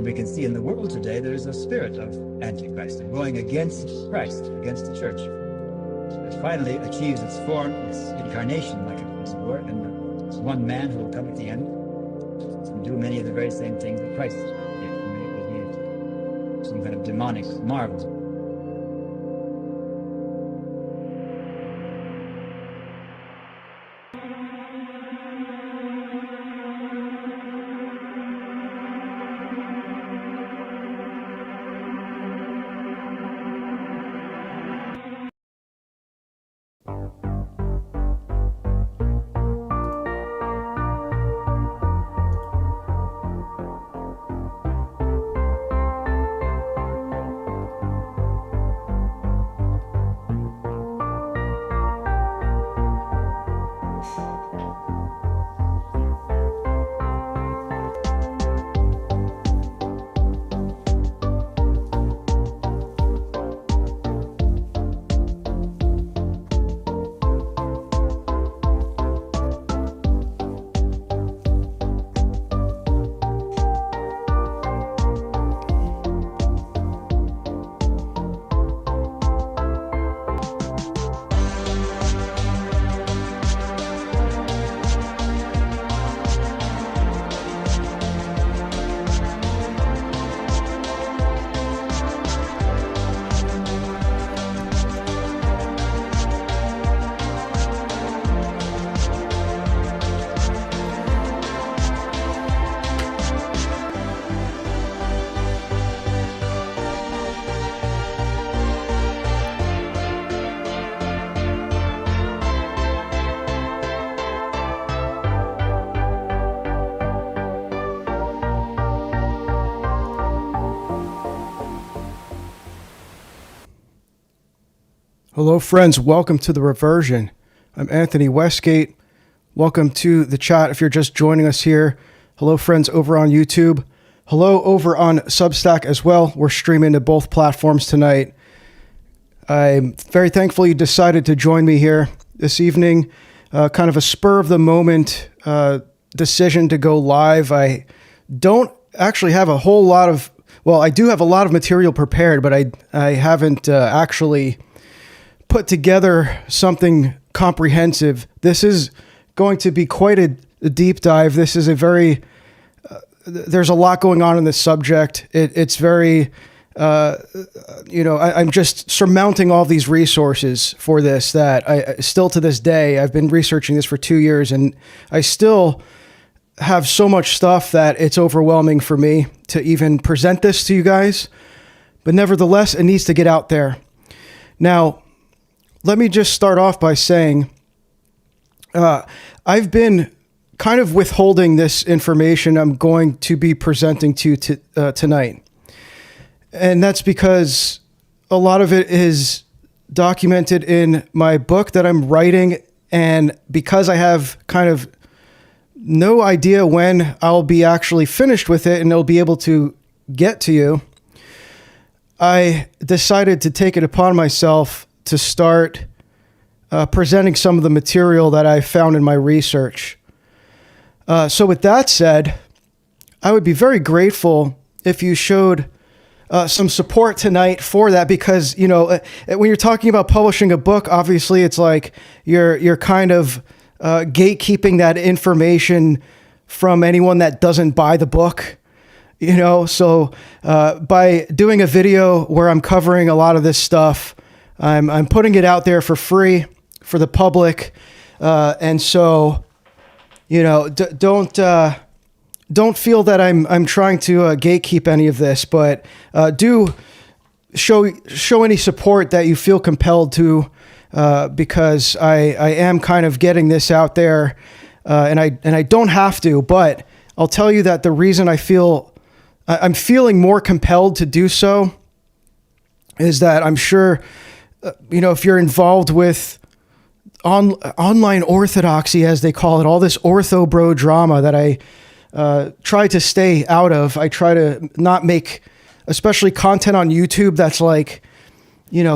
we can see in the world today, there's a spirit of Antichrist going against Christ, against the church. It finally achieves its form, its incarnation, like it were, and it's one man who will come at the end and do many of the very same things that Christ did. It will be some kind of demonic marvel. Hello, friends. Welcome to the Reversion. I'm Anthony Westgate. Welcome to the chat if you're just joining us here. Hello, friends over on YouTube. Hello over on Substack as well. We're streaming to both platforms tonight. I'm very thankful you decided to join me here this evening. Kind of a spur of the moment decision to go live. I don't actually have a whole lot of, well, I do have a lot of material prepared, but I haven't actually put together something comprehensive. This is going to be quite a deep dive. This is a very, there's a lot going on in this subject. It's very, I'm just surmounting all these resources for this that I still to this day, I've been researching this for 2 years and I still have so much stuff that it's overwhelming for me to even present this to you guys. But nevertheless, it needs to get out there. Now, let me just start off by saying I've been kind of withholding this information I'm going to be presenting to you tonight. And that's because a lot of it is documented in my book that I'm writing. And because I have kind of no idea when I'll be actually finished with it and it'll be able to get to you, I decided to take it upon myself to start presenting some of the material that I found in my research. So with that said, I would be very grateful if you showed some support tonight for that, because, you know, when you're talking about publishing a book, obviously it's like you're kind of gatekeeping that information from anyone that doesn't buy the book. You know, so by doing a video where I'm covering a lot of this stuff, I'm putting it out there for free for the public, and so, you know, don't feel that I'm trying to gatekeep any of this, but do show any support that you feel compelled to, because I am kind of getting this out there, and I don't have to, but I'll tell you that the reason I'm feeling more compelled to do so is that I'm sure, if you're involved with online orthodoxy, as they call it, all this ortho bro drama that I try to stay out of. I try to not make, especially content on YouTube that's like,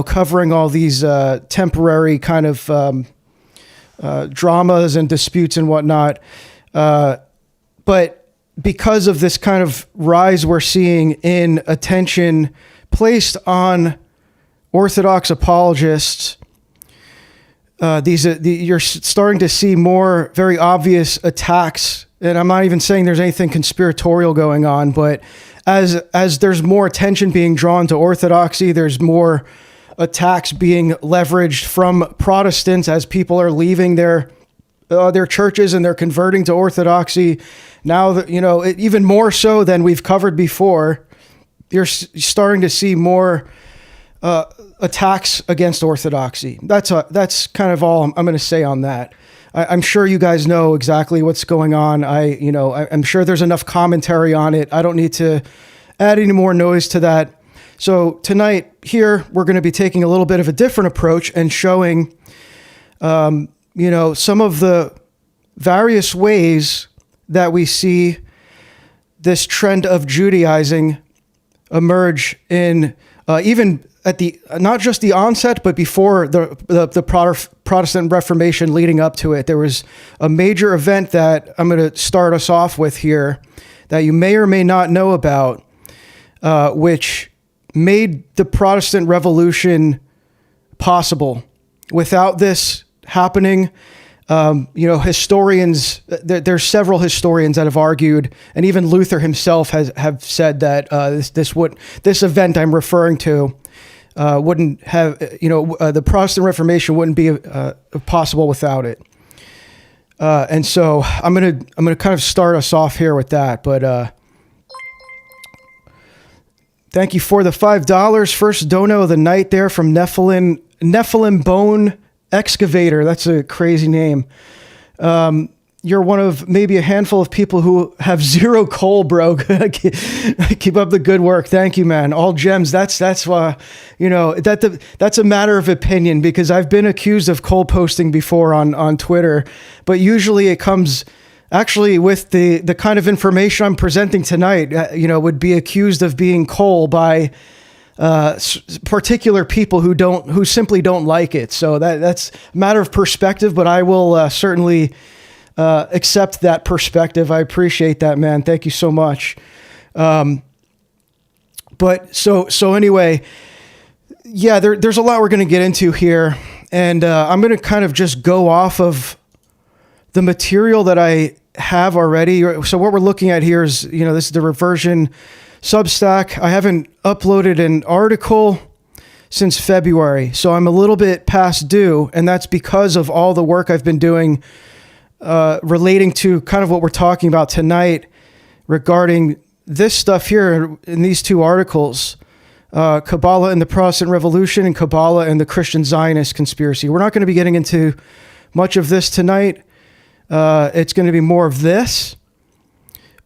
covering all these temporary kind of dramas and disputes and whatnot. But because of this kind of rise we're seeing in attention placed on Orthodox apologists, you're starting to see more very obvious attacks. And I'm not even saying there's anything conspiratorial going on, but as there's more attention being drawn to orthodoxy, there's more attacks being leveraged from Protestants as people are leaving their churches and they're converting to orthodoxy. Now that, even more so than we've covered before, you're starting to see more attacks against orthodoxy. That's kind of all I'm going to say on that. I'm sure you guys know exactly what's going on. I'm sure there's enough commentary on it. I don't need to add any more noise to that. So tonight here, we're going to be taking a little bit of a different approach and showing, some of the various ways that we see this trend of Judaizing emerge in even at the not just the onset, but before the Protestant Reformation leading up to it. There was a major event that I'm going to start us off with here that you may or may not know about, which made the Protestant Revolution possible. Without this happening, historians, there's several historians that have argued, and even Luther himself have said that this event I'm referring to wouldn't have, the Protestant Reformation wouldn't be possible without it. And so I'm gonna kind of start us off here with that, but thank you for the $5. First dono of the night there from Nephilim Bone Excavator. That's a crazy name. You're one of maybe a handful of people who have zero coal, bro. Keep up the good work. Thank you, man. All gems. That's a matter of opinion, because I've been accused of coal posting before on Twitter, but usually it comes actually with the kind of information I'm presenting tonight, would be accused of being coal by particular people who simply don't like it. So that's a matter of perspective, but I will certainly accept that perspective. I appreciate that, man. Thank you so much. But so anyway, yeah, there's a lot we're going to get into here, and I'm going to kind of just go off of the material that I have already. So what we're looking at here is, this is the Reversion Substack. I haven't uploaded an article since February, so I'm a little bit past due, and that's because of all the work I've been doing relating to kind of what we're talking about tonight regarding this stuff here in these two articles, Kabbalah and the Protestant Revolution and Kabbalah and the Christian Zionist conspiracy. We're not going to be getting into much of this tonight. It's going to be more of this,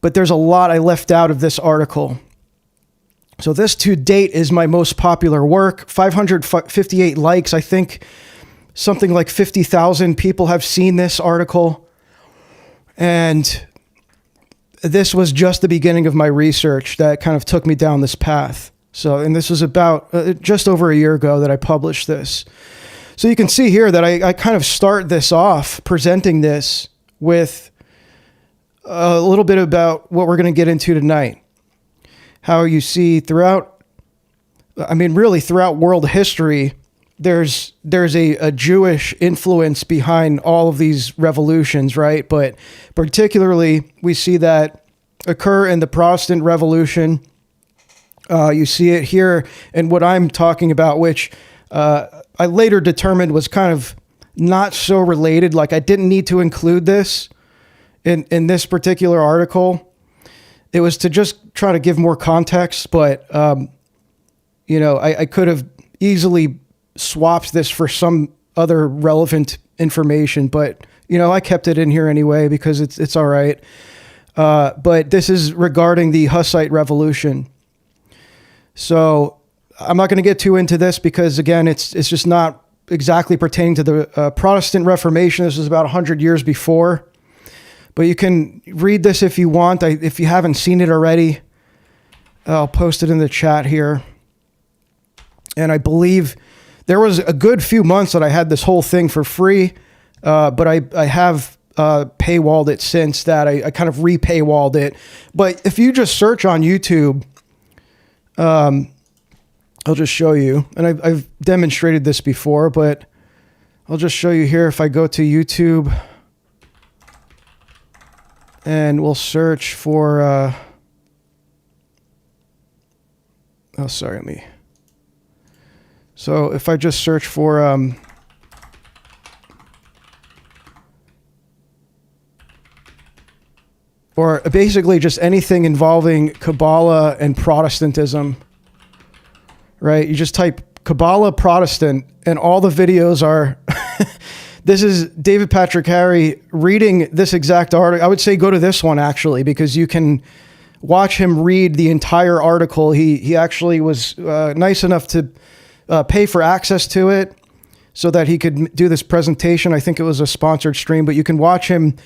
but there's a lot I left out of this article. So this to date is my most popular work, 558 likes. I think something like 50,000 people have seen this article. And this was just the beginning of my research that kind of took me down this path. So, and this was about just over a year ago that I published this. So you can see here that I kind of start this off presenting this with a little bit about what we're going to get into tonight. How you see throughout world history, there's a Jewish influence behind all of these revolutions, right? But particularly, we see that occur in the Protestant Revolution. You see it here in what I'm talking about, which I later determined was kind of not so related. Like, I didn't need to include this in this particular article. It was to just try to give more context, but I could have easily swapped this for some other relevant information, but I kept it in here anyway because it's all right. But this is regarding the Hussite Revolution. So I'm not going to get too into this because, again, it's just not exactly pertaining to the Protestant Reformation. This was about 100 years before. But you can read this if you want. If you haven't seen it already, I'll post it in the chat here. And I believe there was a good few months that I had this whole thing for free, but I have paywalled it since that. I kind of re-paywalled it. But if you just search on YouTube, I'll just show you. And I've demonstrated this before, but I'll just show you here. If I go to YouTube and we'll search for, oh, sorry, let me. So if I just search for, or basically just anything involving Kabbalah and Protestantism, right? You just type Kabbalah Protestant and all the videos are, this is David Patrick Harry reading this exact article. I would say go to this one actually, because you can watch him read the entire article. He actually was nice enough to pay for access to it so that he could do this presentation. I think it was a sponsored stream, but you can watch him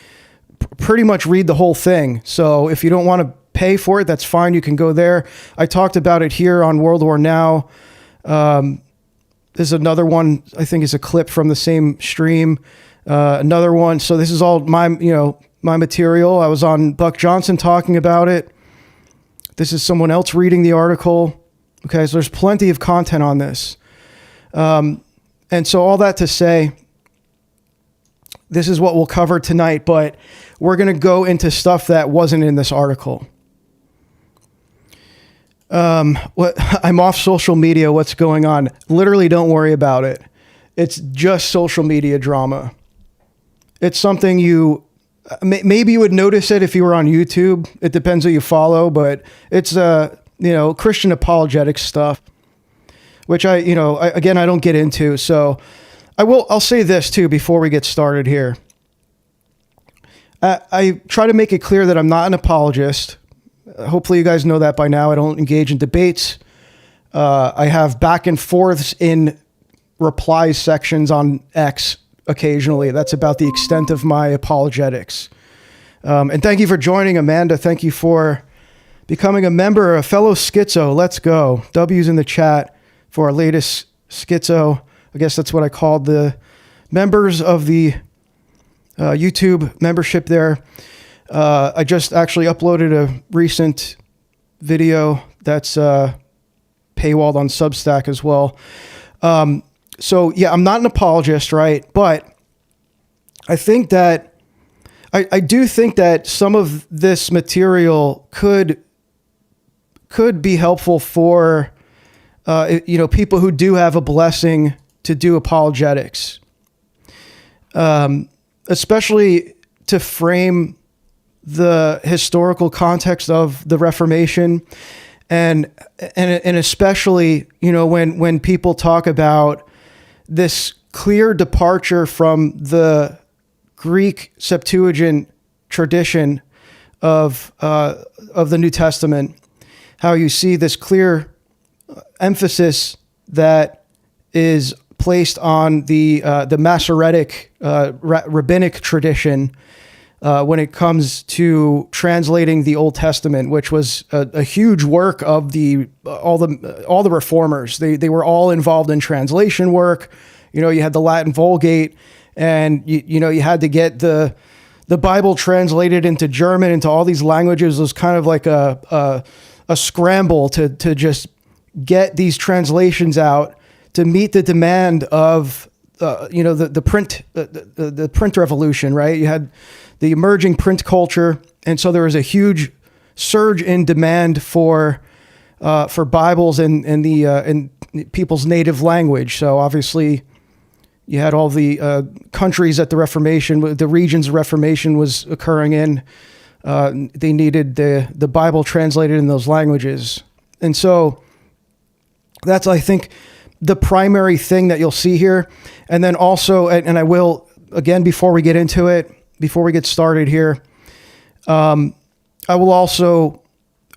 pretty much read the whole thing. So if you don't want to pay for it, that's fine. You can go there. I talked about it here on World War Now. There's another one, I think is a clip from the same stream. Another one. So this is all my material. I was on Buck Johnson talking about it. This is someone else reading the article. Okay. So there's plenty of content on this. And so all that to say, this is what we'll cover tonight, but we're going to go into stuff that wasn't in this article. I'm off social media. What's going on? Literally, don't worry about it. It's just social media drama. It's something maybe you would notice it if you were on YouTube. It depends who you follow, but it's Christian apologetic stuff, which I don't get into. So I'll say this too before we get started here. I try to make it clear that I'm not an apologist. Hopefully you guys know that by now. I don't engage in debates. I have back and forths in reply sections on X occasionally. That's about the extent of my apologetics. And thank you for joining, Amanda. Thank you for becoming a member, a fellow schizo. Let's go. W's in the chat for our latest schizo. I guess that's what I called the members of the YouTube membership there. I just actually uploaded a recent video that's paywalled on Substack as well. So yeah, I'm not an apologist, right? But I think that I do think that some of this material could be helpful for people who do have a blessing to do apologetics, especially to frame the historical context of the Reformation, and especially when people talk about this clear departure from the Greek Septuagint tradition of the New Testament, how you see this clear emphasis that is placed on the Masoretic rabbinic tradition when it comes to translating the Old Testament, which was a huge work of all the reformers. They were all involved in translation work. You had the Latin Vulgate, and you had to get the Bible translated into German, into all these languages. It was kind of like a scramble to just get these translations out to meet the demand of the print revolution, right? You had the emerging print culture, and so there was a huge surge in demand for Bibles in people's native language. So obviously, you had all the countries that the regions the Reformation was occurring in. They needed the Bible translated in those languages, and so that's, I think, the primary thing that you'll see here. And then also, and I will, again, before we get into it, before we get started here, I will also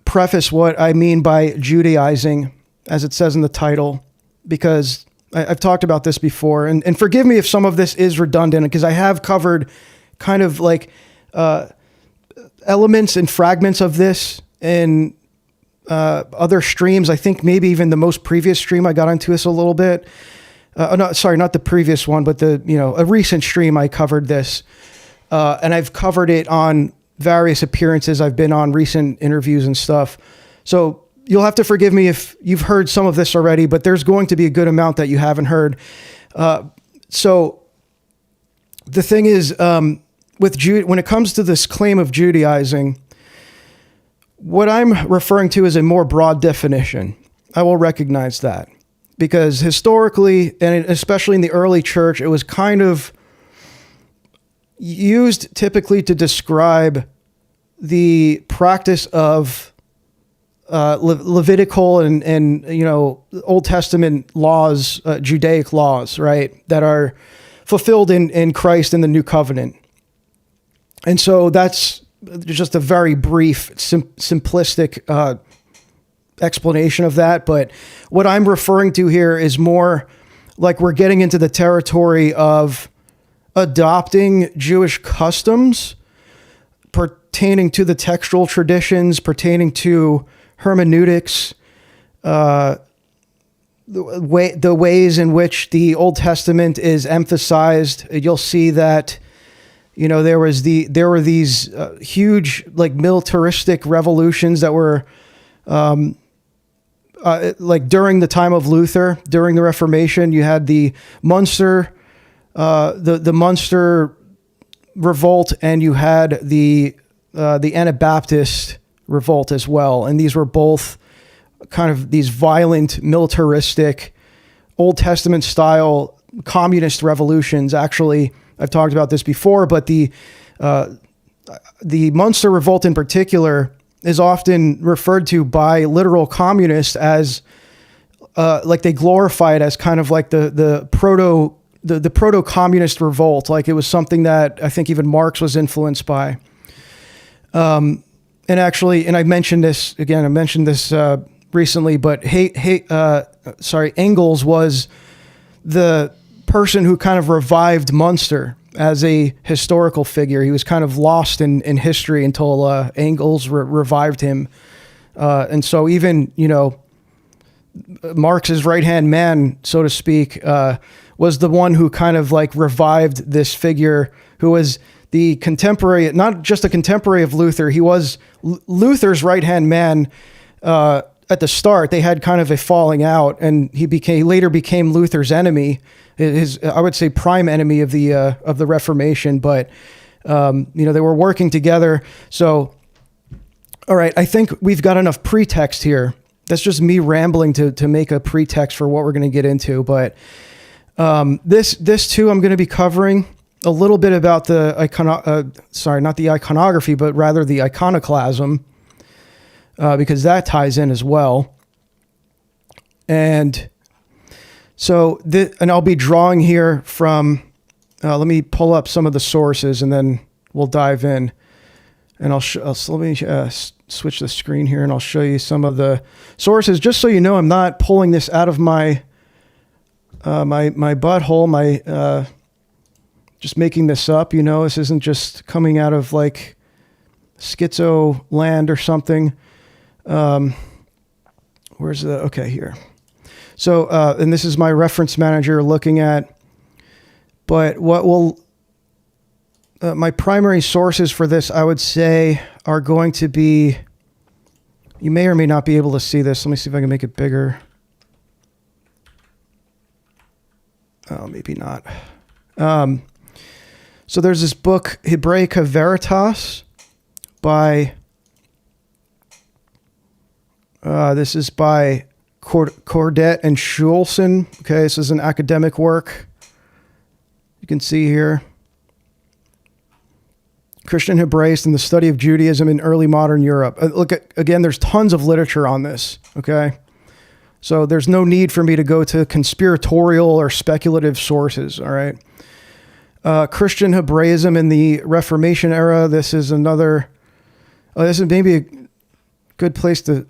preface what I mean by Judaizing, as it says in the title, because I've talked about this before, and forgive me if some of this is redundant, because I have covered kind of like elements and fragments of this in other streams. I think maybe even the most previous stream I got into this a little bit. Not the previous one, but a recent stream I covered this. And I've covered it on various appearances. I've been on recent interviews and stuff. So you'll have to forgive me if you've heard some of this already, but there's going to be a good amount that you haven't heard. So the thing is, when it comes to this claim of Judaizing, what I'm referring to is a more broad definition. I will recognize that, because historically, and especially in the early church, it was kind of used typically to describe the practice of Levitical and Old Testament laws, Judaic laws, right, that are fulfilled in Christ in the New Covenant. And so that's just a very brief, simplistic explanation of that. But what I'm referring to here is more like we're getting into the territory of adopting Jewish customs pertaining to the textual traditions, pertaining to hermeneutics, the ways in which the Old Testament is emphasized. You'll see that, there were these huge, like, militaristic revolutions that were like during the time of Luther, during the Reformation. You had the Munster, the Munster revolt, and you had the Anabaptist revolt as well. And these were both kind of these violent, militaristic, Old Testament style communist revolutions. Actually, I've talked about this before, but the Munster revolt in particular is often referred to by literal communists as like they glorify it as kind of like the proto-communist revolt. Like it was something that I think even Marx was influenced by. And I mentioned this recently, but Engels was the person who kind of revived Munster as a historical figure. He was kind of lost in history until Engels revived him. And so even, Marx's right-hand man, so to speak, was the one who kind of like revived this figure who was the contemporary, not just a contemporary of Luther. He was Luther's right-hand man at the start. They had kind of a falling out, and he later became Luther's enemy, his, I would say, prime enemy of the Reformation. But they were working together. So, all right, I think we've got enough pretext here. That's just me rambling to make a pretext for what we're going to get into. But this too, I'm going to be covering a little bit about the not the iconography, but rather the iconoclasm, because that ties in as well. And so, and I'll be drawing here from, let me pull up some of the sources and then we'll dive in. And let me switch the screen here and I'll show you some of the sources, just so you know I'm not pulling this out of my butthole, just making this up. This isn't just coming out of like schizo land or something. Okay, here. So, and this is my reference manager looking at, but my primary sources for this, I would say, are going to be, you may or may not be able to see this. Let me see if I can make it bigger. Oh, maybe not. So there's this book, Hebraica Veritas, by, this is by Cordet and Schulson. Okay, this is an academic work. You can see here. Christian Hebraism and the Study of Judaism in Early Modern Europe. Again, there's tons of literature on this, okay? So there's no need for me to go to conspiratorial or speculative sources, all right? Christian Hebraism in the Reformation era. This is another, this is maybe a good place to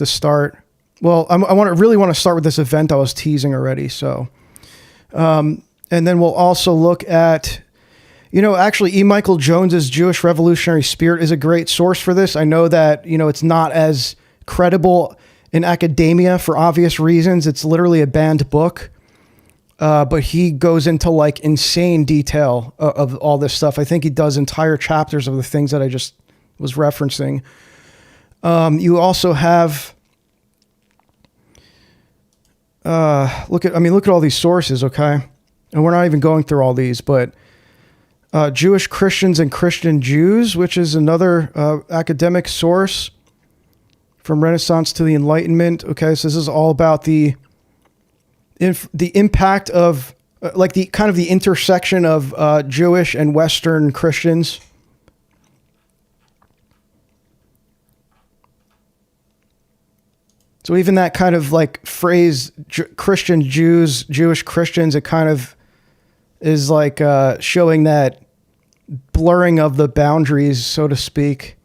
start. Well, I really want to start with this event I was teasing already. So, and then we'll also look at, actually E. Michael Jones's Jewish Revolutionary Spirit is a great source for this. I know that, it's not as credible in academia for obvious reasons. It's literally a banned book. but he goes into like insane detail of all this stuff. I think he does entire chapters of the things that I just was referencing. You also have, look at all these sources, okay? And we're not even going through all these, but Jewish Christians and Christian Jews, which is another academic source from Renaissance to the Enlightenment. Okay, so this is all about the impact of like the kind of the intersection of Jewish and Western Christians. So even that kind of like phrase, Christian Jews, Jewish Christians, it kind of is like showing that blurring of the boundaries, so to speak.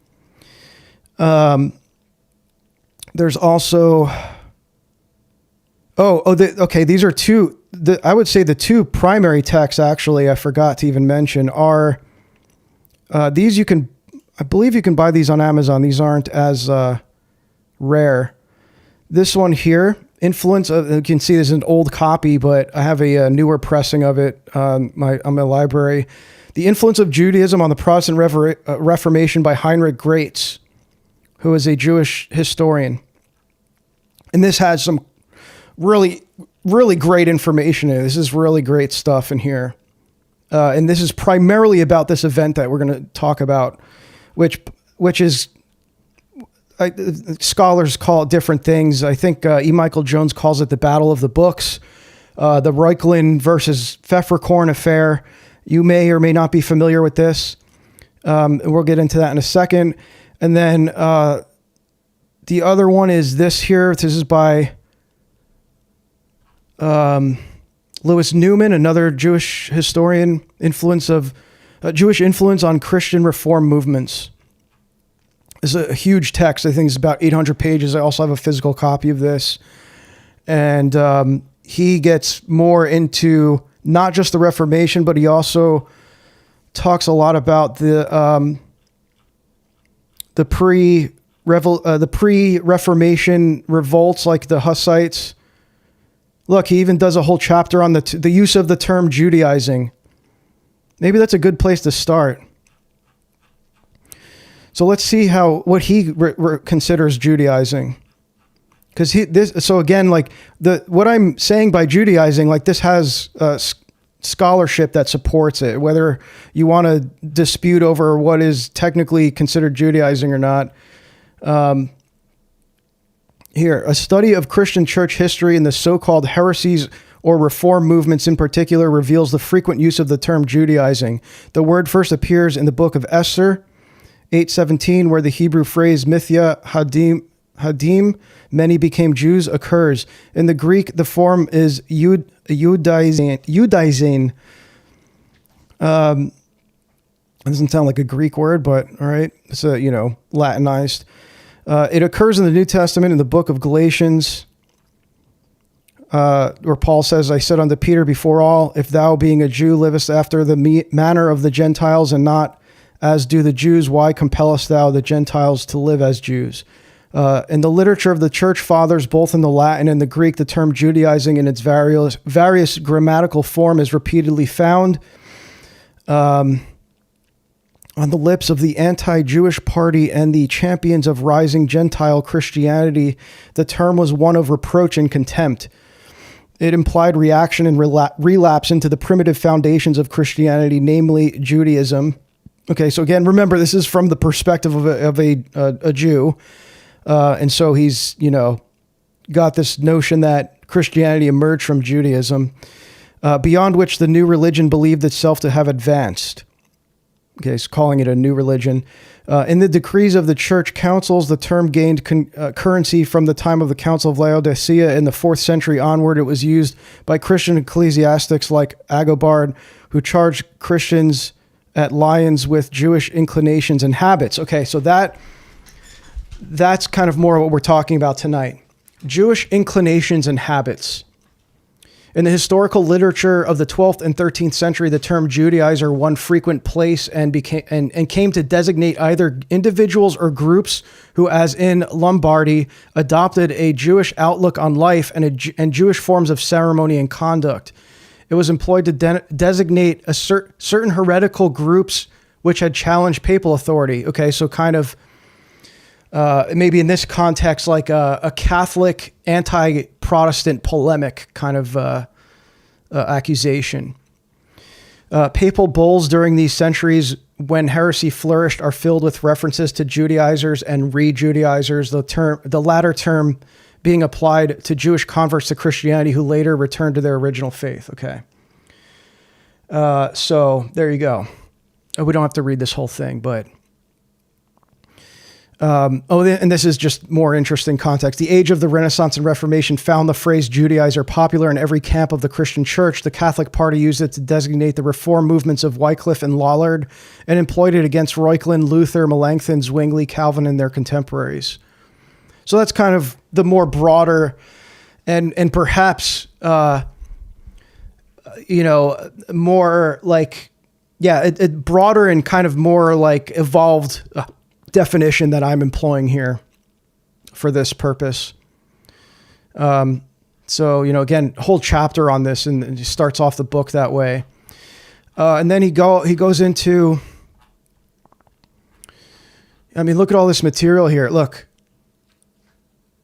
There's also, okay, these are two, I would say the two primary texts, actually, I forgot to even mention, are these I believe you can buy these on Amazon. These aren't as rare. This one here, Influence of, you can see this is an old copy, but I have a newer pressing of it on my library. The Influence of Judaism on the Protestant Reformation by Heinrich Graetz, who is a Jewish historian. And this has some really, really great information in it. This is really great stuff in here. And this is primarily about this event that we're going to talk about, which is, scholars call it different things. I think E. Michael Jones calls it the Battle of the Books, the Reuchlin versus Pfefferkorn affair. You may or may not be familiar with this. And we'll get into that in a second. And then the other one is this here. This is by Louis Newman, another Jewish historian, Jewish influence on Christian reform movements. It's a huge text. I think it's about 800 pages. I also have a physical copy of this. And he gets more into not just the Reformation, but he also talks a lot about the pre-Reformation revolts, like the Hussites. Look, he even does a whole chapter on the use of the term Judaizing. Maybe that's a good place to start. So let's see what he considers Judaizing. So again, like what I'm saying by Judaizing, like this has scholarship that supports it, whether you want to dispute over what is technically considered Judaizing or not. Here, a study of Christian church history and the so-called heresies or reform movements in particular reveals the frequent use of the term Judaizing. The word first appears in the book of Esther, 8:17, where the Hebrew phrase mithya hadim, many became Jews, occurs. In the Greek, the form is Judaizing. It doesn't sound like a Greek word, but all right, it's Latinized. It occurs in the New Testament in the book of Galatians, where Paul says, I said unto Peter before all, if thou being a Jew livest after the manner of the Gentiles and not as do the Jews, why compellest thou the Gentiles to live as Jews? In the literature of the church fathers, both in the Latin and the Greek, the term Judaizing in its various grammatical form is repeatedly found on the lips of the anti-Jewish party and the champions of rising Gentile Christianity. The term was one of reproach and contempt. It implied reaction and relapse into the primitive foundations of Christianity, namely Judaism. Okay, so again, remember, this is from the perspective of a Jew. And so he's, got this notion that Christianity emerged from Judaism, beyond which the new religion believed itself to have advanced. Okay, he's calling it a new religion. In the decrees of the church councils, the term gained currency from the time of the Council of Laodicea in the 4th century onward. It was used by Christian ecclesiastics like Agobard, who charged Christians at lions with Jewish inclinations and habits. Okay, so that's kind of more what we're talking about tonight. Jewish inclinations and habits. In the historical literature of the 12th and 13th century, the term Judaizer won frequent place and came to designate either individuals or groups who, as in Lombardy, adopted a Jewish outlook on life and Jewish forms of ceremony and conduct. It was employed to designate a certain heretical groups which had challenged papal authority. Okay, so kind of maybe in this context, like a Catholic anti-Protestant polemic kind of accusation. Papal bulls during these centuries when heresy flourished are filled with references to Judaizers and re-Judaizers, the latter term being applied to Jewish converts to Christianity who later returned to their original faith. Okay. So there you go. We don't have to read this whole thing, but and this is just more interesting context. The age of the Renaissance and Reformation found the phrase Judaizer popular in every camp of the Christian church. The Catholic party used it to designate the reform movements of Wycliffe and Lollard and employed it against Reuchlin, Luther, Melanchthon, Zwingli, Calvin, and their contemporaries. So that's kind of the more broader and perhaps, more like, it broader and kind of more like evolved definition that I'm employing here for this purpose. So, again, whole chapter on this, and he starts off the book that way. And then he goes into, look at all this material here. Look,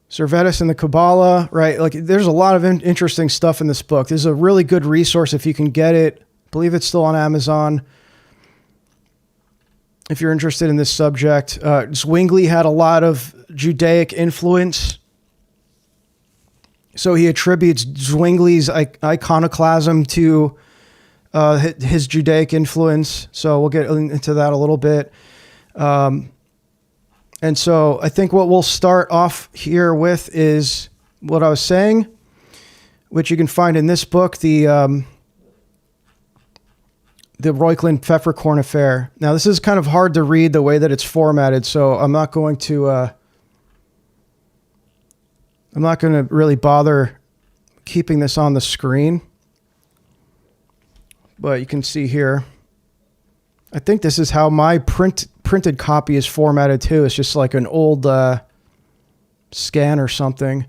Servetus and the Kabbalah, right? Like, there's a lot of interesting stuff in this book. This is a really good resource if you can get it. I believe it's still on Amazon. If you're interested in this subject, Zwingli had a lot of Judaic influence. So he attributes Zwingli's iconoclasm to his Judaic influence. So we'll get into that a little bit. And so I think what we'll start off here with is what I was saying, which you can find in this book, the Reuchlin-Pfefferkorn affair. Now, this is kind of hard to read the way that it's formatted, so I'm not going to really bother keeping this on the screen. But you can see here. I think this is how my printed copy is formatted too. It's just like an old scan or something.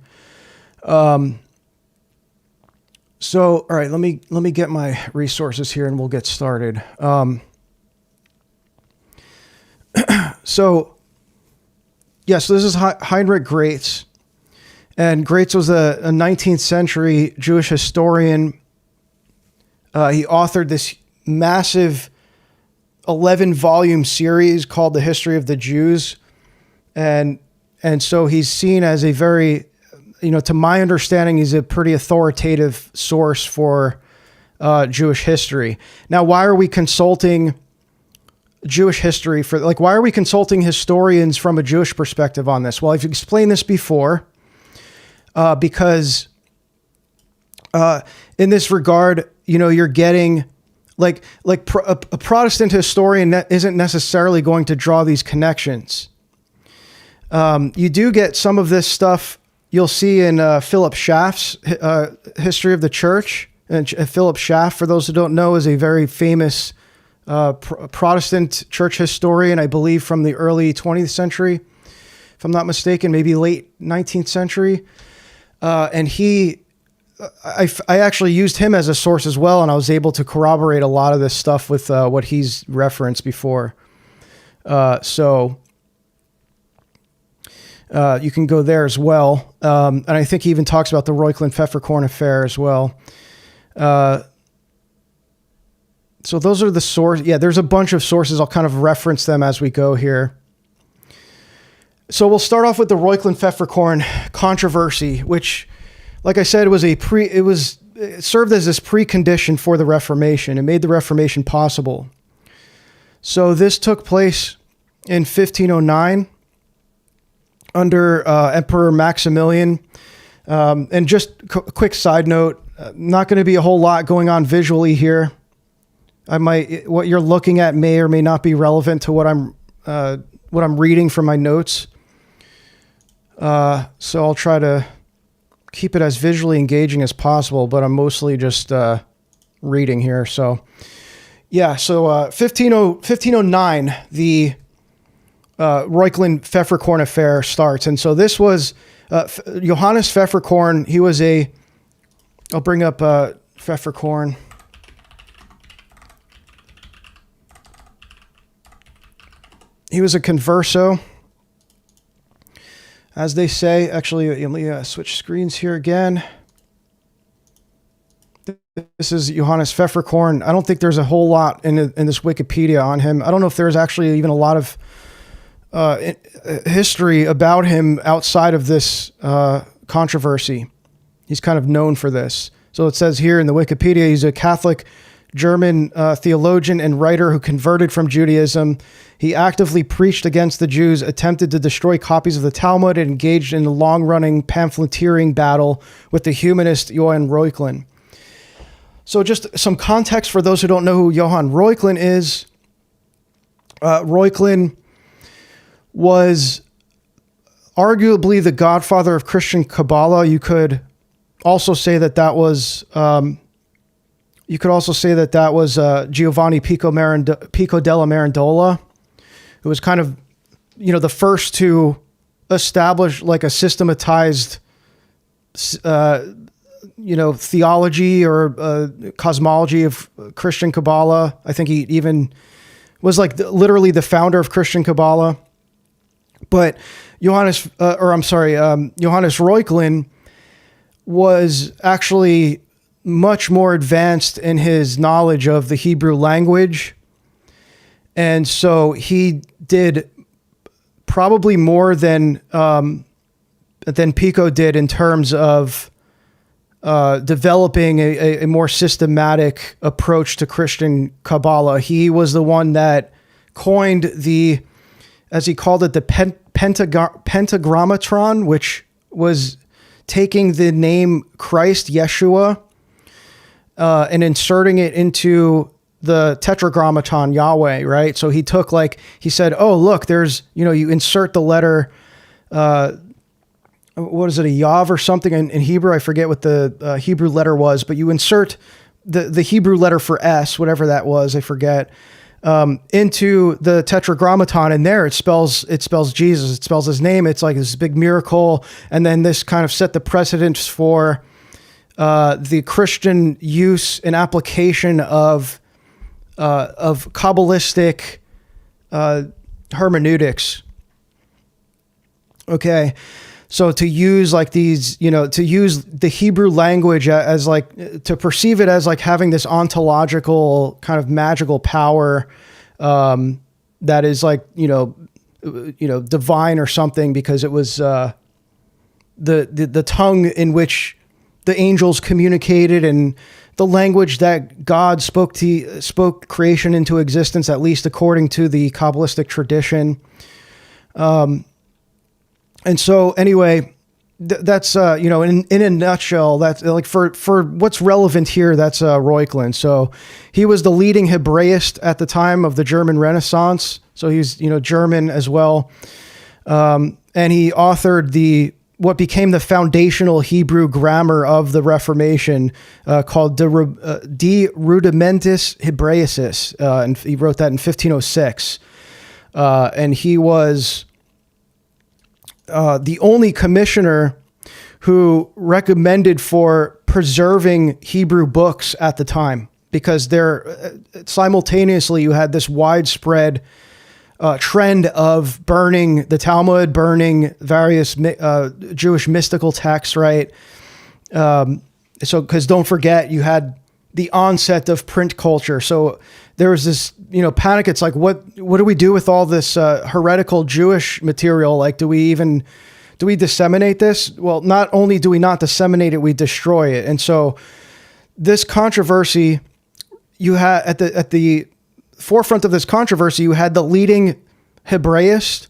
So, all right, let me get my resources here and we'll get started. So this is Heinrich Graetz. And Graetz was a 19th century Jewish historian. He authored this massive 11-volume series called The History of the Jews. And so he's seen as a very, to my understanding, he's a pretty authoritative source for Jewish history. Now, why are we consulting Jewish history why are we consulting historians from a Jewish perspective on this? Well, I've explained this before, because in this regard, you're getting a Protestant historian that isn't necessarily going to draw these connections. You do get some of this stuff you'll see in Philip Schaff's History of the Church. And Philip Schaff, for those who don't know, is a very famous Protestant church historian, I believe from the early 20th century, if I'm not mistaken, maybe late 19th century. And I actually used him as a source as well, and I was able to corroborate a lot of this stuff with what he's referenced before. So you can go there as well. And I think he even talks about the Reuchlin-Pfefferkorn affair as well. So those are the source. Yeah, there's a bunch of sources. I'll kind of reference them as we go here. So we'll start off with the Reuchlin-Pfefferkorn controversy, which, like I said, it served as this precondition for the Reformation. It made the Reformation possible. So this took place in 1509 under Emperor Maximilian. And just a quick side note, not going to be a whole lot going on visually here. What you're looking at may or may not be relevant to what I'm reading from my notes. So I'll try to keep it as visually engaging as possible, but I'm mostly just reading here. So, 1509, the Reuchlin-Pfefferkorn affair starts. And so this was Johannes Pfefferkorn. He was I'll bring up Pfefferkorn. He was a converso, as they say. Actually, let me switch screens here again. This is Johannes Pfefferkorn. I don't think there's a whole lot in this Wikipedia on him. I don't know if there's actually even a lot of history about him outside of this controversy. He's kind of known for this. So it says here in the Wikipedia, he's a Catholic German theologian and writer who converted from Judaism. He actively preached against the Jews, attempted to destroy copies of the Talmud, and engaged in a long-running pamphleteering battle with the humanist Johann Reuchlin. So just some context for those who don't know who Johann Reuchlin is. Reuchlin was arguably the godfather of Christian Kabbalah. You could also say that was Giovanni Pico della Mirandola, who was kind of, the first to establish like a systematized, theology or cosmology of Christian Kabbalah. I think he even was like literally the founder of Christian Kabbalah. But Johannes Reuchlin was actually much more advanced in his knowledge of the Hebrew language. And so he did probably more than Pico did in terms of developing a more systematic approach to Christian Kabbalah. He was the one that coined the, as he called it, the pentagrammatron, which was taking the name Christ, Yeshua, and inserting it into the tetragrammaton, Yahweh, right? So he took he said, oh, look, there's, you insert the letter, what is it, a Yav or something in Hebrew? I forget what the Hebrew letter was, but you insert the Hebrew letter for S, whatever that was, I forget, into the tetragrammaton, and there it spells Jesus, it spells his name. It's like this big miracle. And then this kind of set the precedent for the Christian use and application of Kabbalistic hermeneutics. Okay. So to use to use the Hebrew language as to perceive it as having this ontological kind of magical power, that is divine or something, because it was, the tongue in which the angels communicated and the language that God spoke creation into existence, at least according to the Kabbalistic tradition. And so anyway, that's, in a nutshell, that's for what's relevant here, that's Reuchlin. So he was the leading Hebraist at the time of the German Renaissance. So he's, German as well. And he authored what became the foundational Hebrew grammar of the Reformation, called De Rudimentis Hebraicis. And he wrote that in 1506. And he was the only commissioner who recommended for preserving Hebrew books at the time, because simultaneously you had this widespread trend of burning the Talmud, burning various Jewish mystical texts, right? So, because don't forget, you had the onset of print culture. So there was this, panic. It's like, what do we do with all this heretical Jewish material? Do we disseminate this? Well, not only do we not disseminate it, we destroy it. And so this controversy, you had at the forefront of this controversy, you had the leading Hebraist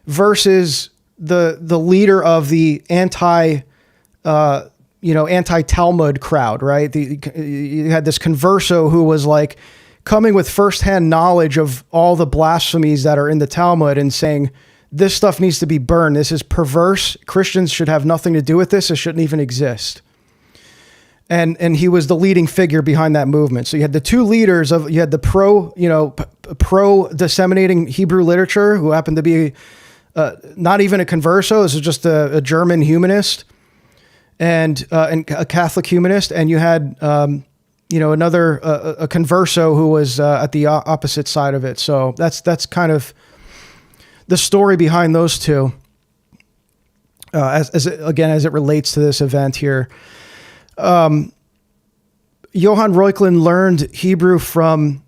versus the leader of the anti-Talmud crowd, right? You had this converso who was coming with firsthand knowledge of all the blasphemies that are in the Talmud and saying, this stuff needs to be burned. This is perverse. Christians should have nothing to do with this. It shouldn't even exist. And he was the leading figure behind that movement. So you had the two leaders you had the pro disseminating Hebrew literature, who happened to be not even a converso. This is just a German humanist and a Catholic humanist. And you had, another, a converso who was at the opposite side of it. So that's kind of the story behind those two, as it relates to this event here. Johann Reuchlin learned Hebrew from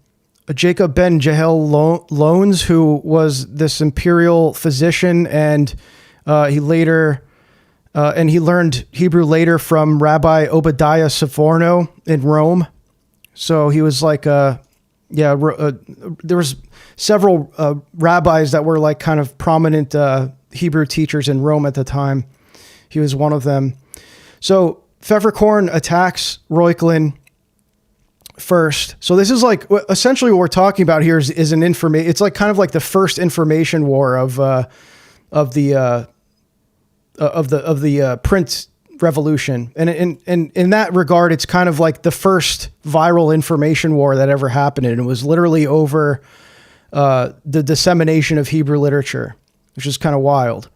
Jacob ben Jehiel Loans, who was this imperial physician, and he learned Hebrew later from Rabbi Obadiah Savorno in Rome. So he was like there was several rabbis that were like kind of prominent Hebrew teachers in Rome at the time. He was one of them. So Pfefferkorn attacks Reuchlin first. So this is like essentially what we're talking about here is an information. It's like kind of like the first information war of the print revolution. And in that regard, it's kind of like the first viral information war that ever happened. And it was literally over the dissemination of Hebrew literature, which is kind of wild.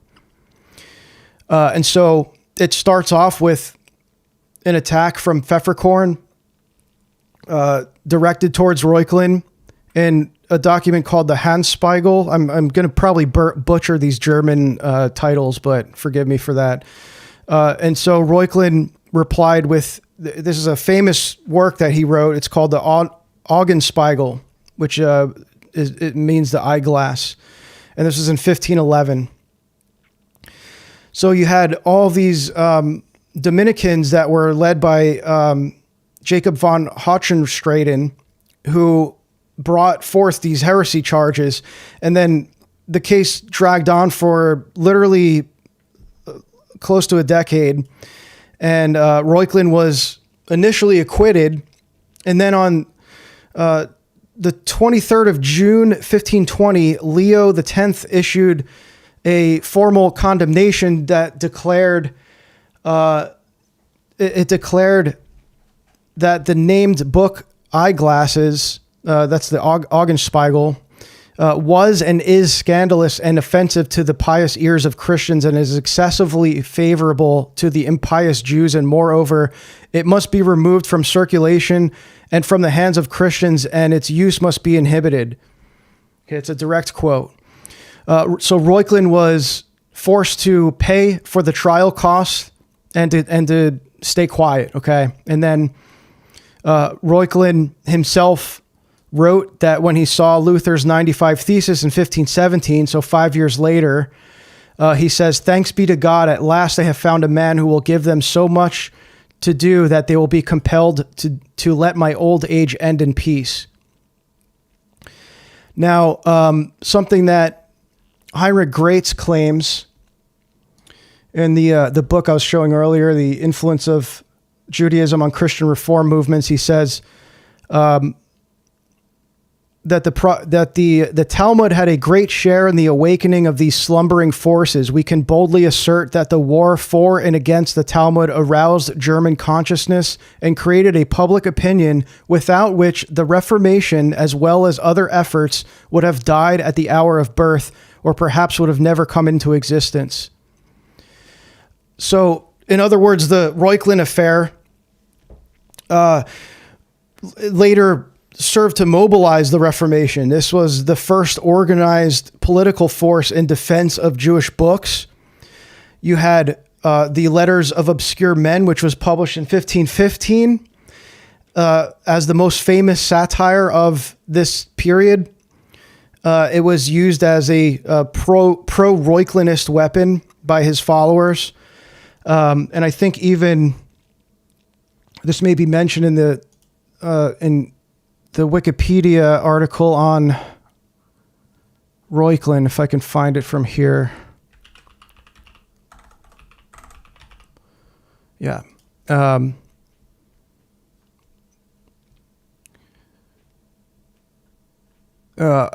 And so it starts off with an attack from Pfefferkorn directed towards Reuchlin in a document called the Handspiegel. I'm going to probably butcher these German titles, but forgive me for that. And so Reuchlin replied with, this is a famous work that he wrote. It's called the Augenspiegel, which it means the eyeglass. And this was in 1511. So you had all these Dominicans that were led by Jacob von Hohenstraten, who brought forth these heresy charges. And then the case dragged on for literally close to a decade. And Reuchlin was initially acquitted. And then on the 23rd of June, 1520, Leo X issued a formal condemnation that declared that the named book Eyeglasses, that's the Augenspiegel, was and is scandalous and offensive to the pious ears of Christians and is excessively favorable to the impious Jews. And moreover, it must be removed from circulation and from the hands of Christians, and its use must be inhibited. Okay, it's a direct quote. So Reuchlin was forced to pay for the trial costs and to stay quiet. Okay. And then Reuchlin himself wrote that when he saw Luther's 95 Thesis in 1517, so 5 years later, he says, "Thanks be to God, at last they have found a man who will give them so much to do that they will be compelled to let my old age end in peace." Now, something that Heinrich Graetz claims in the book I was showing earlier, The Influence of Judaism on Christian Reform Movements, he says that the Talmud had a great share in the awakening of these slumbering forces. We can boldly assert that the war for and against the Talmud aroused German consciousness and created a public opinion without which the Reformation, as well as other efforts, would have died at the hour of birth, or perhaps would have never come into existence. So, in other words, the Reuchlin affair later served to mobilize the Reformation. This was the first organized political force in defense of Jewish books. You had the Letters of Obscure Men, which was published in 1515 as the most famous satire of this period. It was used as a pro-Reuchlinist weapon by his followers. And I think even this may be mentioned in the Wikipedia article on Reuchlin, if I can find it from here. Yeah. I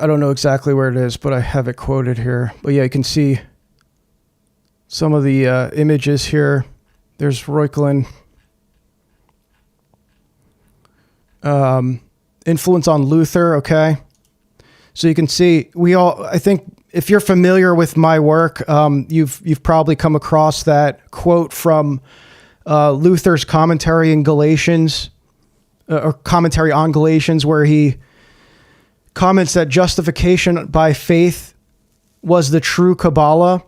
don't know exactly where it is, but I have it quoted here. But yeah, you can see some of the images here. There's Reuchlin. Influence on Luther, okay? So you can see, I think if you're familiar with my work, you've probably come across that quote from Luther's commentary in Galatians, or commentary on Galatians, where he comments that justification by faith was the true Kabbalah.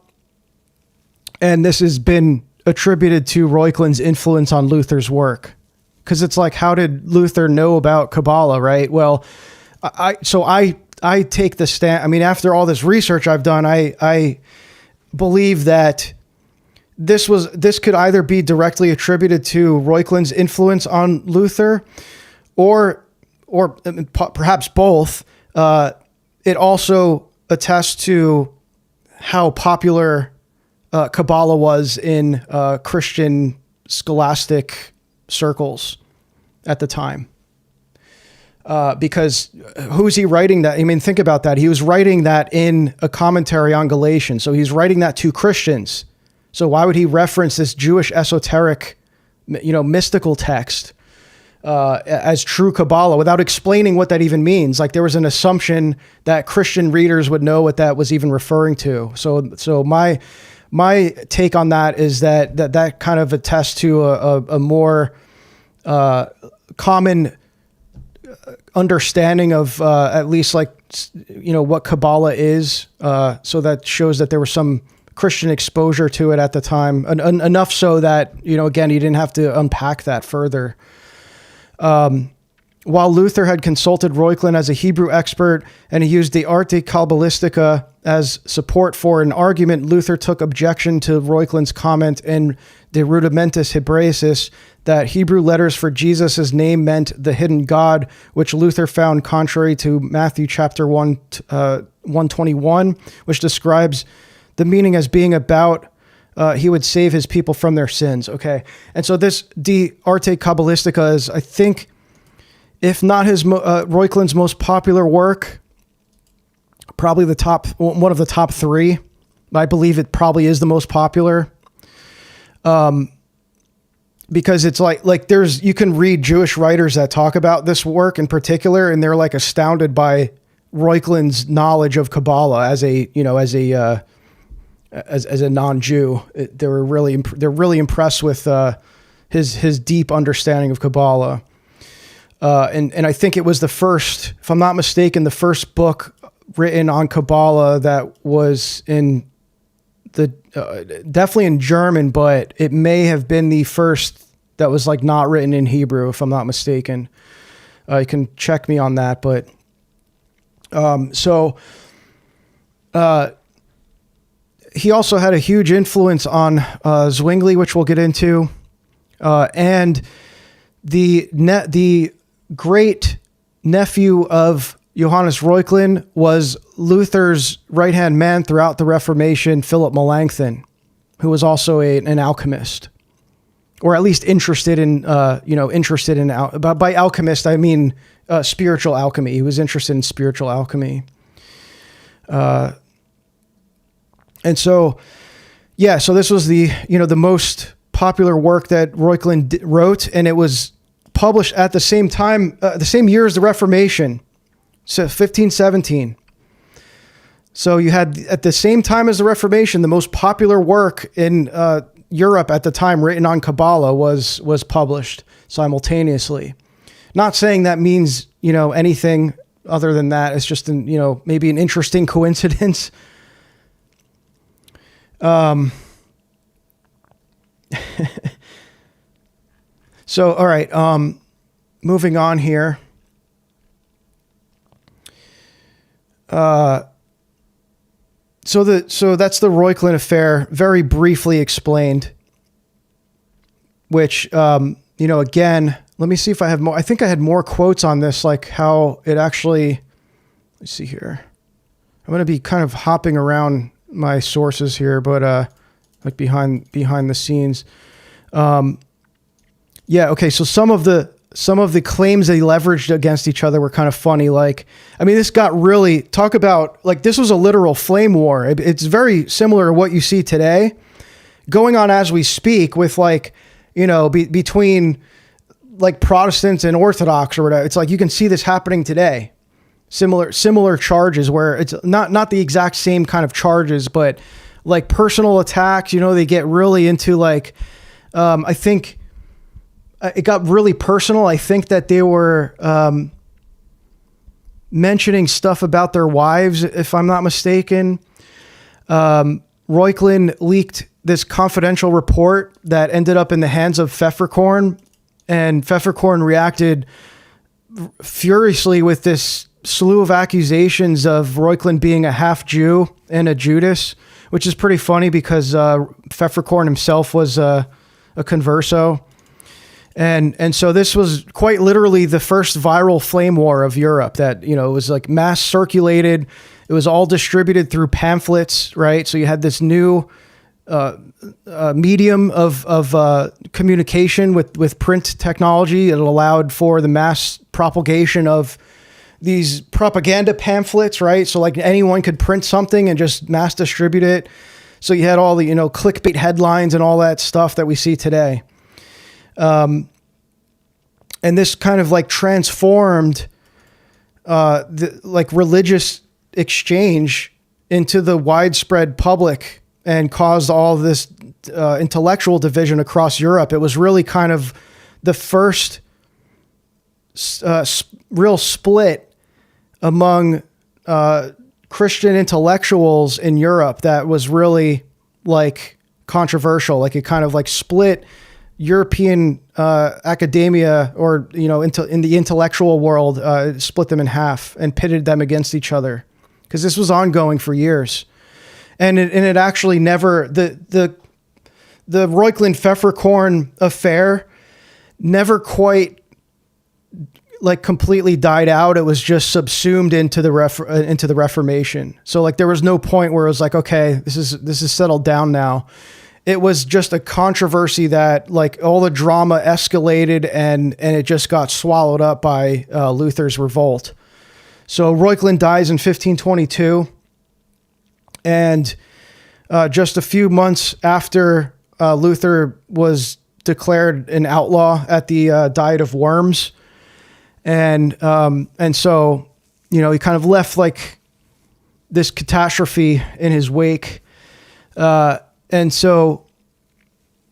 And this has been attributed to Reuchlin's influence on Luther's work. Because it's like, how did Luther know about Kabbalah, right? Well, I take the stand. I mean, after all this research I've done, I believe that this could either be directly attributed to Reuchlin's influence on Luther, or perhaps both. It also attests to how popular Kabbalah was in Christian scholastic circles at the time. Because who's he writing that? I mean, think about that. He was writing that in a commentary on Galatians. So he's writing that to Christians. So why would he reference this Jewish esoteric, mystical text as true Kabbalah without explaining what that even means? Like, there was an assumption that Christian readers would know what that was even referring to. So my take on that is that kind of attests to a more common understanding of at least what Kabbalah is. So that shows that there was some Christian exposure to it at the time, enough so that, again, he didn't have to unpack that further. While Luther had consulted Reuchlin as a Hebrew expert and he used the Arte Kabbalistica as support for an argument, Luther took objection to Reuchlin's comment in De Rudimentis Hebraeis that Hebrew letters for Jesus' name meant the hidden God, which Luther found contrary to Matthew chapter 121, which describes the meaning as being about he would save his people from their sins. Okay. And so this De Arte Kabbalistica is, I think, if not Reuchlin's most popular work, probably one of the top three. I believe it probably is the most popular. Because it's like you can read Jewish writers that talk about this work in particular, and they're like astounded by Reuchlin's knowledge of Kabbalah as a non-Jew. They're really impressed with his deep understanding of Kabbalah. And I think it was the first, if I'm not mistaken, the first book written on Kabbalah that was in definitely in German, but it may have been the first that was not written in Hebrew, if I'm not mistaken. You can check me on that, but he also had a huge influence on Zwingli, which we'll get into, and the great nephew of Johannes Reuchlin was Luther's right-hand man throughout the Reformation, Philip Melanchthon, who was also an alchemist, or at least interested in by alchemist, I mean spiritual alchemy. He was interested in spiritual alchemy. And so this was the most popular work that Reuchlin wrote, and it was published at the same time, the same year as the Reformation, so 1517. So you had, at the same time as the Reformation, the most popular work in Europe at the time written on Kabbalah was published simultaneously. Not saying that means, anything other than that. It's just maybe an interesting coincidence. So, all right, moving on here. So that's the Reuchlin affair, very briefly explained, which, again, let me see if I have more. I think I had more quotes on this, like how it actually, let's see here. I'm going to be kind of hopping around my sources here, but, like behind the scenes. Okay. So some of the claims they leveraged against each other were kind of funny. This got really, talk about, this was a literal flame war. It's very similar to what you see today going on as we speak with between Protestants and Orthodox or whatever. It's you can see this happening today. Similar charges where it's not the exact same kind of charges, but personal attacks, they get really into I think it got really personal. I think that they were mentioning stuff about their wives, if I'm not mistaken. Reuchlin leaked this confidential report that ended up in the hands of Pfefferkorn, and Pfefferkorn reacted furiously with this slew of accusations of Reuchlin being a half Jew and a Judas, which is pretty funny because Pfefferkorn himself was a converso. And so this was quite literally the first viral flame war of Europe that, it was like mass circulated. It was all distributed through pamphlets, right? So you had this new medium of communication with print technology. It allowed for the mass propagation of these propaganda pamphlets, right? So like anyone could print something and just mass distribute it. So you had all the, clickbait headlines and all that stuff that we see today. And this kind of like transformed the like religious exchange into the widespread public and caused all this intellectual division across Europe. It was really kind of the first real split among Christian intellectuals in Europe that was really like controversial. Like it kind of like split European academia, or in the intellectual world, split them in half and pitted them against each other, because this was ongoing for years, and it actually never the Reuchlin-Pfefferkorn affair never quite like completely died out. It was just subsumed into the Reformation. So like there was no point where it was like, okay, this is settled down now. It was just a controversy that like all the drama escalated and it just got swallowed up by Luther's revolt. So Reuchlin dies in 1522, and just a few months after Luther was declared an outlaw at the Diet of Worms. And so, he kind of left like this catastrophe in his wake. And so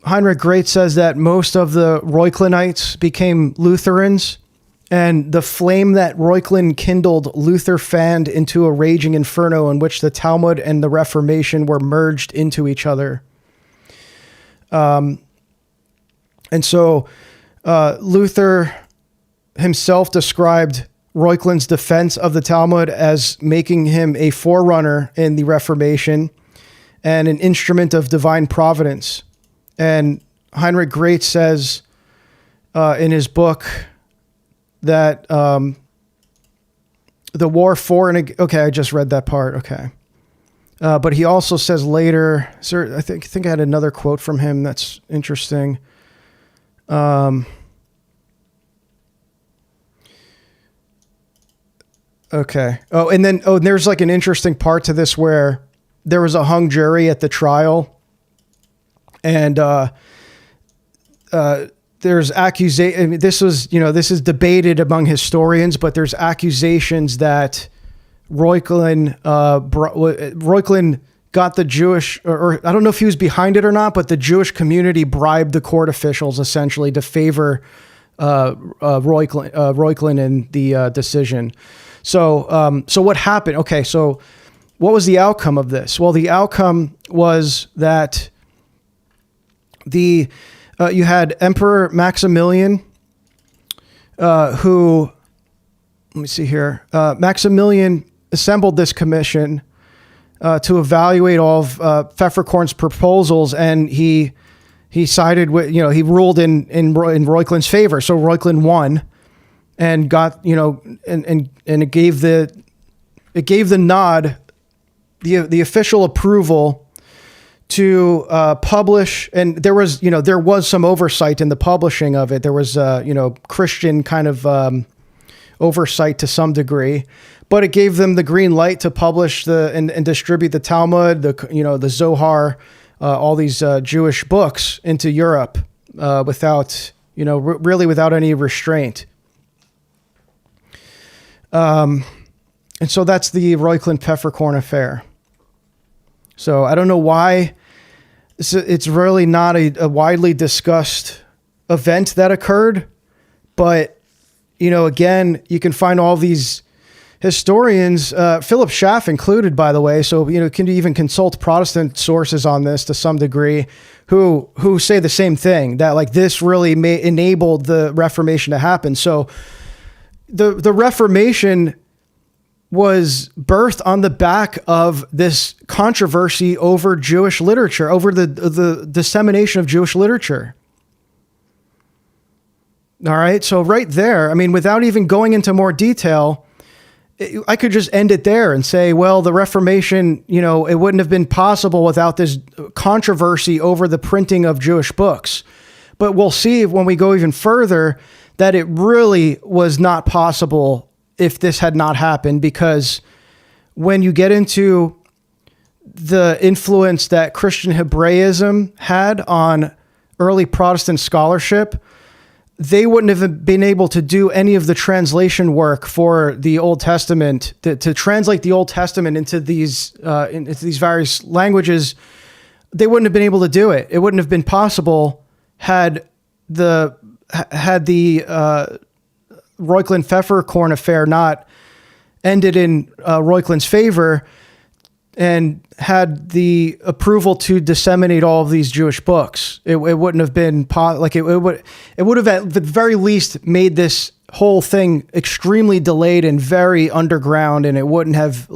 Heinrich Graetz says that most of the Reuchlinites became Lutherans, and the flame that Reuchlin kindled, Luther fanned into a raging inferno in which the Talmud and the Reformation were merged into each other. And so Luther himself described Reuchlin's defense of the Talmud as making him a forerunner in the Reformation and an instrument of divine providence. And Heinrich Graetz says in his book that the war for and okay, I just read that part. Okay. But he also says later, sir, I think I had another quote from him that's interesting. Okay. And there's like an interesting part to this where there was a hung jury at the trial, and there's accusation. I mean, this is debated among historians, but there's accusations that Reuchlin got the Jewish, or I don't know if he was behind it or not, but the Jewish community bribed the court officials essentially to favor Reuchlin in the decision. So what happened? Okay, so what was the outcome of this? Well, the outcome was that you had Emperor Maximilian, who, let me see here, Maximilian assembled this commission to evaluate all of Pfefferkorn's proposals, and he sided with, he ruled in Reuchlin's favor. So Reuchlin won. And got, and it gave the nod, the official approval to publish. And there was some oversight in the publishing of it. There was Christian kind of oversight to some degree, but it gave them the green light to publish and distribute the Talmud, the Zohar, all these Jewish books into Europe without really without any restraint. And so that's the Reuchlin-Pfefferkorn affair. So I don't know why it's really not a widely discussed event that occurred, but, again, you can find all these historians, Philip Schaff included, by the way, so, can you even consult Protestant sources on this to some degree, who say the same thing, that like this really enabled the Reformation to happen. So the Reformation was birthed on the back of this controversy over Jewish literature, over the dissemination of Jewish literature. All right. So right there, I mean, without even going into more detail, I could just end it there and say, well, the Reformation, it wouldn't have been possible without this controversy over the printing of Jewish books. But we'll see when we go even further that it really was not possible if this had not happened, because when you get into the influence that Christian Hebraism had on early Protestant scholarship, they wouldn't have been able to do any of the translation work for the Old Testament, to translate the Old Testament into these various languages. They wouldn't have been able to do it. It wouldn't have been possible had the Reuchlin-Pfefferkorn affair not ended in Reuchlin's favor and had the approval to disseminate all of these Jewish books. It wouldn't have been it would have at the very least made this whole thing extremely delayed and very underground, and it wouldn't have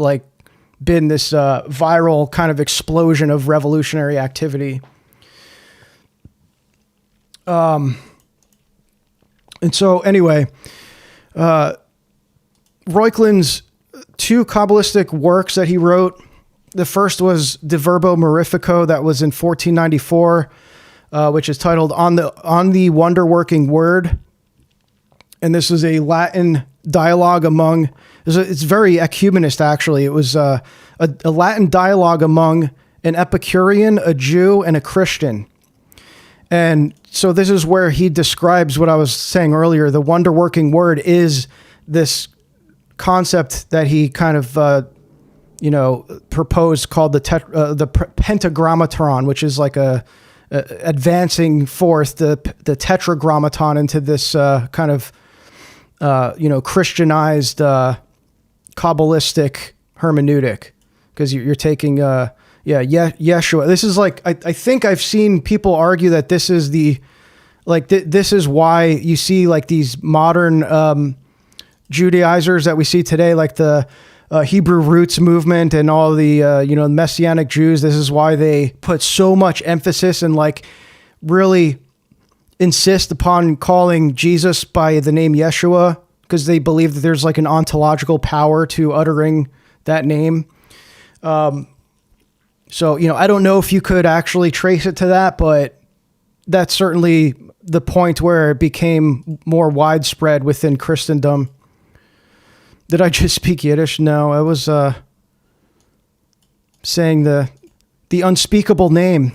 been this viral kind of explosion of revolutionary activity. And so anyway, Reuchlin's two Kabbalistic works that he wrote. The first was De Verbo Mirifico, that was in 1494, which is titled On the Wonder-Working Word. And this was a Latin dialogue among, it's very ecumenist actually. It was a Latin dialogue among an Epicurean, a Jew, and a Christian. And so this is where he describes what I was saying earlier. The wonder-working word is this concept that he kind of proposed, called the pentagrammaton, which is like advancing forth the tetragrammaton into this kind of Christianized Kabbalistic hermeneutic, because you're taking Yeshua. This is like I think I've seen people argue that this is this is why you see like these modern Judaizers that we see today, like the Hebrew roots movement and all the Messianic Jews. This is why they put so much emphasis and really insist upon calling Jesus by the name Yeshua, because they believe that there's an ontological power to uttering that name. So I don't know if you could actually trace it to that, but that's certainly the point where it became more widespread within Christendom. Did I just speak Yiddish? No, I was saying the unspeakable name.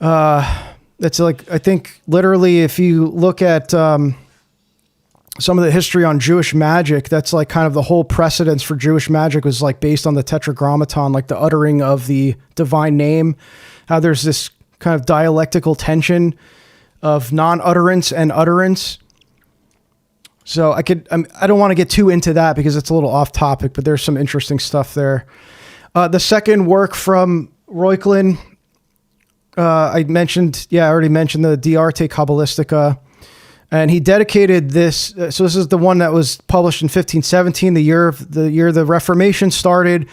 That's I think literally, if you look at some of the history on Jewish magic, that's kind of the whole precedence for Jewish magic was based on the tetragrammaton, the uttering of the divine name, how there's this kind of dialectical tension of non-utterance and utterance. So I don't want to get too into that because it's a little off topic, but there's some interesting stuff there. The second work from Reuchlin, I already mentioned the De Arte Kabbalistica, and he dedicated this. So this is the one that was published in 1517, the year the Reformation started,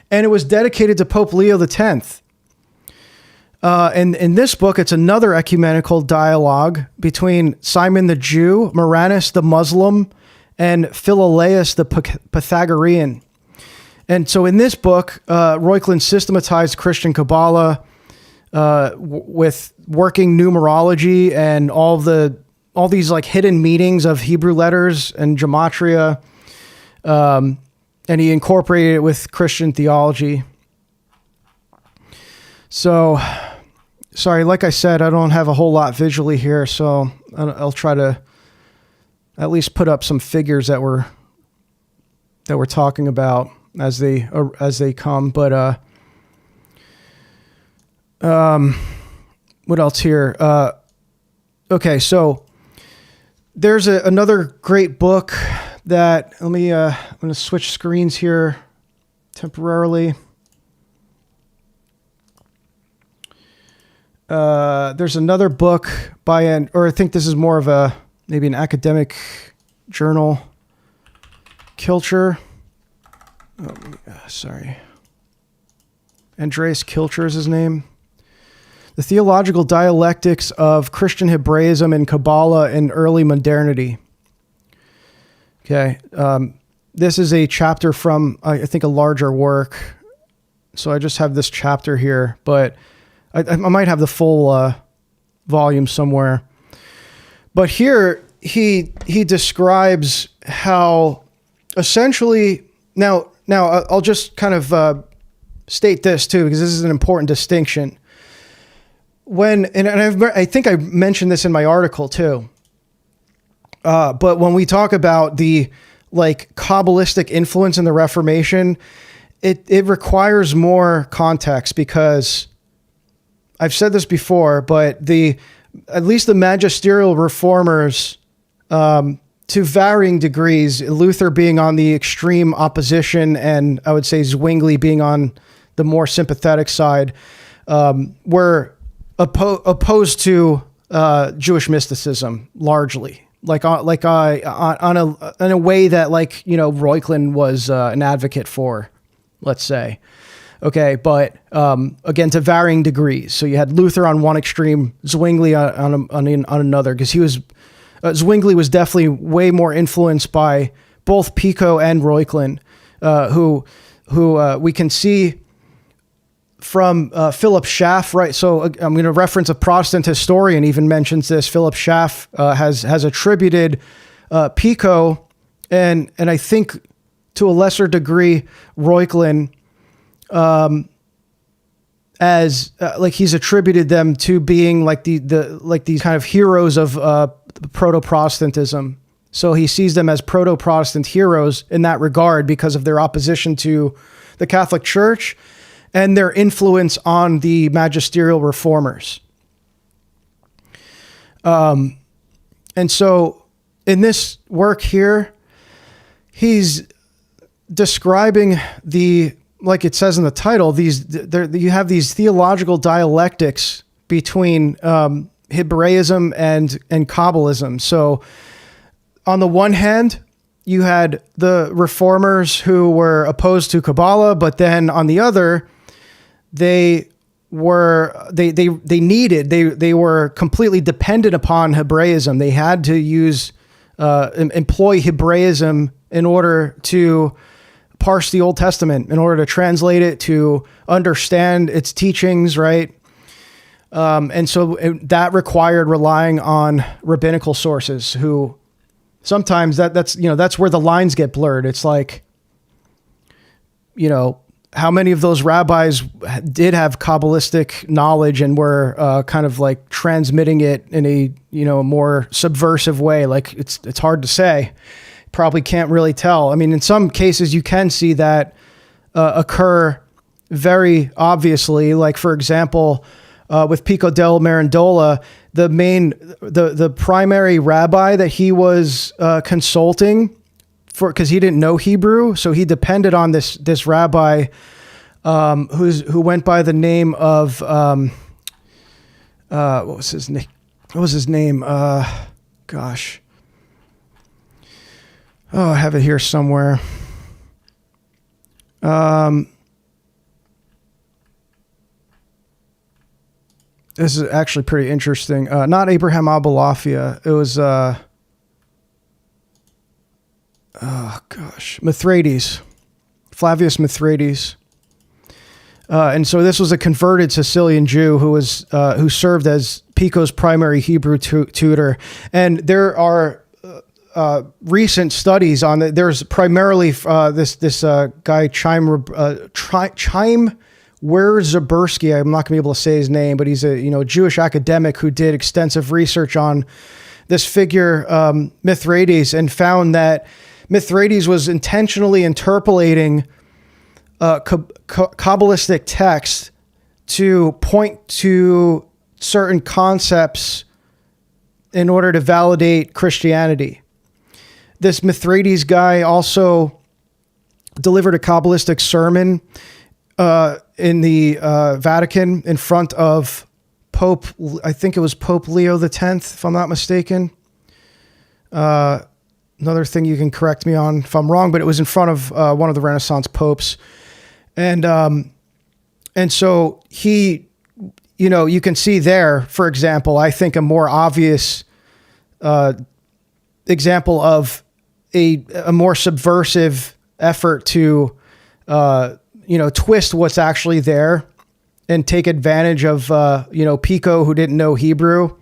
and it was dedicated to Pope Leo X. And in this book, it's another ecumenical dialogue between Simon the Jew, Maranus the Muslim, and Philolaus the Pythagorean. And so in this book, Reuchlin systematized Christian Kabbalah with working numerology and all these hidden meanings of Hebrew letters and gematria, and he incorporated it with Christian theology. So, sorry, like I said, I don't have a whole lot visually here, so I'll try to at least put up some figures that we're talking about as they come. But what else here? Okay, so there's another great book that, I'm going to switch screens here temporarily. There's another book or I think this is more of maybe an academic journal, Kilcher. Sorry. Andreas Kilcher is his name. The Theological Dialectics of Christian Hebraism and Kabbalah in Early Modernity. Okay. This is a chapter from, I think, a larger work. So I just have this chapter here, but I might have the full volume somewhere. But here he describes how essentially, now I'll just kind of state this too, because this is an important distinction. I think I mentioned this in my article too. But when we talk about the Kabbalistic influence in the Reformation, it requires more context, because I've said this before, but at least the magisterial reformers, to varying degrees, Luther being on the extreme opposition, and I would say Zwingli being on the more sympathetic side, were opposed to Jewish mysticism largely, in a way that Reuchlin was an advocate for, let's say. Okay, but again, to varying degrees. So you had Luther on one extreme, Zwingli on another, because Zwingli was definitely way more influenced by both Pico and Reuchlin, who we can see from Philip Schaff, right? So I'm going to reference a Protestant historian even mentions this. Philip Schaff has attributed Pico and I think to a lesser degree Reuchlin, as he's attributed them to being these kind of heroes of proto-Protestantism. So he sees them as proto-Protestant heroes in that regard because of their opposition to the Catholic Church and their influence on the magisterial reformers. And so in this work here, he's describing like it says in the title, you have these theological dialectics between Hebraism and Kabbalism. So on the one hand, you had the reformers who were opposed to Kabbalah, but then on the other, they were completely dependent upon Hebraism. They had to employ Hebraism in order to parse the Old Testament, in order to translate it, to understand its teachings, right? And so that required relying on rabbinical sources, who sometimes that's where the lines get blurred. It's like, how many of those rabbis did have Kabbalistic knowledge and were kind of transmitting it in a more subversive way? It's hard to say. Probably can't really tell. I mean, in some cases you can see that occur very obviously. Like for example, with Pico del Mirandola, the primary rabbi that he was consulting for, because he didn't know Hebrew, so he depended on this rabbi who went by the name of what was his name? Gosh. Oh, I have it here somewhere. This is actually pretty interesting. Not Abraham Abulafia. It was, Mithridates. Flavius Mithridates. And so this was a converted Sicilian Jew who served as Pico's primary Hebrew tutor. And there are recent studies on it. There's primarily this guy Chaim Zabursky. I'm not gonna be able to say his name, but he's a Jewish academic who did extensive research on this figure Mithridates, and found that Mithridates was intentionally interpolating Kabbalistic text to point to certain concepts in order to validate Christianity. this Mithridates guy also delivered a Kabbalistic sermon in the Vatican in front of Pope, I think it was Pope Leo X, if I'm not mistaken. Another thing you can correct me on if I'm wrong, but it was in front of one of the Renaissance popes. And so he, you can see there, for example, I think a more obvious example of a more subversive effort to, twist what's actually there and take advantage of, Pico, who didn't know Hebrew.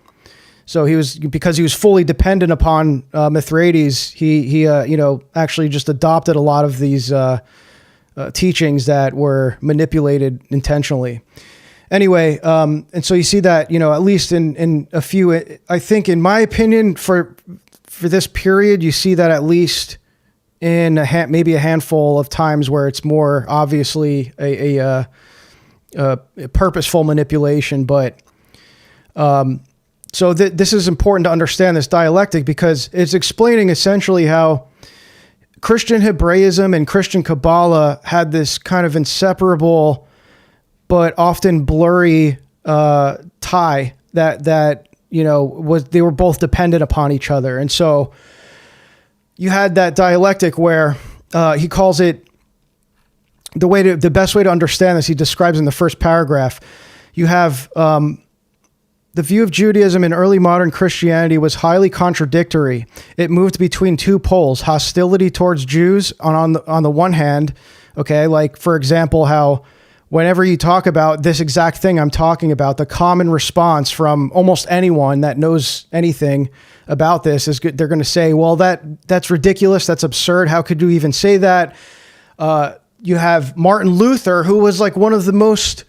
So because he was fully dependent upon Mithridates, he actually just adopted a lot of these teachings that were manipulated intentionally. Anyway, and so you see that, at least in a few, I think in my opinion, for this period, you see that at least in maybe a handful of times where it's more obviously a purposeful manipulation. But so this is important to understand this dialectic, because it's explaining essentially how Christian Hebraism and Christian Kabbalah had this kind of inseparable but often blurry tie that they were both dependent upon each other. And so you had that dialectic where he calls it, the best way to understand this, he describes in the first paragraph. You have the view of Judaism in early modern Christianity was highly contradictory. It moved between two poles: hostility towards Jews on the one hand, okay, like for example, how whenever you talk about this exact thing I'm talking about, the common response from almost anyone that knows anything about this is they're going to say, well, that's ridiculous. That's absurd. How could you even say that? You have Martin Luther, who was like one of the most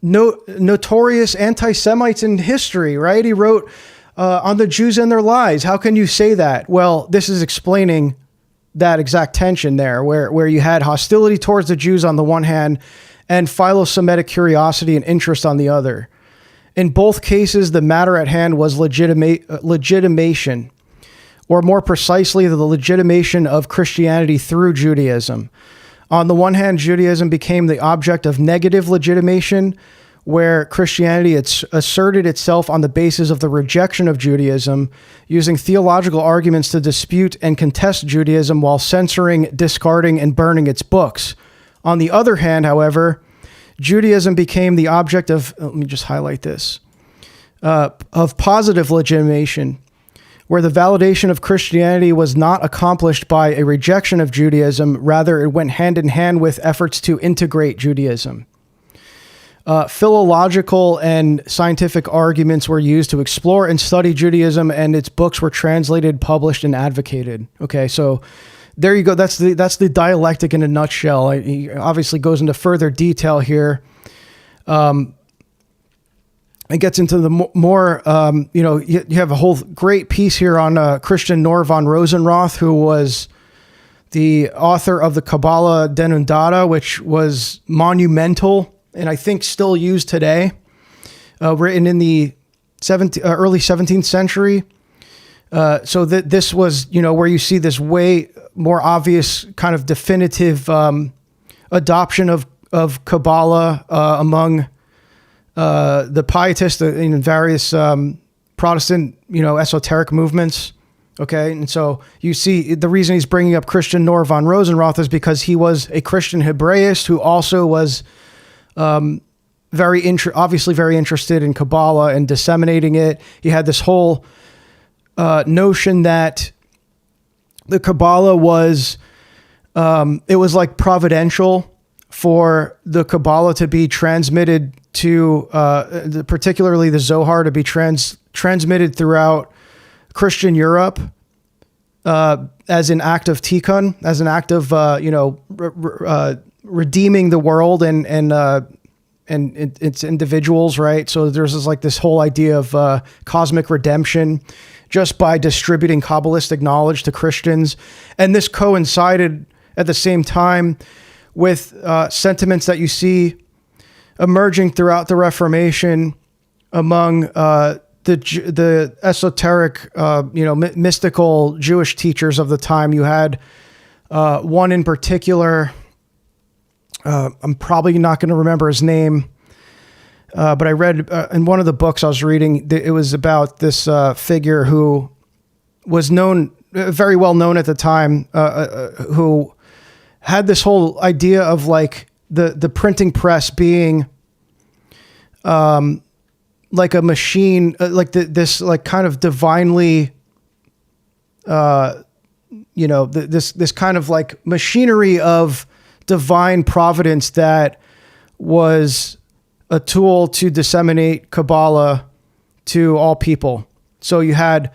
notorious anti-Semites in history, right? He wrote on the Jews and their lies. How can you say that? Well, this is explaining that exact tension there, where you had hostility towards the Jews on the one hand and philo-Semitic curiosity and interest on the other. In both cases, the matter at hand was legitimation, or more precisely, the legitimation of Christianity through Judaism. On the one hand, Judaism became the object of negative legitimation, where Christianity asserted itself on the basis of the rejection of Judaism, using theological arguments to dispute and contest Judaism while censoring, discarding, and burning its books. On the other hand, however, Judaism became the object of, let me just highlight this, of positive legitimation, where the validation of Christianity was not accomplished by a rejection of Judaism. Rather, it went hand in hand with efforts to integrate Judaism. Philological and scientific arguments were used to explore and study Judaism, and its books were translated, published, and advocated. Okay, so there you go. That's the dialectic in a nutshell. He obviously goes into further detail here. It gets into the more, you have a whole great piece here on Christian Nor von Rosenroth, who was the author of the Kabbalah Denundata, which was monumental and I think still used today, written in the early 17th century. So that this was, where you see this way more obvious kind of definitive adoption of Kabbalah among the pietists in various Protestant, esoteric movements. Okay. And so you see the reason he's bringing up Christian Nor von Rosenroth is because he was a Christian Hebraist who also was obviously very interested in Kabbalah and disseminating it. He had this whole notion that the Kabbalah was, it was like providential for the Kabbalah to be transmitted to, particularly the Zohar, to be transmitted throughout Christian Europe as an act of tikkun, as an act of, redeeming the world and its individuals, right? So there's this whole idea of cosmic redemption just by distributing Kabbalistic knowledge to Christians. And this coincided at the same time with sentiments that you see emerging throughout the Reformation among the esoteric, mystical Jewish teachers of the time. You had one in particular. I'm probably not going to remember his name, but I read in one of the books I was reading, it was about this figure who was very well known at the time, who had this whole idea of like the printing press being like a machine, this kind of divinely, this kind of like machinery of divine providence that was a tool to disseminate Kabbalah to all people. So you had,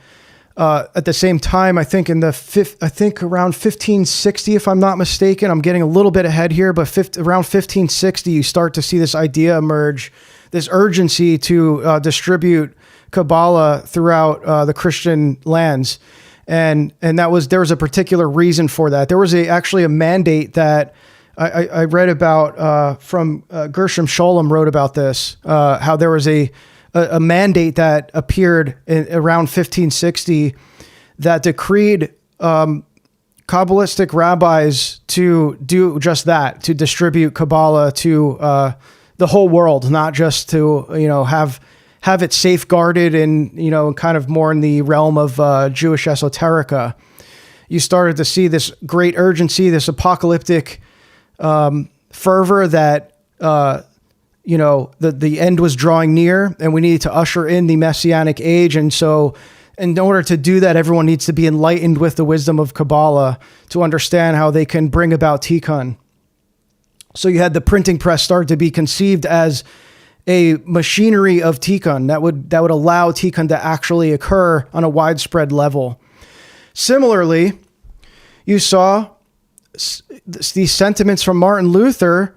at the same time, I think around 1560, if I'm not mistaken, I'm getting a little bit ahead here, but around 1560, you start to see this idea emerge, this urgency to distribute Kabbalah throughout the Christian lands. And there was a particular reason for that. There was actually a mandate that I read about from Gershom Scholem wrote about this, how there was a mandate that appeared around 1560 that decreed Kabbalistic rabbis to do just that, to distribute Kabbalah to the whole world, not just to have it safeguarded and kind of more in the realm of Jewish esoterica. You started to see this great urgency, this apocalyptic fervor that the end was drawing near, and we needed to usher in the Messianic age. And so, in order to do that, everyone needs to be enlightened with the wisdom of Kabbalah to understand how they can bring about Tikkun. So you had the printing press start to be conceived as a machinery of Tikkun that would allow Tikkun to actually occur on a widespread level. Similarly, you saw these sentiments from Martin Luther,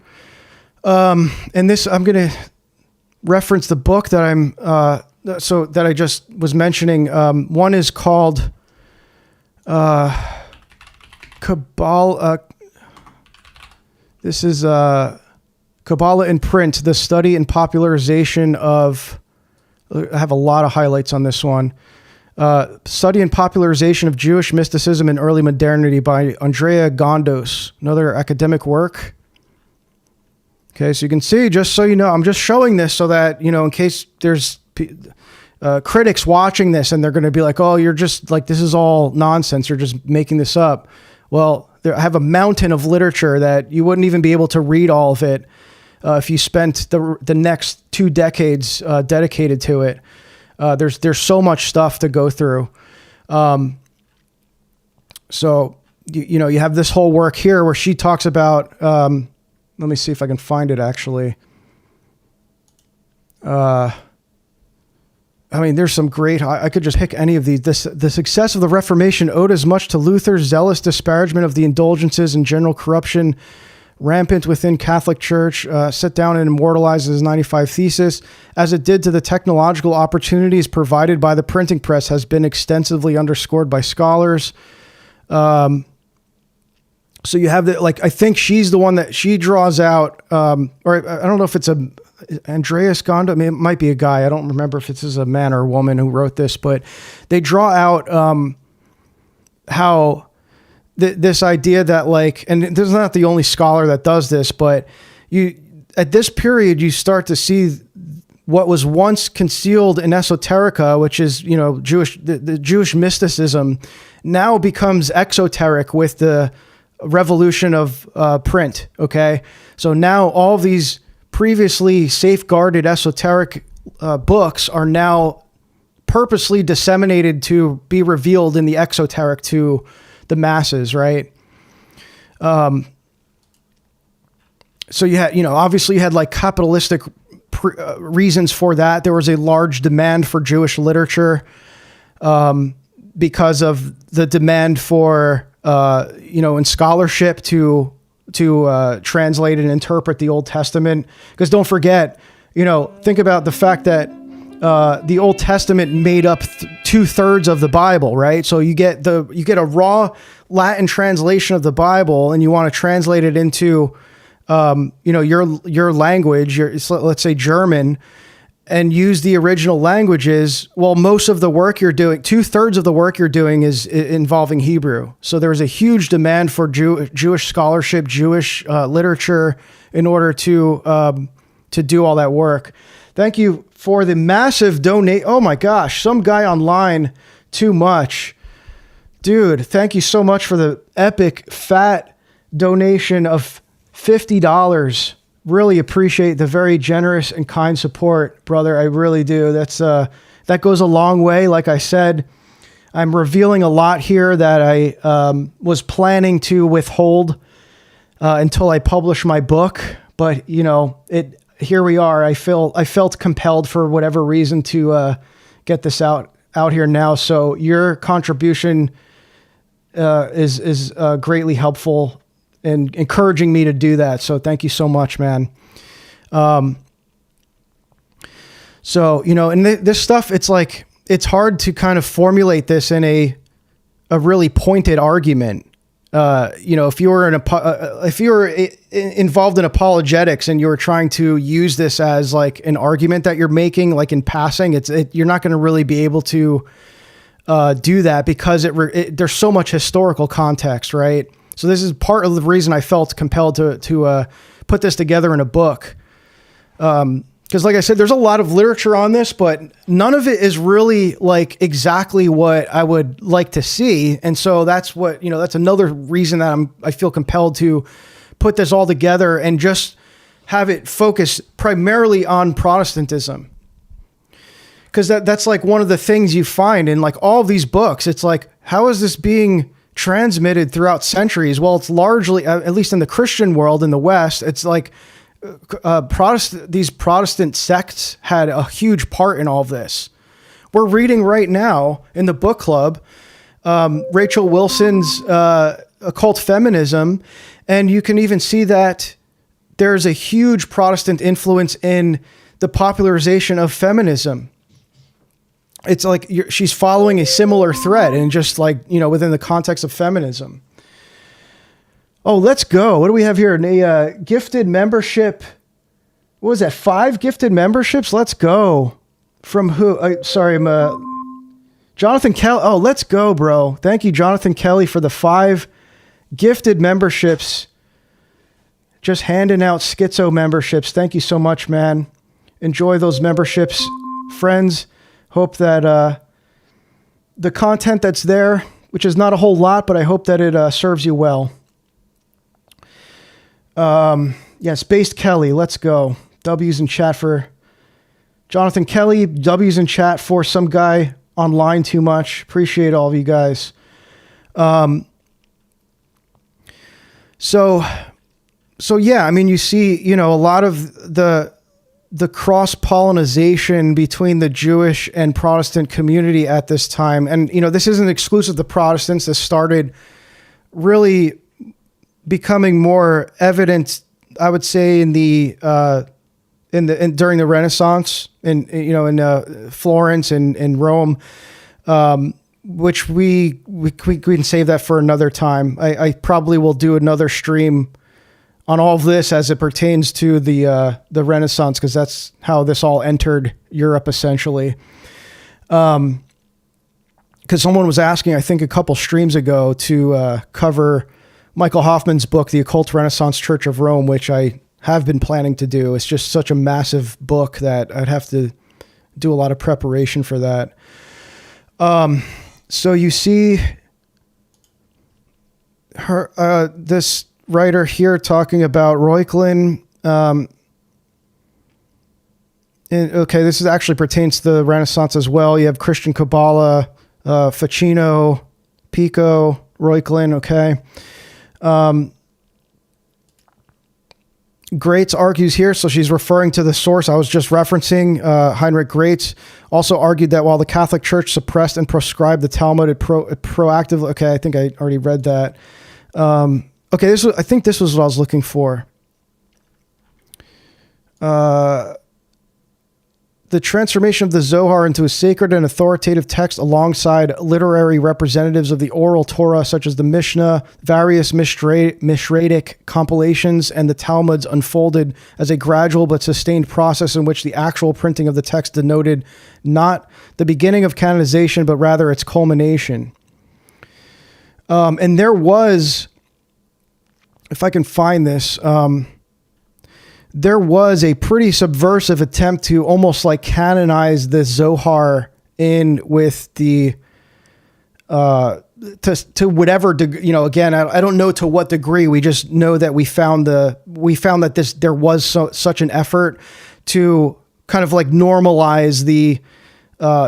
and this, I'm going to reference the book that that I just was mentioning. One is called Kabbalah. This is Kabbalah in Print: The Study and Popularization of. I have a lot of highlights on this one. Study and Popularization of Jewish Mysticism in Early Modernity by Andrea Gondos, another academic work. Okay, so you can see, just so you know, I'm just showing this so that, in case there's critics watching this and they're going to be like, oh, you're just like, this is all nonsense, you're just making this up. Well, I have a mountain of literature that you wouldn't even be able to read all of it if you spent the next 2 decades dedicated to it. There's so much stuff to go through. So, you have this whole work here where she talks about, let me see if I can find it actually. There's some great, I could just pick any of these. The success of the Reformation owed as much to Luther's zealous disparagement of the indulgences and general corruption rampant within Catholic Church, set down and immortalized his 95 Thesis, as it did to the technological opportunities provided by the printing press, has been extensively underscored by scholars. So you have I think she's the one that she draws out, or I don't know if it's Andreas Gondo, it might be a guy. I don't remember if this is a man or a woman who wrote this, but they draw out how this idea that and this is not the only scholar that does this, but at this period, you start to see what was once concealed in esoterica, which is, the Jewish mysticism, now becomes exoteric with the revolution of print. Okay. So now all these previously safeguarded esoteric books are now purposely disseminated to be revealed in the exoteric to the masses, right? So you had, obviously you had capitalistic reasons for that. There was a large demand for Jewish literature because of the demand for, in scholarship to translate and interpret the Old Testament. Because don't forget, think about the fact that the Old Testament made up 2/3 of the Bible, right? So you get a raw Latin translation of the Bible, and you want to translate it into, your language, let's say German, and use the original languages, well, most of the work you're doing, 2/3 of the work you're doing is involving Hebrew. So there's a huge demand for Jewish scholarship, Jewish literature in order to do all that work. Thank you for the massive donate. Oh my gosh, some guy online, too much. Dude, thank you so much for the epic fat donation of $50. Really appreciate the very generous and kind support, brother. I really do. That goes a long way. Like I said, I'm revealing a lot here that I was planning to withhold until I publish my book. But here we are. I felt compelled for whatever reason to get this out here now. So your contribution is greatly helpful and encouraging me to do that. So thank you so much, man. And this stuff, it's hard to kind of formulate this in a really pointed argument. If you were involved in apologetics and you were trying to use this as like an argument that you're making, like in passing, you're not going to really be able to do that because there's so much historical context, right? So this is part of the reason I felt compelled to put this together in a book. Because like I said, there's a lot of literature on this, but none of it is really like exactly what I would like to see. And so that's that's another reason that I feel compelled to put this all together and just have it focus primarily on Protestantism. Because that's like one of the things you find in like all of these books. It's like, how is this being transmitted throughout centuries? Well, it's largely, at least in the Christian world in the West, it's like these Protestant sects had a huge part in all of this. We're reading right now in the book club, Rachel Wilson's Occult Feminism, and you can even see that there's a huge Protestant influence in the popularization of feminism. It's like she's following a similar thread and just like, within the context of feminism. Oh, let's go. What do we have here? A gifted membership. What was that? 5 gifted memberships? Let's go. From who? Jonathan Kelly. Oh, let's go, bro. Thank you, Jonathan Kelly, for the 5 gifted memberships. Just handing out schizo memberships. Thank you so much, man. Enjoy those memberships, friends. Hope that the content that's there, which is not a whole lot, but I hope that it serves you well. Yes, Based Kelly, let's go. W's in chat for Jonathan Kelly. W's in chat for some guy online too much. Appreciate all of you guys. So yeah, I mean, you see, a lot of the cross-pollination between the Jewish and Protestant community at this time. And, this isn't exclusive to Protestants. This started really becoming more evident, I would say, in during the Renaissance in Florence and Rome, which we can save that for another time. I probably will do another stream on all of this as it pertains to the Renaissance, because that's how this all entered Europe, essentially. Because someone was asking, I think a couple streams ago, to cover Michael Hoffman's book, The Occult Renaissance Church of Rome, which I have been planning to do. It's just such a massive book that I'd have to do a lot of preparation for that. So you see this writer here talking about Reuchlin. This actually pertains to the Renaissance as well. You have Christian Kabbalah, Ficino, Pico, Reuchlin. Okay. Graetz argues here, so she's referring to the source I was just referencing. Heinrich Graetz also argued that while the Catholic Church suppressed and proscribed the Talmud, it proactively. Okay, I think I already read that. Okay, I think this was what I was looking for. the transformation of the Zohar into a sacred and authoritative text alongside literary representatives of the oral Torah, such as the Mishnah, various Mishratic compilations, and the Talmuds, unfolded as a gradual but sustained process in which the actual printing of the text denoted not the beginning of canonization, but rather its culmination. And there was, if I can find this, there was a pretty subversive attempt to almost like canonize the Zohar in with the to whatever degree, again, I don't know to what degree. We just know that we found that there was such an effort to kind of like normalize the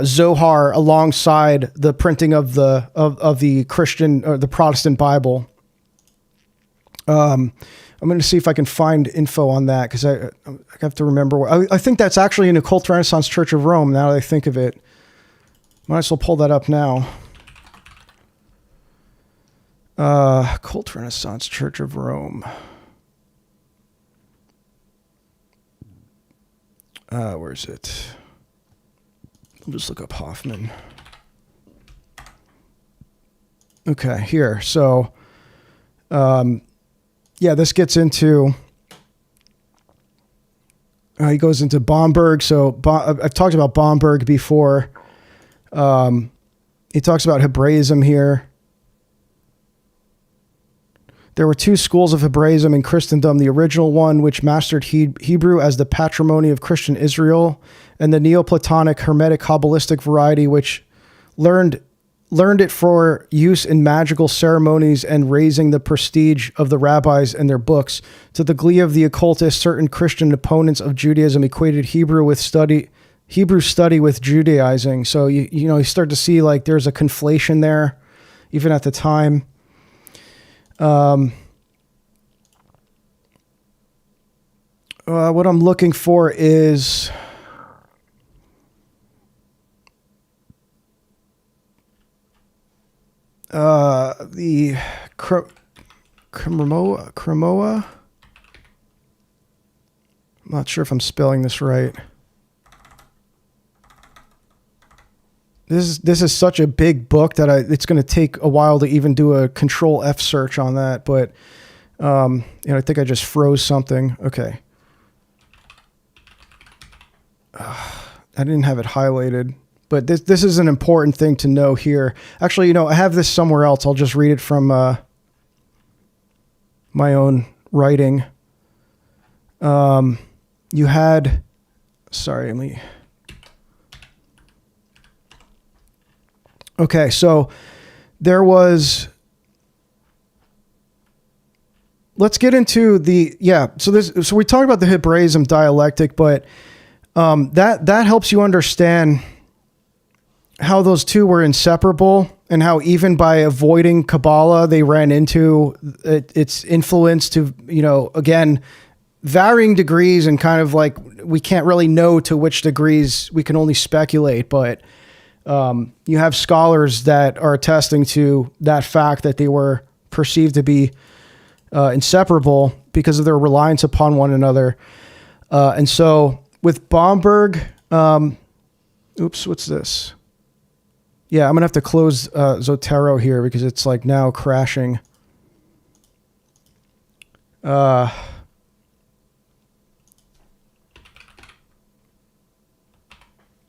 Zohar alongside the printing of the Christian or the Protestant Bible. I'm going to see if I can find info on that, because I have to remember. I think that's actually in the Occult Renaissance Church of Rome, now that I think of it. Might as well pull that up now. Occult Renaissance Church of Rome. Where is it? I'll just look up Hoffman. Okay, here. So, yeah, this gets into, he goes into Bomberg. So I've talked about Bomberg before. He talks about Hebraism here. There were two schools of Hebraism in Christendom, the original one, which mastered Hebrew as the patrimony of Christian Israel, and the Neoplatonic Hermetic Kabbalistic variety, which learned it for use in magical ceremonies and raising the prestige of the rabbis and their books. To the glee of the occultists, certain Christian opponents of Judaism equated Hebrew study with Judaizing. So you start to see like there's a conflation there, even at the time. What I'm looking for is the Cremoa. I'm not sure if I'm spelling this right. This is such a big book that it's going to take a while to even do a Control F search on that. But I think I just froze something. Okay. I didn't have it highlighted. But this is an important thing to know here. Actually, I have this somewhere else. I'll just read it from my own writing. You had... Sorry, let me... Okay, so there was... Let's get into the... Yeah, so we talked about the Hebraism dialectic, but that helps you understand how those two were inseparable, and how even by avoiding Kabbalah, they ran into its influence to, again, varying degrees, and kind of like we can't really know to which degrees, we can only speculate, but you have scholars that are attesting to that fact, that they were perceived to be inseparable because of their reliance upon one another. And so with Bomberg, what's this? Yeah, I'm going to have to close Zotero here because it's like now crashing. Yeah,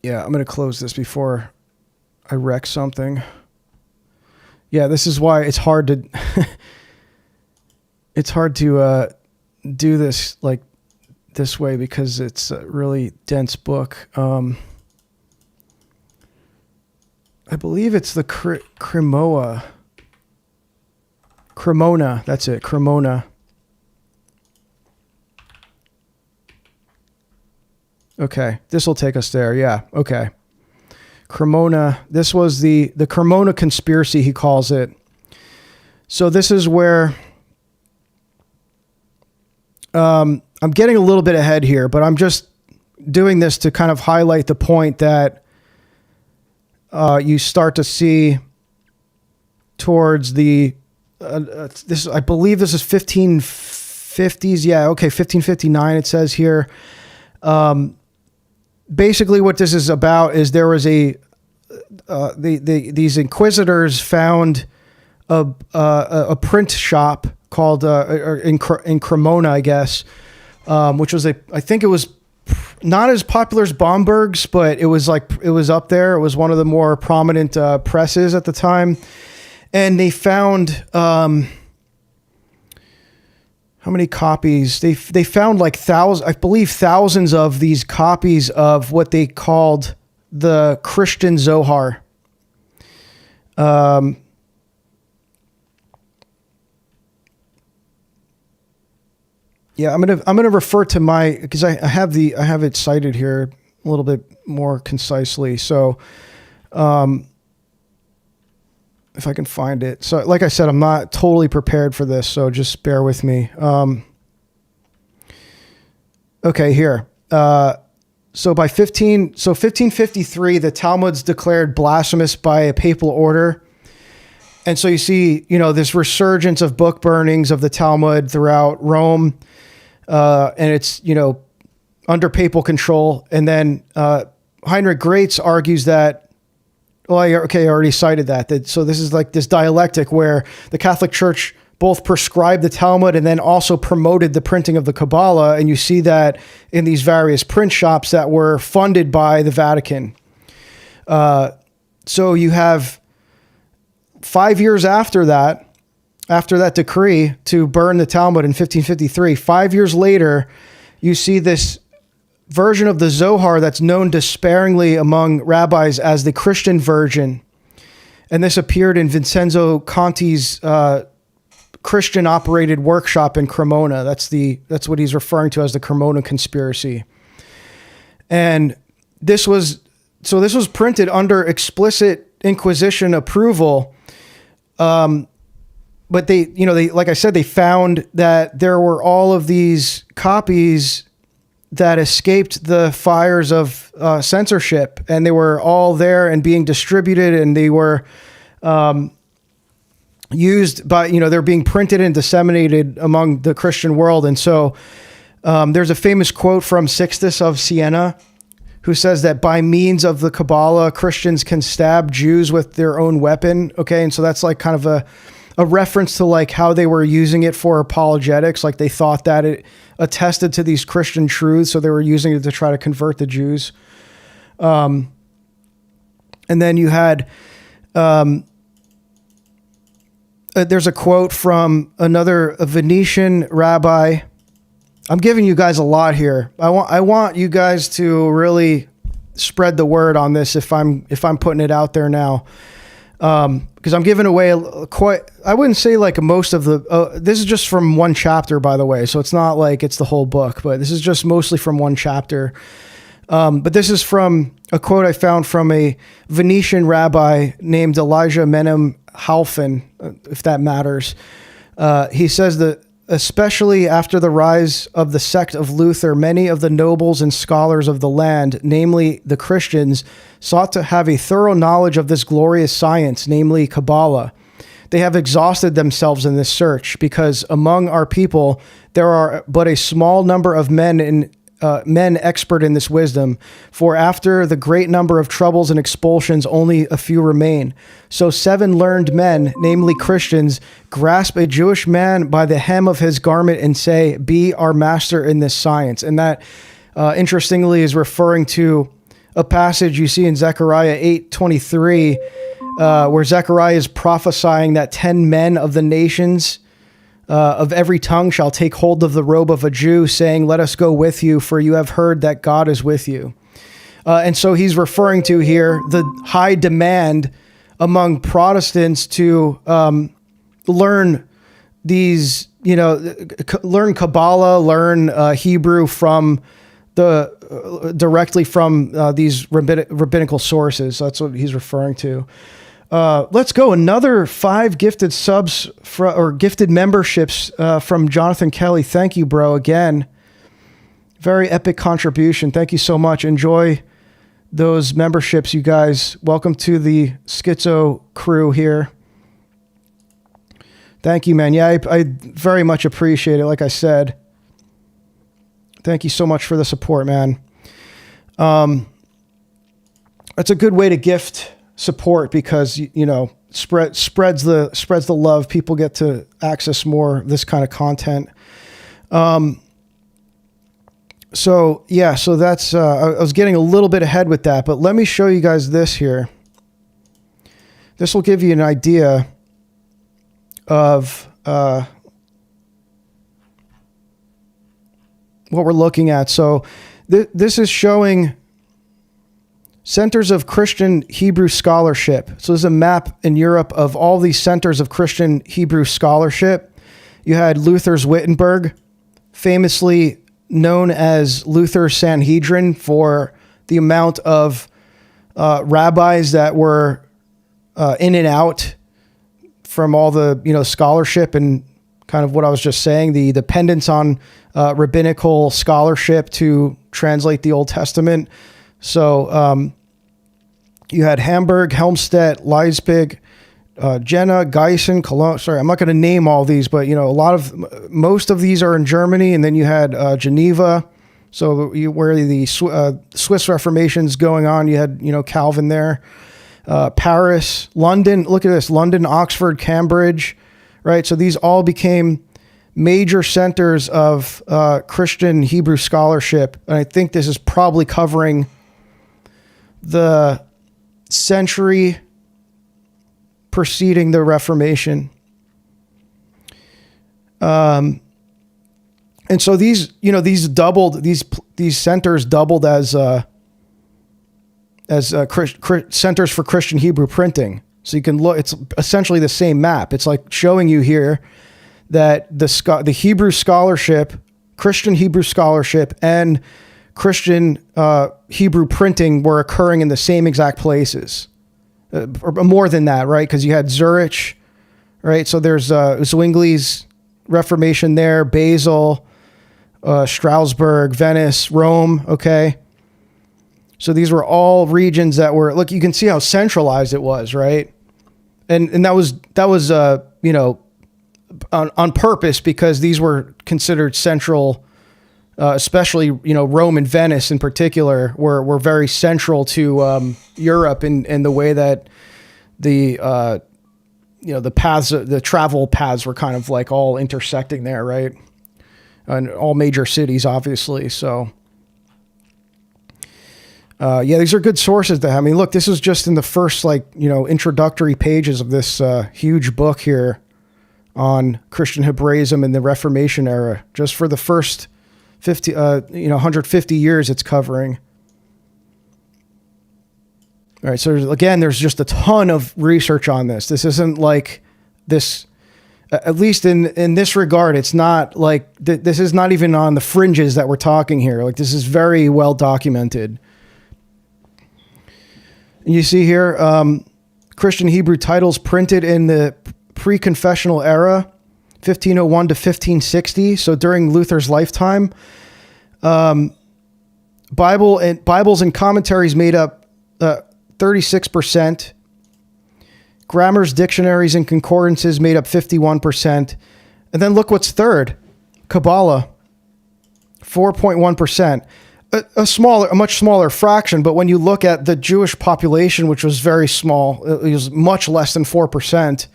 I'm going to close this before I wreck something. Yeah, this is why it's hard to do this like this way, because it's a really dense book. I believe it's the Cremona. That's it. Cremona. Okay. This will take us there. Yeah. Okay. Cremona. This was the Cremona conspiracy, he calls it. So this is where I'm getting a little bit ahead here, but I'm just doing this to kind of highlight the point that you start to see towards the this. I believe this is 1550s. Yeah, okay, 1559. It says here. basically what this is about is there was these inquisitors found a print shop called in Cremona, I guess, which was I think it was not as popular as Bomberg's, but it was up there. It was one of the more prominent presses at the time, and they found how many copies? They found like thousands of these copies of what they called the Christian Zohar. Yeah, I'm gonna refer to because I have it cited here a little bit more concisely. So, if I can find it. So, like I said, I'm not totally prepared for this, so just bear with me. Okay, here. So 1553, the Talmud's declared blasphemous by a papal order. And so you see, this resurgence of book burnings of the Talmud throughout Rome, and it's, under papal control. And then Heinrich Graetz argues that, I already cited that. So this is like this dialectic where the Catholic Church both prescribed the Talmud and then also promoted the printing of the Kabbalah. And you see that in these various print shops that were funded by the Vatican. So you have 5 years after that decree to burn the Talmud in 1553, 5 years later, you see this version of the Zohar that's known despairingly among rabbis as the Christian version. And this appeared in Vincenzo Conti's Christian operated workshop in Cremona. That's what he's referring to as the Cremona conspiracy. And this was printed under explicit Inquisition approval. But they like I said, they found that there were all of these copies that escaped the fires of censorship, and they were all there and being distributed, and they were used by, they're being printed and disseminated among the Christian world. And so there's a famous quote from Sixtus of Siena, who says that by means of the Kabbalah, Christians can stab Jews with their own weapon. Okay. And so that's like kind of a reference to like how they were using it for apologetics. Like they thought that it attested to these Christian truths. So they were using it to try to convert the Jews. And then you had, there's a quote from a Venetian rabbi. I'm giving you guys a lot here. I want you guys to really spread the word on this if I'm putting it out there now. Because I'm giving away I wouldn't say like most of this is just from one chapter, by the way. So it's not like it's the whole book, but this is just mostly from one chapter. But this is from a quote I found from a Venetian rabbi named Elijah Menem Halfin, if that matters. He says that especially after the rise of the sect of Luther, many of the nobles and scholars of the land, namely the Christians, sought to have a thorough knowledge of this glorious science, namely Kabbalah. They have exhausted themselves in this search because among our people there are but a small number of men expert in this wisdom, for after the great number of troubles and expulsions, only a few remain. So 7 learned men, namely Christians, grasp a Jewish man by the hem of his garment and say, "Be our master in this science." And that, interestingly, is referring to a passage you see in Zechariah 8:23, where Zechariah is prophesying that 10 men of the nations of every tongue shall take hold of the robe of a Jew, saying, "Let us go with you, for you have heard that God is with you." And so he's referring to here the high demand among Protestants to learn these, learn Kabbalah, learn Hebrew from directly from these rabbinical sources. That's what he's referring to. Let's go. Another 5 gifted subs or gifted memberships from Jonathan Kelly. Thank you, bro. Again, very epic contribution. Thank you so much. Enjoy those memberships, you guys. Welcome to the Schizo crew here. Thank you, man. Yeah, I very much appreciate it. Like I said, thank you so much for the support, man. It's a good way to gift support because, spreads the love. People get to access more of this kind of content. So that's, I was getting a little bit ahead with that, but let me show you guys this here. This will give you an idea of, what we're looking at. So this is showing centers of Christian Hebrew scholarship. So there's a map in Europe of all these centers of Christian Hebrew scholarship. You had Luther's Wittenberg, famously known as Luther's Sanhedrin for the amount of rabbis that were in and out from all the scholarship and kind of what I was just saying, the dependence on rabbinical scholarship to translate the Old Testament. So you had Hamburg, Helmstedt, Leipzig, Jena, Gießen, Cologne. Sorry, I'm not going to name all these, but most of these are in Germany, and then you had Geneva. So where the Swiss Reformation's going on, you had Calvin there. Paris, London. Look at this: London, Oxford, Cambridge. Right. So these all became major centers of Christian Hebrew scholarship, and I think this is probably covering the century preceding the Reformation. And so these centers doubled as centers for Christian Hebrew printing. So you can look, it's essentially the same map. It's like showing you here that the Hebrew scholarship, Christian Hebrew scholarship, and Christian Hebrew printing were occurring in the same exact places. Or more than that, right? Because you had Zurich, right? So there's Zwingli's Reformation there, Basel, Strasbourg, Venice, Rome, okay? So these were all regions that were, look, you can see how centralized it was, right? And that was on purpose, because these were considered central, especially, Rome and Venice in particular were very central to Europe in the way that the paths, the travel paths were kind of like all intersecting there, right? And all major cities, obviously. So, these are good sources to have. I mean, look, this is just in the first, introductory pages of this huge book here on Christian Hebraism in the Reformation era. Just for the first 150 years it's covering. All right, so there's just a ton of research on this. This isn't like this, at least in this regard, it's not like, this is not even on the fringes that we're talking here. Like, this is very well documented. And you see here, Christian Hebrew titles printed in the pre-confessional era, 1501 to 1560. So during Luther's lifetime, Bibles and commentaries made up 36%. Grammars, dictionaries, and concordances made up 51%. And then look what's third: Kabbalah, 4.1%. A much smaller fraction, but when you look at the Jewish population, which was very small, it was much less than 4%.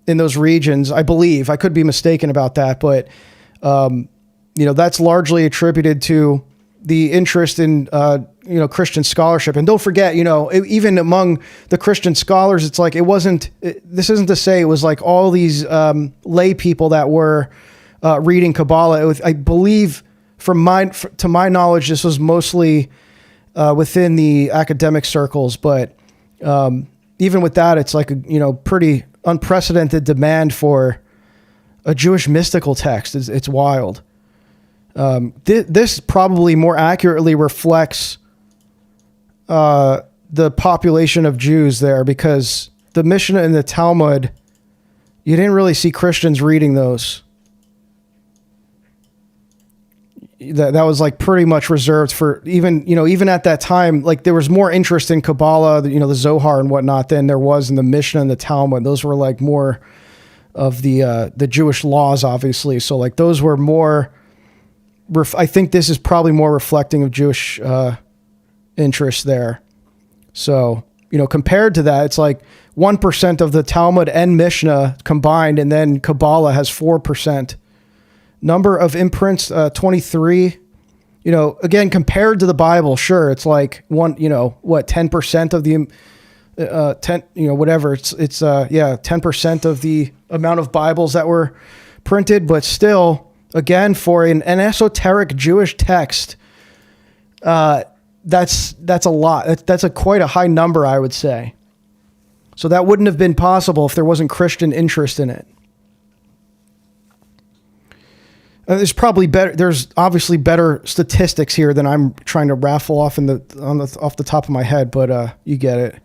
In those regions, I believe. I could be mistaken about that, but that's largely attributed to the interest in Christian scholarship. And don't forget, even among the Christian scholars, it's like this isn't to say it was like all these lay people that were reading Kabbalah. I believe, to my knowledge, this was mostly within the academic circles, but even with that, it's like a pretty unprecedented demand for a Jewish mystical text. It's wild. This probably more accurately reflects the population of Jews there, because the Mishnah and the Talmud, you didn't really see Christians reading those. That was like pretty much reserved for even at that time, like there was more interest in Kabbalah, the Zohar and whatnot, than there was in the Mishnah and the Talmud. Those were like more of the Jewish laws, obviously. So like those were more I think this is probably more reflecting of Jewish interest there. So, compared to that, it's like 1% of the Talmud and Mishnah combined, and then Kabbalah has 4%. Number of imprints, 23. Again, compared to the Bible, sure, it's like 10% of the 10, whatever. It's 10% of the amount of Bibles that were printed, but still, again, for an esoteric Jewish text, that's a lot. That's quite a high number, I would say. So that wouldn't have been possible if there wasn't Christian interest in it. There's obviously better statistics here than I'm trying to raffle off off the top of my head, but you get it.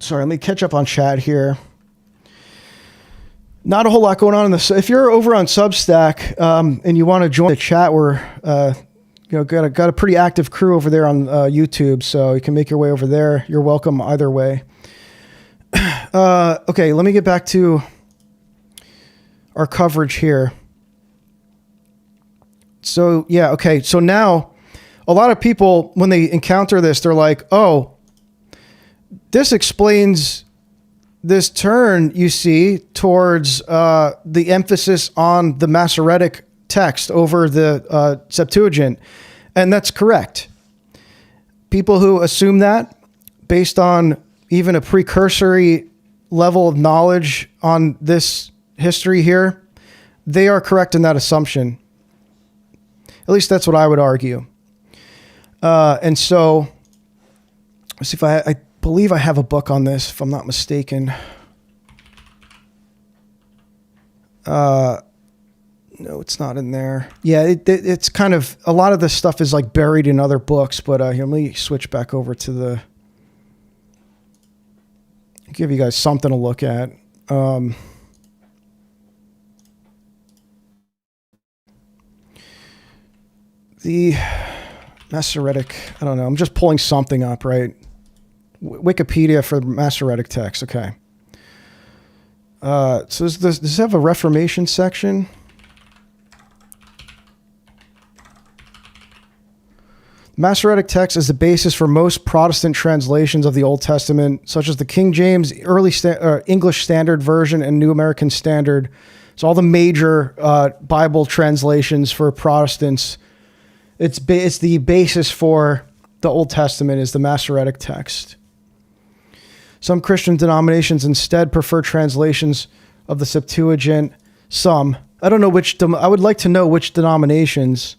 Sorry, let me catch up on chat here. Not a whole lot going on in this. If you're over on Substack and you want to join the chat, we're got a pretty active crew over there on YouTube, so you can make your way over there. You're welcome either way. Okay, let me get back to our coverage here. So yeah, okay. So now, a lot of people, when they encounter this, they're like, "Oh, this explains this turn you see towards the emphasis on the Masoretic text over the Septuagint." And that's correct. People who assume that based on even a precursory level of knowledge on this history here, they are correct in that assumption. At least that's what I would argue. And so, let's see if I believe I have a book on this, if I'm not mistaken. No, it's not in there. Yeah, it's kind of, a lot of this stuff is like buried in other books, but here, let me switch back over to give you guys something to look at. The Masoretic, I don't know, I'm just pulling something up, right? Wikipedia for Masoretic text, okay. So does this have a Reformation section? Masoretic text is the basis for most Protestant translations of the Old Testament, such as the King James, early English Standard Version, and New American Standard. So all the major Bible translations for Protestants, it's the basis for the Old Testament is the Masoretic text. Some Christian denominations instead prefer translations of the Septuagint. Some. I don't know which. I would like to know which denominations.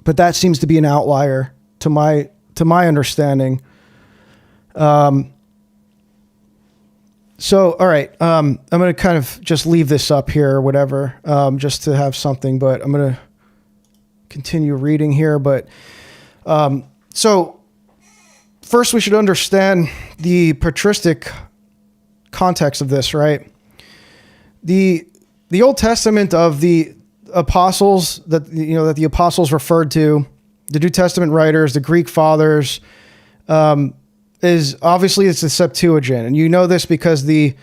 But that seems to be an outlier to my understanding. So, all right, I'm going to kind of just leave this up here or whatever, just to have something. But I'm going to continue reading here. But so first, we should understand the patristic context of this, right? The Old Testament of the apostles that the apostles referred to, the New Testament writers, the Greek fathers, is obviously it's the Septuagint, and you know this because the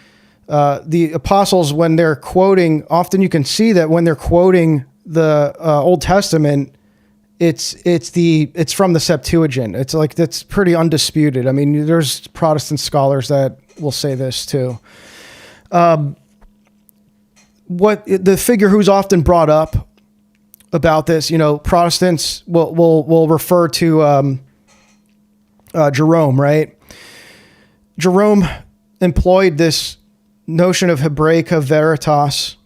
apostles, when they're quoting, often you can see that when they're quoting the Old Testament, it's from the Septuagint. It's like that's pretty undisputed. I mean, there's Protestant scholars that will say this too. What the figure who's often brought up about this, Protestants will refer to Jerome, right? Jerome employed this notion of Hebraica veritas,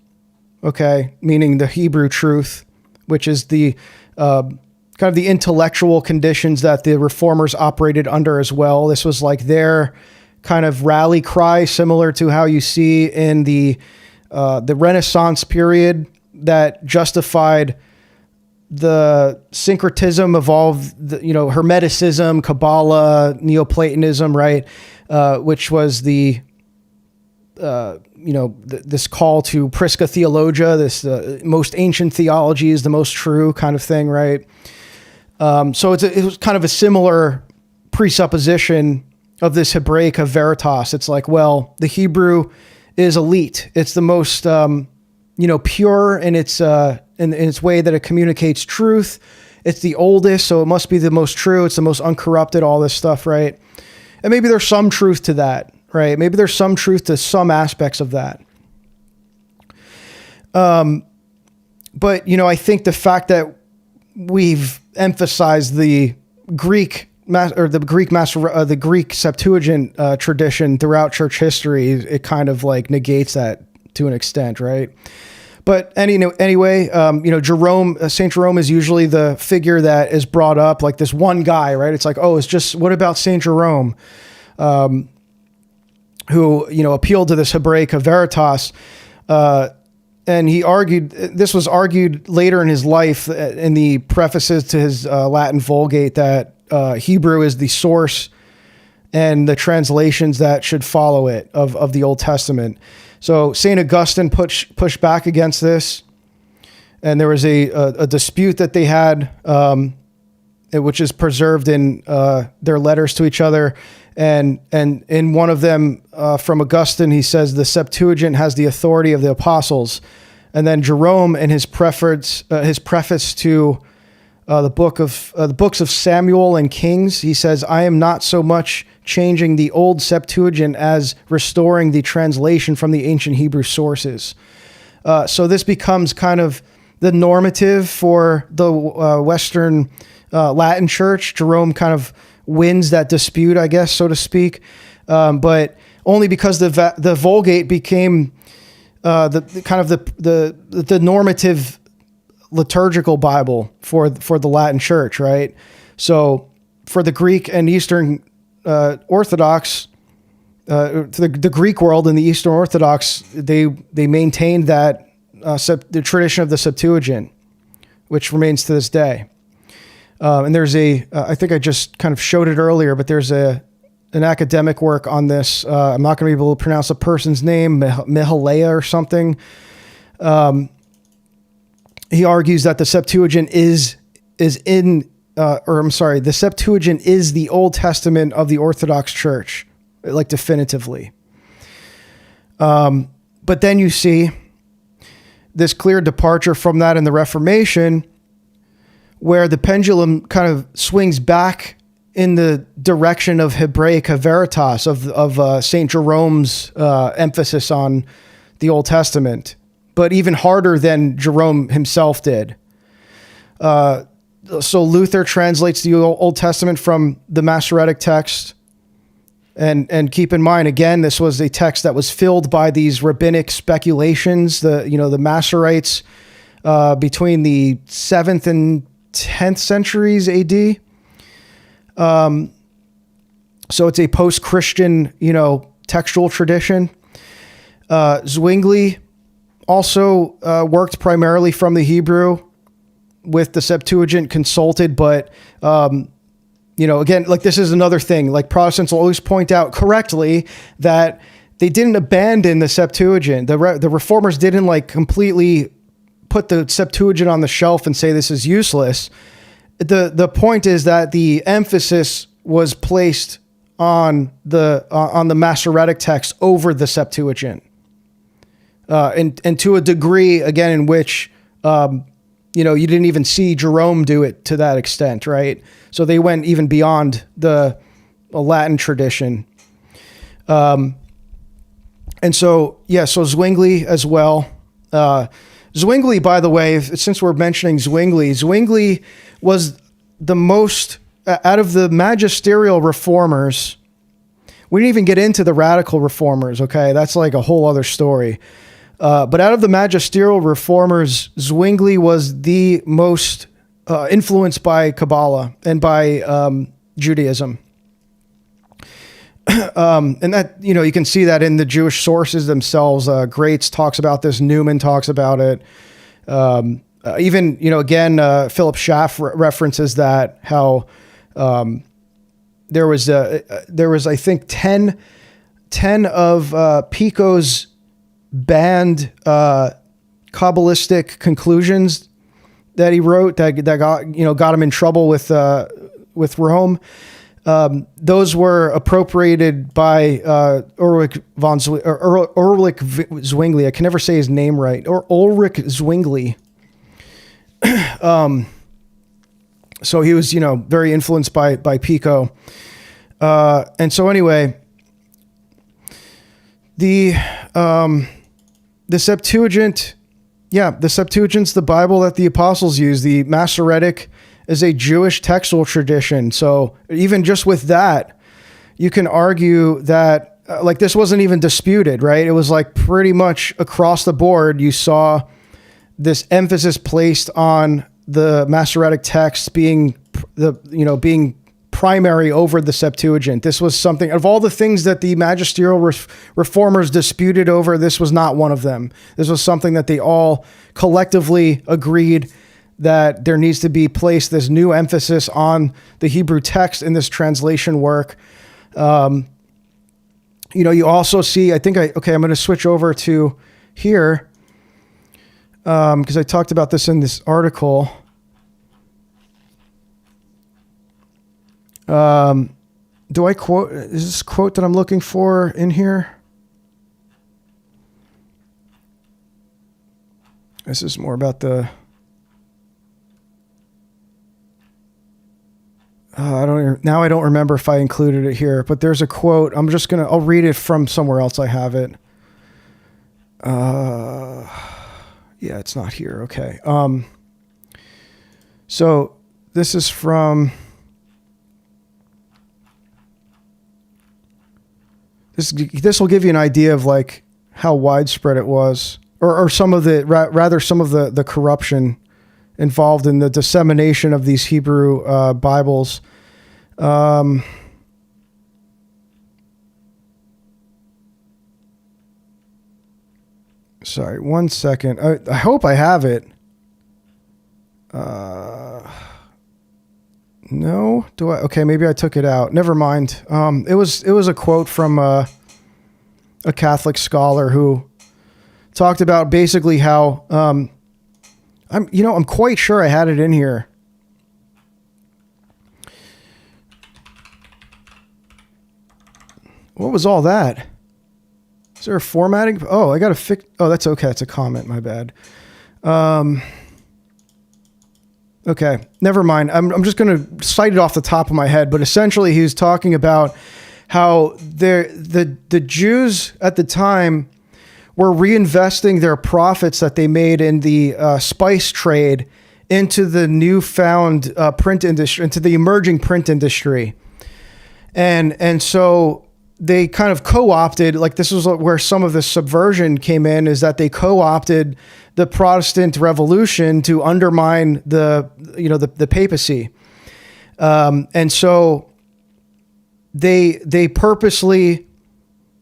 okay, meaning the Hebrew truth, which is the kind of the intellectual conditions that the reformers operated under as well. This was like their kind of rally cry, similar to how you see in the Renaissance period that justified the syncretism of all the, Hermeticism, Kabbalah, Neoplatonism, right? Which was this call to Prisca Theologia, this most ancient theology is the most true kind of thing, right? So it was kind of a similar presupposition this Hebraic of Veritas. It's like, well, the Hebrew is elite. It's the most, pure in its way that it communicates truth. It's the oldest, so it must be the most true. It's the most uncorrupted, all this stuff, right? And maybe there's some truth to that, right? Maybe there's some truth to some aspects of that. But, I think the fact that we've emphasized the Greek Septuagint tradition throughout church history, it kind of like negates that to an extent, right? But anyway, Jerome, Saint Jerome is usually the figure that is brought up, like this one guy, right? It's like, oh, what about Saint Jerome, who appealed to this Hebraic of Veritas, and he argued. This was argued later in his life in the prefaces to his Latin Vulgate that Hebrew is the source and the translations that should follow it of the Old Testament. So St. Augustine pushed back against this, and there was a dispute that they had, which is preserved in their letters to each other. And in one of them from Augustine, he says the Septuagint has the authority of the apostles. And then Jerome, in his preface to the books of Samuel and Kings, he says, I am not so much changing the old Septuagint as restoring the translation from the ancient Hebrew sources. So this becomes kind of the normative for the Western Latin church. Jerome kind of wins that dispute, I guess, so to speak, but only because the Vulgate became the normative liturgical Bible for the Latin church, right? So for the Greek and Eastern Orthodox, the Greek world and the Eastern Orthodox, they maintained that the tradition of the Septuagint, which remains to this day. And there's I think I just kind of showed it earlier, but there's an academic work on this. I'm not going to be able to pronounce a person's name, Mihalea or something. He argues that the Septuagint the Septuagint is the Old Testament of the Orthodox Church, like definitively. But then you see this clear departure from that in the Reformation, where the pendulum kind of swings back in the direction of Hebraic Veritas, of St. Jerome's emphasis on the Old Testament, but even harder than Jerome himself did. So Luther translates the Old Testament from the Masoretic text. And keep in mind, again, this was a text that was filled by these rabbinic speculations, the Masoretes between the 7th and 10th centuries AD. So it's a post-Christian, textual tradition. Zwingli also worked primarily from the Hebrew, with the Septuagint consulted, but again, like this is another thing. Like Protestants will always point out correctly that they didn't abandon the Septuagint. The Reformers didn't like completely put the Septuagint on the shelf and say this is useless. The point is that the emphasis was placed on the Masoretic text over the Septuagint, and to a degree, again, in which you didn't even see Jerome do it to that extent, right? So they went even beyond the Latin tradition. And so Zwingli as well. Zwingli, by the way, since we're mentioning Zwingli was the most, out of the magisterial reformers, we didn't even get into the radical reformers, okay? That's like a whole other story. But out of the magisterial reformers, Zwingli was the most influenced by Kabbalah and by Judaism. And that, you can see that in the Jewish sources themselves. Greats talks about this. Newman talks about it. Even, Philip Schaff references that, how there was, I think, 10 of Pico's banned Kabbalistic conclusions that he wrote that got him in trouble with Rome. those were appropriated by Ulrich Zwingli. I can never say his name right. Or Ulrich Zwingli. So he was, very influenced by Pico. And so anyway, the Septuagint, the Septuagint's the Bible that the apostles used. The Masoretic is a Jewish textual tradition. So even just with that, you can argue that this wasn't even disputed, right? It was like pretty much across the board. You saw this emphasis placed on the Masoretic text being being primary over the Septuagint. This was something, of all the things that the magisterial reformers disputed over, this was not one of them. This was something that they all collectively agreed that there needs to be placed this new emphasis on the Hebrew text in this translation work. You also see, I'm going to switch over to here, because I talked about this in this article. Do I quote, is this quote that I'm looking for in here? This is more about the, I don't remember if I included it here, but there's a quote. I'll read it from somewhere else. I have it. Yeah, it's not here. Okay. So this is from, this will give you an idea of how widespread it was, or some of the corruption involved in the dissemination of these Hebrew Bibles. Sorry, 1 second. I hope I have it. No, do I? Okay, maybe I took it out. Never mind. It was a quote from a Catholic scholar who talked about basically how I'm quite sure I had it in here. What was all that? Is there a formatting? Oh, I got to fix. Oh, that's okay. It's a comment. My bad. Okay, never mind. I'm just going to cite it off the top of my head, but essentially he was talking about how the Jews at the time were reinvesting their profits that they made in the spice trade into the newfound print industry, into the emerging print industry. And so they kind of co-opted, this was where some of the subversion came in, is that they co-opted the Protestant Revolution to undermine the papacy. And so they purposely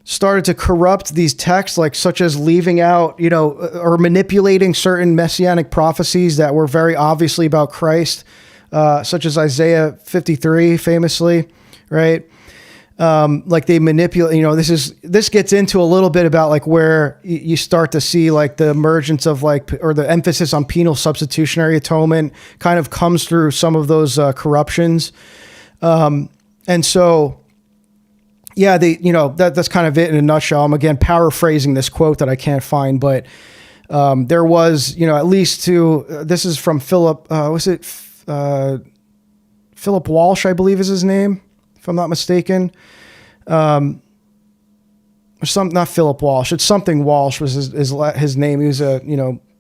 started to corrupt these texts, such as leaving out, or manipulating certain messianic prophecies that were very obviously about Christ, such as Isaiah 53 famously, right? They manipulate, this gets into a little bit about where you start to see the emergence of or the emphasis on penal substitutionary atonement kind of comes through some of those corruptions. And so, yeah, that's kind of it in a nutshell. I'm again paraphrasing this quote that I can't find, but there was, at least this is from Philip, Philip Walsh, I believe is his name, if I'm not mistaken. Not Philip Walsh. It's something Walsh was his name. He was a,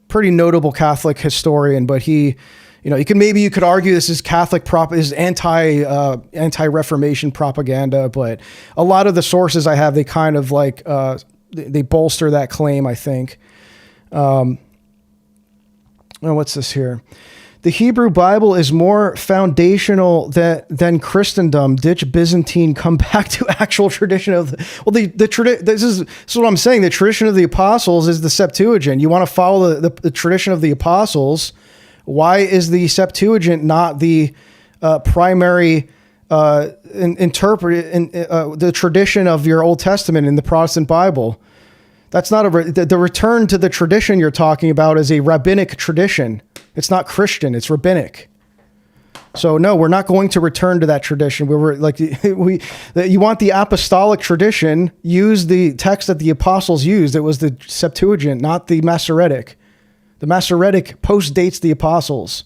pretty notable Catholic historian, but he, you could argue this is Catholic is anti-Reformation propaganda, but a lot of the sources I have, they kind of they bolster that claim, I think. What's this here? The Hebrew Bible is more foundational than Christendom. Ditch Byzantine, come back to actual tradition of this is what I'm saying. The tradition of the apostles is the Septuagint. You want to follow the tradition of the apostles. Why is the Septuagint not the primary the tradition of your Old Testament in the Protestant Bible? That's not the return to the tradition you're talking about is a rabbinic tradition. It's not Christian, it's rabbinic. So no, we're not going to return to that tradition. We were like, you want the apostolic tradition, use the text that the apostles used. It was the Septuagint, not the Masoretic. The Masoretic postdates the apostles.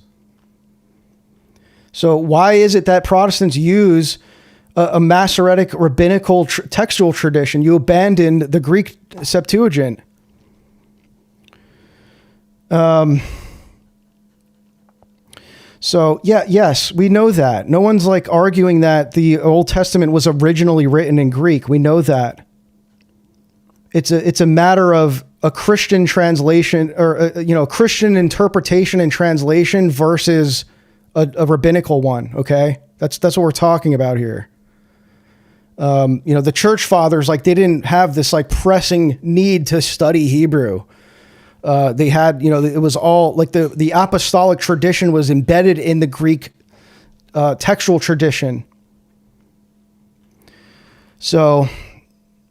So why is it that Protestants use a Masoretic rabbinical textual tradition? You abandoned the Greek Septuagint. So yes, we know that. No one's like arguing that the Old Testament was originally written in Greek. We know that. It's a matter of a Christian translation, or a Christian interpretation and translation versus a rabbinical one. Okay, that's what we're talking about here. The church fathers, like, they didn't have this like pressing need to study Hebrew. They had, it was all like the apostolic tradition was embedded in the Greek textual tradition. So,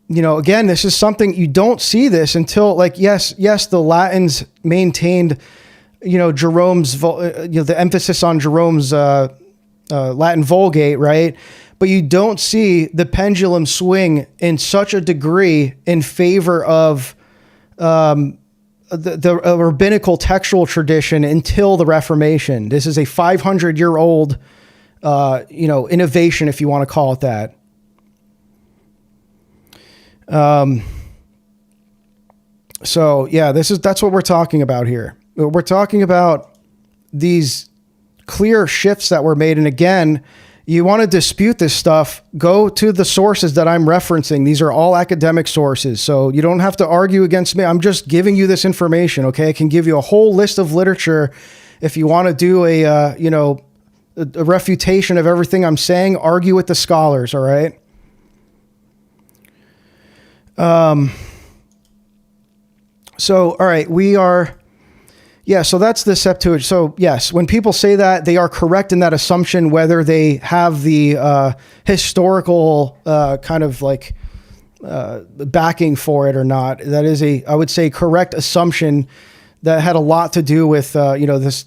again, this is something you don't see this until, like, yes, the Latins maintained, Jerome's, the emphasis on Jerome's Latin Vulgate, right? But you don't see the pendulum swing in such a degree in favor of the rabbinical textual tradition until the Reformation. This is a 500-year-old, innovation, if you want to call it that. So yeah, that's what we're talking about here. We're talking about these clear shifts that were made. And again, you want to dispute this stuff, go to the sources that I'm referencing. These are all academic sources, so you don't have to argue against me. I'm just giving you this information, okay? I can give you a whole list of literature if you want to do a refutation of everything I'm saying. Argue with the scholars, all right? So, all right, so that's the Septuagint. So yes, when people say that, they are correct in that assumption, whether they have the historical kind of like backing for it or not. That is I would say, correct assumption that had a lot to do with this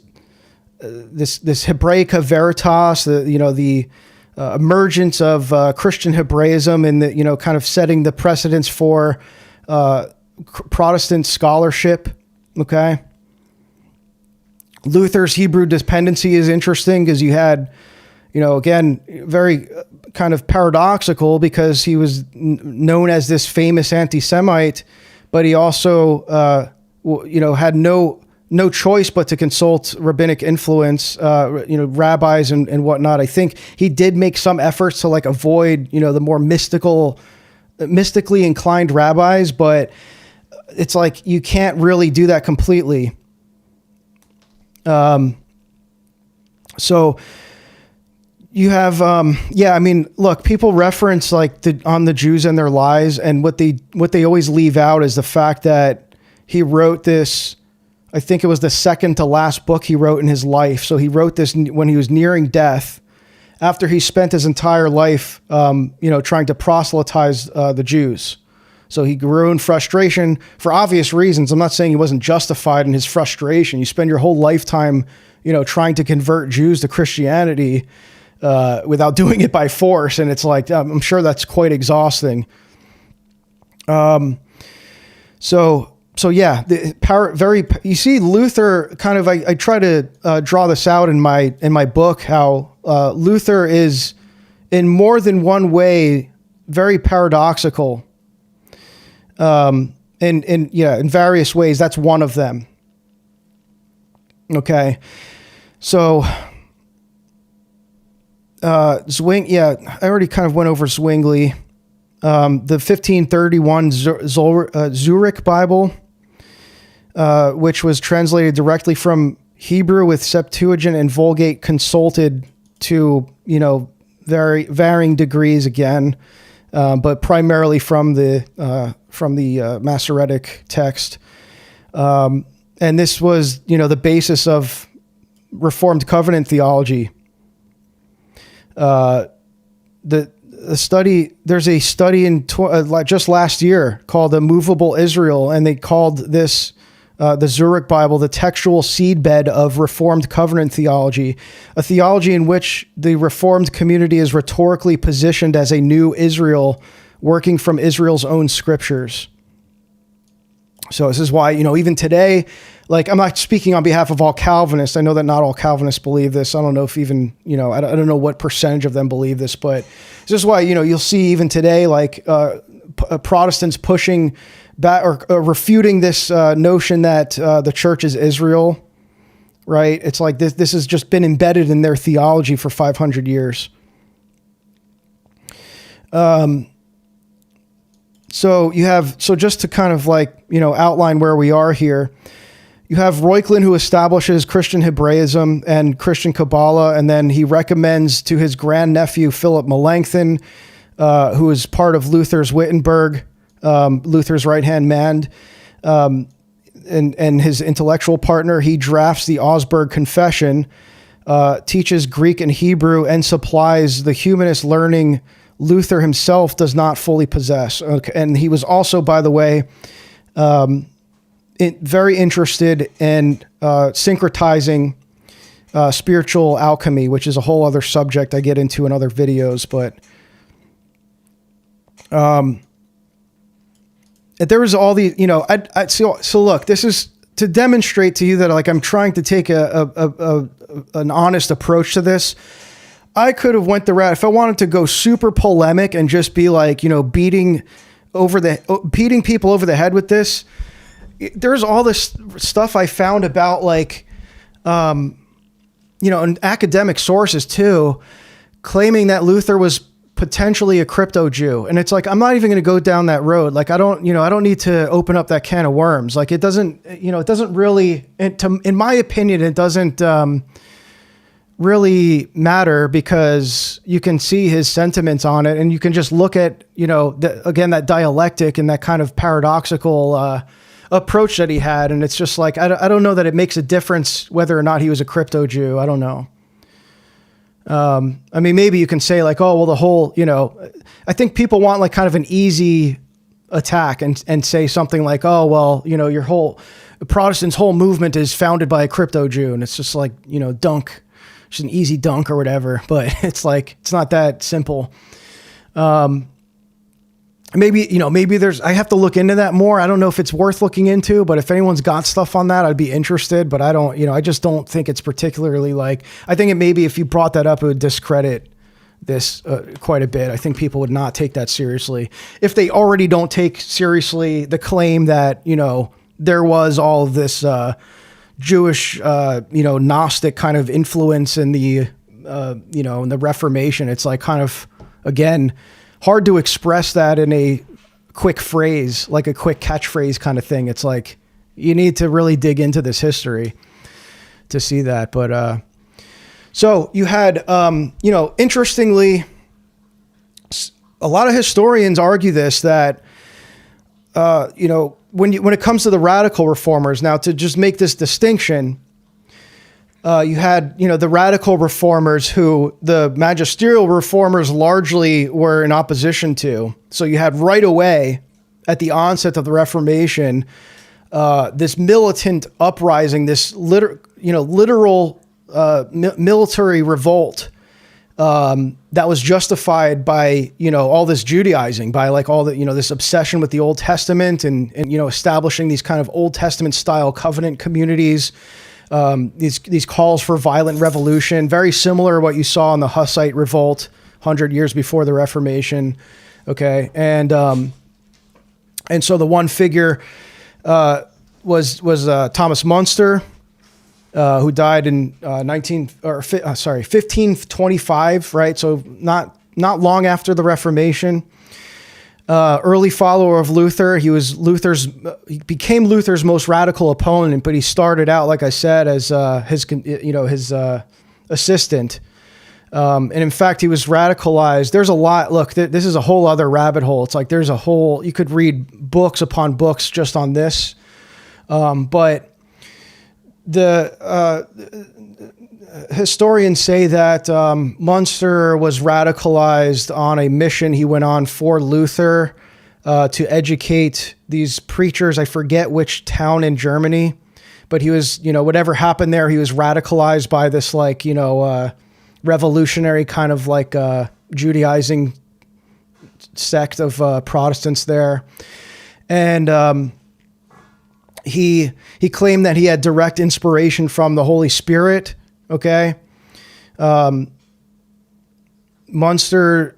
Hebraica Veritas, the emergence of Christian Hebraism, and the kind of setting the precedence for Protestant scholarship. Okay. Luther's Hebrew dependency is interesting because you had, again, very kind of paradoxical, because he was known as this famous anti-Semite, but he also, had no choice but to consult rabbinic influence, rabbis and whatnot. I think he did make some efforts to like avoid, the more mystically inclined rabbis, but it's like you can't really do that completely. So you have, look, people reference like on the Jews and their lies, and what they always leave out is the fact that he wrote this, I think it was the second to last book he wrote in his life. So he wrote this when he was nearing death, after he spent his entire life, trying to proselytize, the Jews. So he grew in frustration for obvious reasons. I'm not saying he wasn't justified in his frustration. You spend your whole lifetime, trying to convert Jews to Christianity without doing it by force. And it's like, I'm sure that's quite exhausting. So yeah, you see Luther kind of, I try to draw this out in my book, how Luther is in more than one way very paradoxical. In various ways. That's one of them. Okay. So, I already kind of went over Zwingli. The 1531 Zurich Bible, which was translated directly from Hebrew with Septuagint and Vulgate consulted to, very varying degrees again, but primarily from the Masoretic text. And this was, the basis of Reformed covenant theology. There's a study in just last year called A Movable Israel, and they called this the Zurich Bible, the textual seedbed of Reformed covenant theology, a theology in which the Reformed community is rhetorically positioned as a new Israel, working from Israel's own scriptures. So this is why, even today, like, I'm not speaking on behalf of all Calvinists. I know that not all Calvinists believe this. I don't know if even, I don't know what percentage of them believe this, but this is why, you'll see even today, like, Protestants pushing back or refuting this notion that the church is Israel, right? It's like this has just been embedded in their theology for 500 years. So just to kind of like, outline where we are here, you have Reuchlin, who establishes Christian Hebraism and Christian Kabbalah, and then he recommends to his grandnephew, Philip Melanchthon, who is part of Luther's Wittenberg, Luther's right-hand man, and his intellectual partner, he drafts the Augsburg Confession, teaches Greek and Hebrew, and supplies the humanist learning Luther himself does not fully possess. Okay. And he was also, by the way, very interested in syncretizing spiritual alchemy, which is a whole other subject I get into in other videos. But there was all the, so look, this is to demonstrate to you that, like, I'm trying to take an honest approach to this. I could have went the route, if I wanted to go super polemic and just be like, beating people over the head with this. There's all this stuff I found about, like, in academic sources too, claiming that Luther was potentially a crypto Jew. And it's like, I'm not even going to go down that road. Like, I don't need to open up that can of worms. Like, it doesn't really, in my opinion, it doesn't, really matter, because you can see his sentiments on it, and you can just look at, that dialectic and that kind of paradoxical approach that he had. And it's just like, I don't know that it makes a difference whether or not he was a crypto Jew. I don't know. I mean, maybe you can say, like, oh, well, the whole, I think people want, like, kind of an easy attack and say something like, oh, well, your whole Protestant's whole movement is founded by a crypto Jew. And it's just like, dunk. Just an easy dunk or whatever, but it's like, it's not that simple. Maybe I have to look into that more. I don't know if it's worth looking into, but if anyone's got stuff on that, I'd be interested, but I don't, I just don't think it's particularly, like, I think it maybe if you brought that up, it would discredit this quite a bit. I think people would not take that seriously if they already don't take seriously the claim that, there was all of this, Jewish, Gnostic kind of influence in the, in the Reformation. It's like, kind of, again, hard to express that in a quick phrase, like a quick catchphrase kind of thing. It's like, you need to really dig into this history to see that. But, so you had, interestingly, a lot of historians argue this, that, when it comes to the radical reformers, now to just make this distinction, you had, the radical reformers who the magisterial reformers largely were in opposition to. So you had right away at the onset of the Reformation, this militant uprising, this literal military revolt that was justified by, all this Judaizing, by, like, all the, this obsession with the Old Testament and establishing these kind of Old Testament style covenant communities, these calls for violent revolution, very similar to what you saw in the Hussite revolt 100 years before the Reformation. Okay. And so the one figure, was Thomas Munster, who died in 1525, right? So not long after the Reformation. Early follower of Luther, he became Luther's most radical opponent, but he started out, like I said, as his assistant. And in fact, he was radicalized. There's a lot. Look, this is a whole other rabbit hole. It's like you could read books upon books just on this. But the historians say that Munster was radicalized on a mission he went on for Luther to educate these preachers. I forget which town in Germany, but he was, whatever happened there, he was radicalized by this revolutionary kind of Judaizing sect of Protestants there. And he claimed that he had direct inspiration from the Holy Spirit. Okay. Munster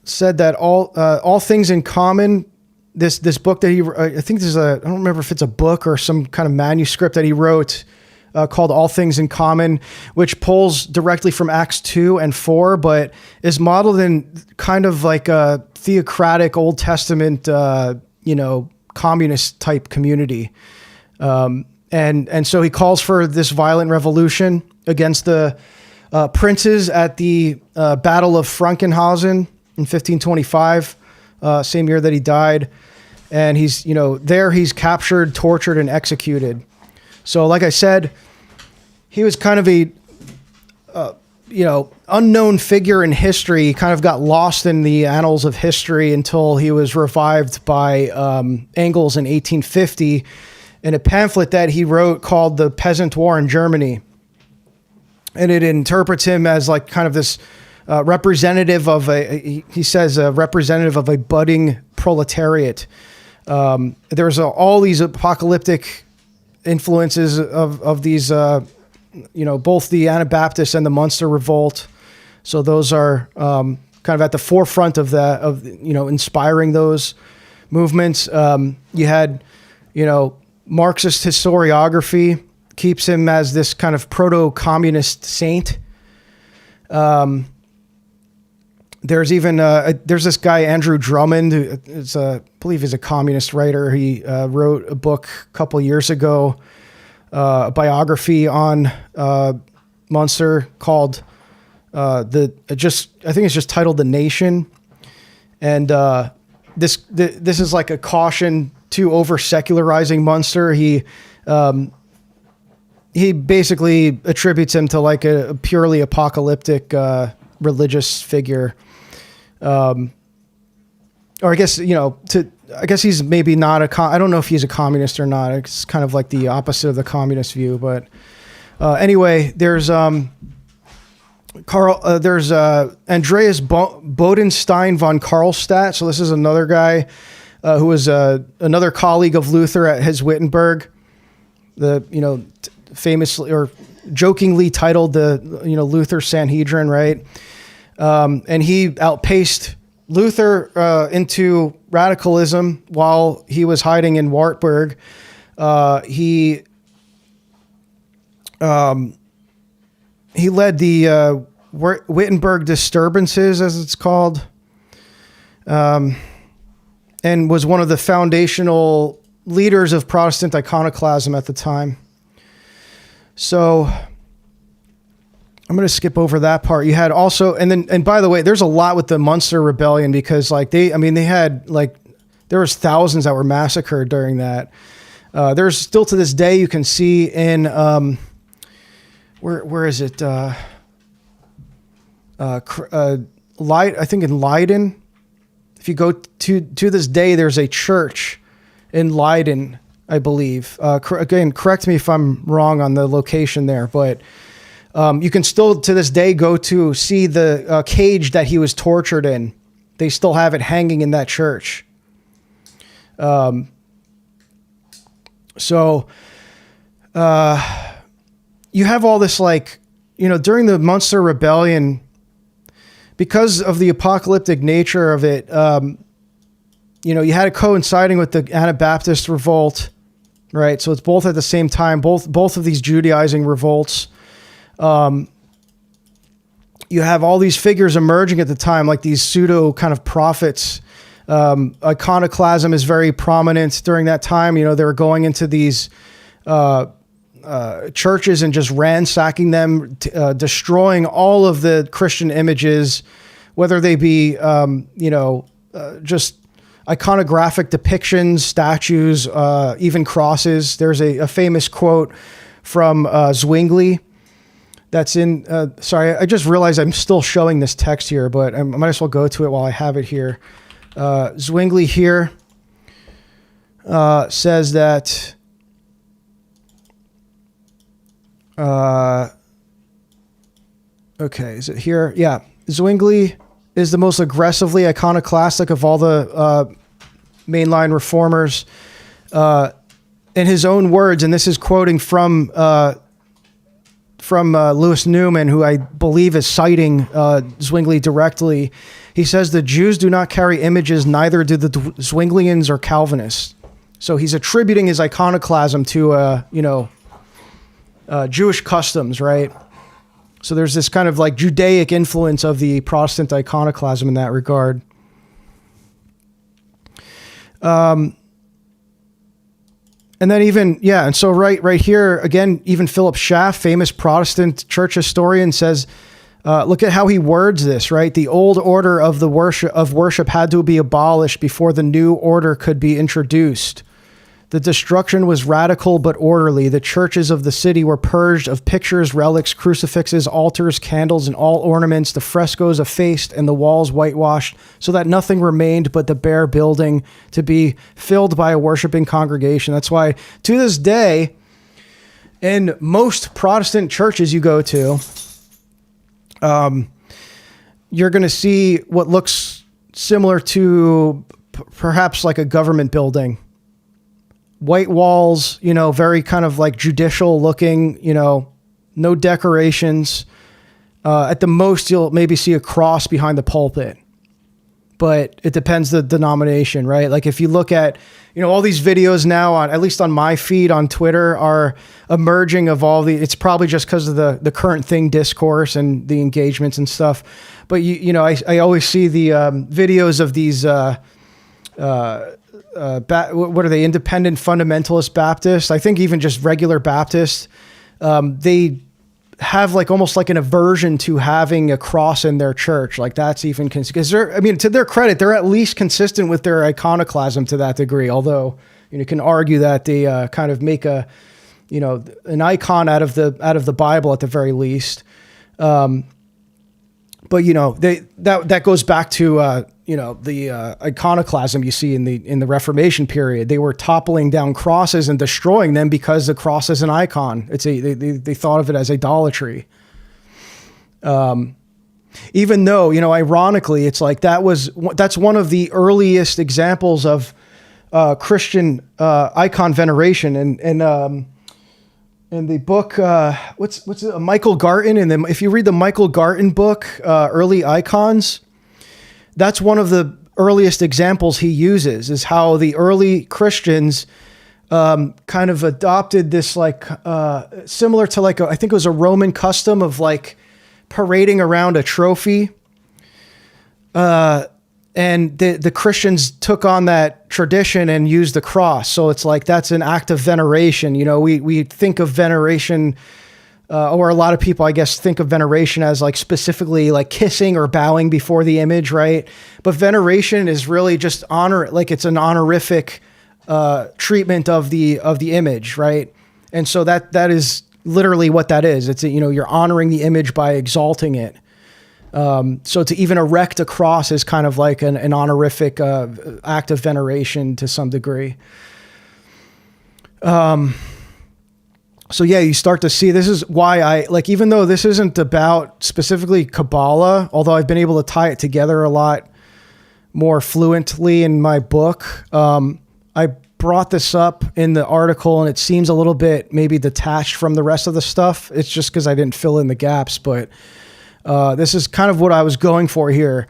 said that all things in common, this book that I think this is I don't remember if it's a book or some kind of manuscript that he wrote called All Things in Common, which pulls directly from Acts 2 and 4, but is modeled in kind of like a theocratic Old Testament, communist type community. And so he calls for this violent revolution against the princes at the Battle of Frankenhausen in 1525, same year that he died. And he's, there he's captured, tortured, and executed. So like I said, he was kind of a, unknown figure in history. He kind of got lost in the annals of history until he was revived by Engels in 1850 in a pamphlet that he wrote called The Peasant War in Germany. And it interprets him as like kind of this representative of he says a representative of a budding proletariat. There's all these apocalyptic influences of these, both the Anabaptists and the Munster Revolt. So those are kind of at the forefront of that, inspiring those movements. You had, Marxist historiography keeps him as this kind of proto-communist saint. There's even there's this guy Andrew Drummond, who is I believe he's a communist writer. He wrote a book a couple years ago, a biography on Munster called I think it's just titled "The Nation," and this is like a caution to over secularizing Munster. He basically attributes him to like a purely apocalyptic religious figure. Or I guess, I guess he's maybe not I don't know if he's a communist or not. It's kind of like the opposite of the communist view. But anyway, there's Andreas Bodenstein von Karlstadt. So this is another guy who was another colleague of Luther at his Wittenberg, famously or jokingly titled the Luther Sanhedrin, right? And he outpaced Luther into radicalism while he was hiding in Wartburg. He led the Wittenberg disturbances, as it's called, and was one of the foundational leaders of Protestant iconoclasm at the time. So I'm going to skip over that part. You had also, and by the way, there's a lot with the Munster Rebellion because they had there was thousands that were massacred during that. There's still to this day, you can see in, where is it? I think in Leiden. If you go to this day, there's a church in Leiden, I believe. Again, correct me if I'm wrong on the location there, but you can still to this day go to see the cage that he was tortured in. They still have it hanging in that church. So you have all this during the Munster Rebellion, because of the apocalyptic nature of it, you had it coinciding with the Anabaptist revolt, right? So it's both at the same time, both of these Judaizing revolts. You have all these figures emerging at the time, like these pseudo kind of prophets. Iconoclasm is very prominent during that time. They were going into these churches and just ransacking them, destroying all of the Christian images, whether they be, just iconographic depictions, statues, even crosses. There's a famous quote from Zwingli that's in, sorry, I just realized I'm still showing this text here, but I might as well go to it while I have it here. Zwingli here says that okay, is it here? Yeah. Zwingli is the most aggressively iconoclastic of all the mainline reformers. In his own words, and this is quoting from Louis Newman, who I believe is citing Zwingli directly. He says the Jews do not carry images, neither do the Zwinglians or Calvinists. So he's attributing his iconoclasm to, Jewish customs, right? So there's this kind of like Judaic influence of the Protestant iconoclasm in that regard. And then and so right here, again, even Philip Schaff, famous Protestant church historian, says, look at how he words this, right? The old order of worship had to be abolished before the new order could be introduced. The destruction was radical but orderly. The churches of the city were purged of pictures, relics, crucifixes, altars, candles, and all ornaments. The frescoes effaced and the walls whitewashed, so that nothing remained but the bare building to be filled by a worshiping congregation. That's why, to this day, in most Protestant churches you go to, you're going to see what looks similar to perhaps like a government building. White walls, very kind of like judicial looking, no decorations. At the most, you'll maybe see a cross behind the pulpit, but it depends the denomination, right? Like if you look at, all these videos now at least on my feed on Twitter are emerging of it's probably just because of the current thing discourse and the engagements and stuff. But I always see the videos of these, what are they? Independent fundamentalist Baptists. I think even just regular Baptists. They have like almost like an aversion to having a cross in their church. Like that's even because to their credit, they're at least consistent with their iconoclasm to that degree. Although you can argue that they kind of make an icon out of the Bible at the very least. But that goes back to the iconoclasm you see in the Reformation period. They were toppling down crosses and destroying them because the cross is an icon. They thought of it as idolatry. Even though ironically, it's like that's one of the earliest examples of Christian icon veneration. And in the book, what's it, Michael Garton, and then if you read the Michael Garton book, Early Icons, that's one of the earliest examples he uses, is how the early Christians kind of adopted this like similar to like I think it was a Roman custom of like parading around a trophy. And the Christians took on that tradition and used the cross. So it's like that's an act of veneration. We think of veneration, or a lot of people, I guess, think of veneration as like specifically like kissing or bowing before the image, right? But veneration is really just honor, like it's an honorific treatment of the image, right? And so that is literally what that is. It's you're honoring the image by exalting it. So to even erect a cross is kind of like an honorific act of veneration to some degree. So yeah, you start to see, this is why I like, even though this isn't about specifically Kabbalah, although I've been able to tie it together a lot more fluently in my book. I brought this up in the article and it seems a little bit maybe detached from the rest of the stuff. It's just because I didn't fill in the gaps, but this is kind of what I was going for here.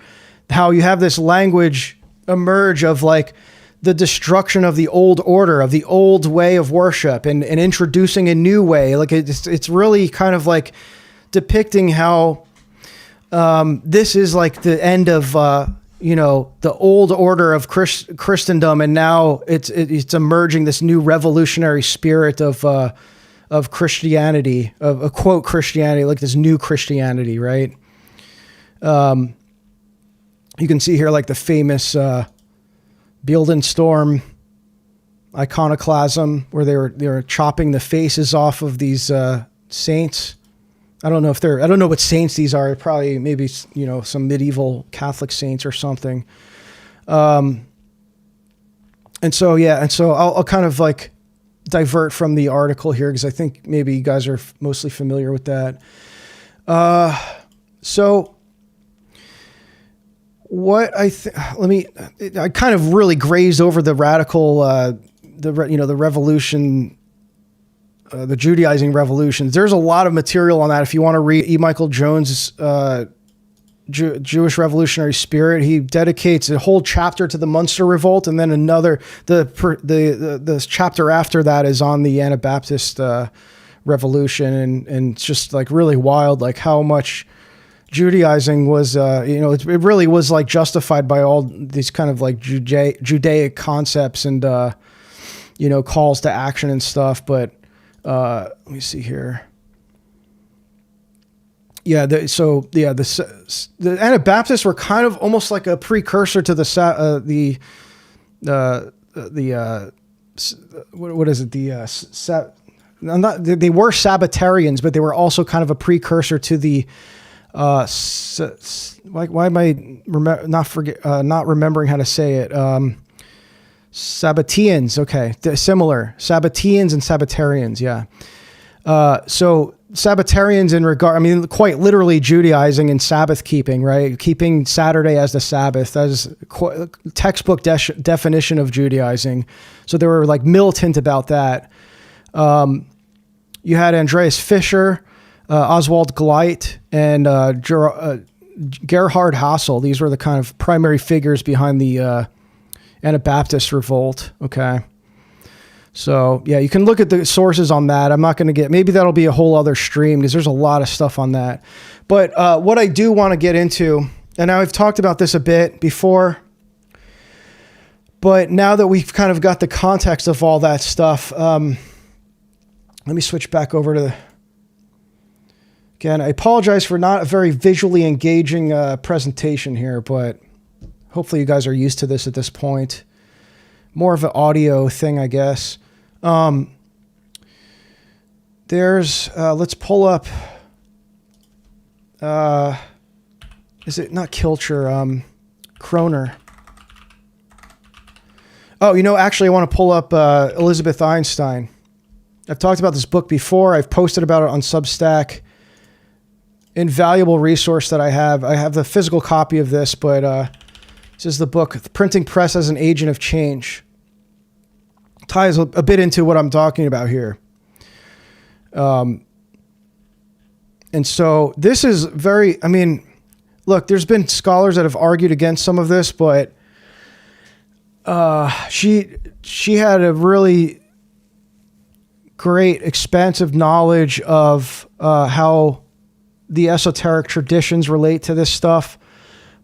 How you have this language emerge of like the destruction of the old order, of the old way of worship, and introducing a new way. Like it's really kind of like depicting how this is like the end of the old order of Christendom, and now it's emerging this new revolutionary spirit of Christianity, of a quote Christianity, like this new Christianity, right? You can see here like the famous Beeldenstorm iconoclasm, where they were chopping the faces off of these saints. I don't know what saints these are. Probably maybe some medieval Catholic saints or something. And so I'll kind of like divert from the article here because I think maybe you guys are mostly familiar with that. So what I kind of really grazed over the radical, the revolution, the Judaizing revolutions. There's a lot of material on that. If you want to read E. Michael Jones' Jewish Revolutionary Spirit, he dedicates a whole chapter to the Munster Revolt, and then another. The chapter after that is on the Anabaptist revolution, and it's just like really wild, like how much Judaizing was, it really was like justified by all these kind of like Judaic concepts and, calls to action and stuff. But let me see here. Yeah. The Anabaptists were kind of almost like a precursor to what is it? They were Sabbatarians, but they were also kind of a precursor to the, why am I not remembering how to say it? Sabbateans. Okay. Similar. Sabbateans and Sabbatarians. Yeah. So Sabbatarians quite literally Judaizing and Sabbath keeping, right? Keeping Saturday as the Sabbath. That is textbook definition of Judaizing. So they were like militant about that. You had Andreas Fischer, Oswald Gleit, and Gerhard Hassel. These were the kind of primary figures behind the Anabaptist revolt. Okay. So yeah, you can look at the sources on that. I'm not going to maybe that'll be a whole other stream because there's a lot of stuff on that. But what I do want to get into, and I've talked about this a bit before, but now that we've kind of got the context of all that stuff, let me switch back over to again, I apologize for not a very visually engaging presentation here, but hopefully you guys are used to this at this point. More of an audio thing, I guess. Let's pull up, is it not Kilcher, Kroner? Oh, actually I want to pull up Elizabeth Einstein. I've talked about this book before. I've posted about it on Substack. Invaluable resource that I have. I have the physical copy of this, but this is the book, The Printing Press as an Agent of Change. Ties a bit into what I'm talking about here. And so this is look, there's been scholars that have argued against some of this, but she had a really great expansive knowledge of how the esoteric traditions relate to this stuff.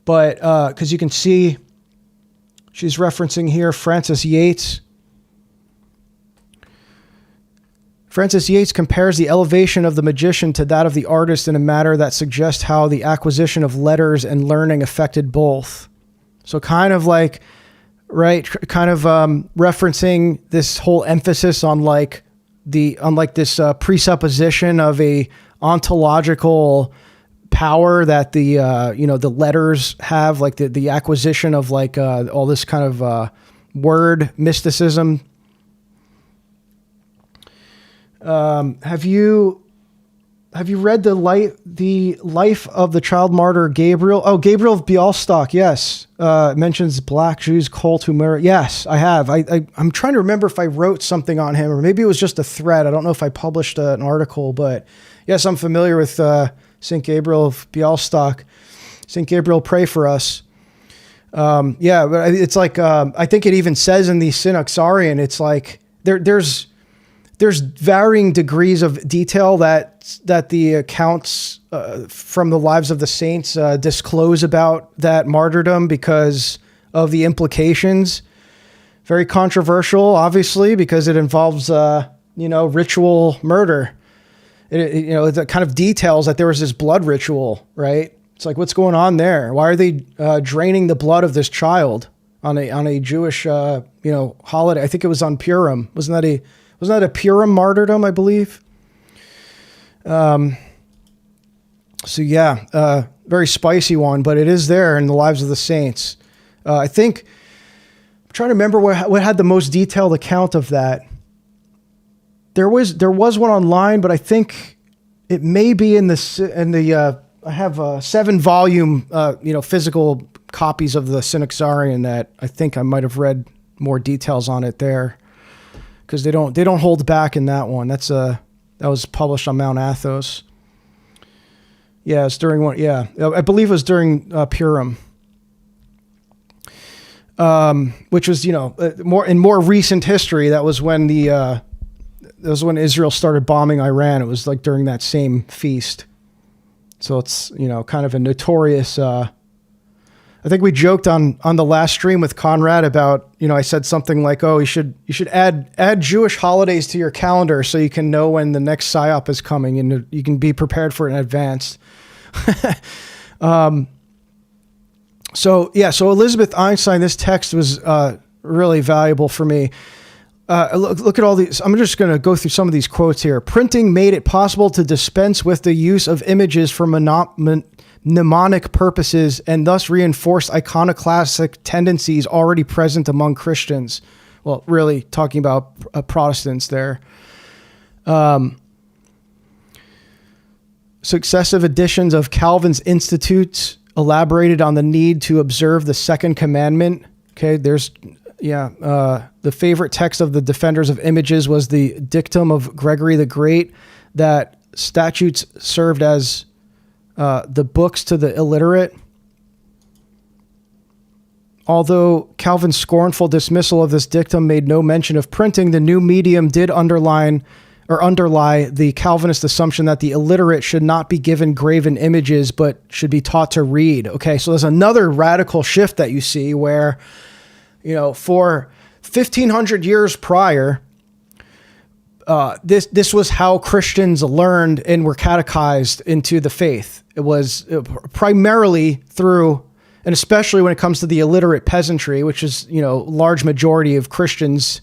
But because you can see she's referencing here Francis Yates. Francis Yates compares the elevation of the magician to that of the artist in a manner that suggests how the acquisition of letters and learning affected both. So kind of like, right, referencing this whole emphasis on like this presupposition of a ontological power that the letters have, like the acquisition of like all this kind of word mysticism. Have you read the life of the child martyr Gabriel? Oh, Gabriel of Bialystok. Yes. Mentions black Jews cult who marry. Yes, I have. I'm trying to remember if I wrote something on him or maybe it was just a thread. I don't know if I published an article, but yes, I'm familiar with St. Gabriel of Bialystok. St. Gabriel, pray for us. Yeah, but it's like, I think it even says in the Synaxarion, it's like there's varying degrees of detail that the accounts from the lives of the saints disclose about that martyrdom because of the implications. Very controversial, obviously, because it involves ritual murder. It kind of details that there was this blood ritual, right? It's like, what's going on there? Why are they draining the blood of this child on a Jewish holiday? I think it was on Purim. Wasn't that a Purim martyrdom, I believe? So yeah, very spicy one, but it is there in the lives of the saints. I think I'm trying to remember what had the most detailed account of that. There was one online, but I think it may be in the I have 7-volume physical copies of the Synaxarion that I think I might have read more details on it there, because they don't hold back in that one. That was published on Mount Athos. Yeah, it's during one. Yeah, I believe it was during Purim, which was more recent history. That was when Israel started bombing Iran. It was like during that same feast. So it's kind of a notorious. I think we joked on the last stream with Conrad about I said something like, oh, you should add Jewish holidays to your calendar so you can know when the next psyop is coming and you can be prepared for it in advance. So Elizabeth Einstein, this text was really valuable for me. Look at all these. I'm just going to go through some of these quotes here. Printing made it possible to dispense with the use of images for mnemonic purposes and thus reinforced iconoclastic tendencies already present among Christians. Well, really talking about Protestants there. Successive editions of Calvin's Institutes elaborated on the need to observe the second commandment. Okay, the favorite text of the defenders of images was the dictum of Gregory the Great that statutes served as the books to the illiterate. Although Calvin's scornful dismissal of this dictum made no mention of printing, the new medium did underlie the Calvinist assumption that the illiterate should not be given graven images, but should be taught to read. Okay, so there's another radical shift that you see where, for 1,500 years prior, this was how Christians learned and were catechized into the faith. It was primarily through, and especially when it comes to the illiterate peasantry, which is large majority of Christians.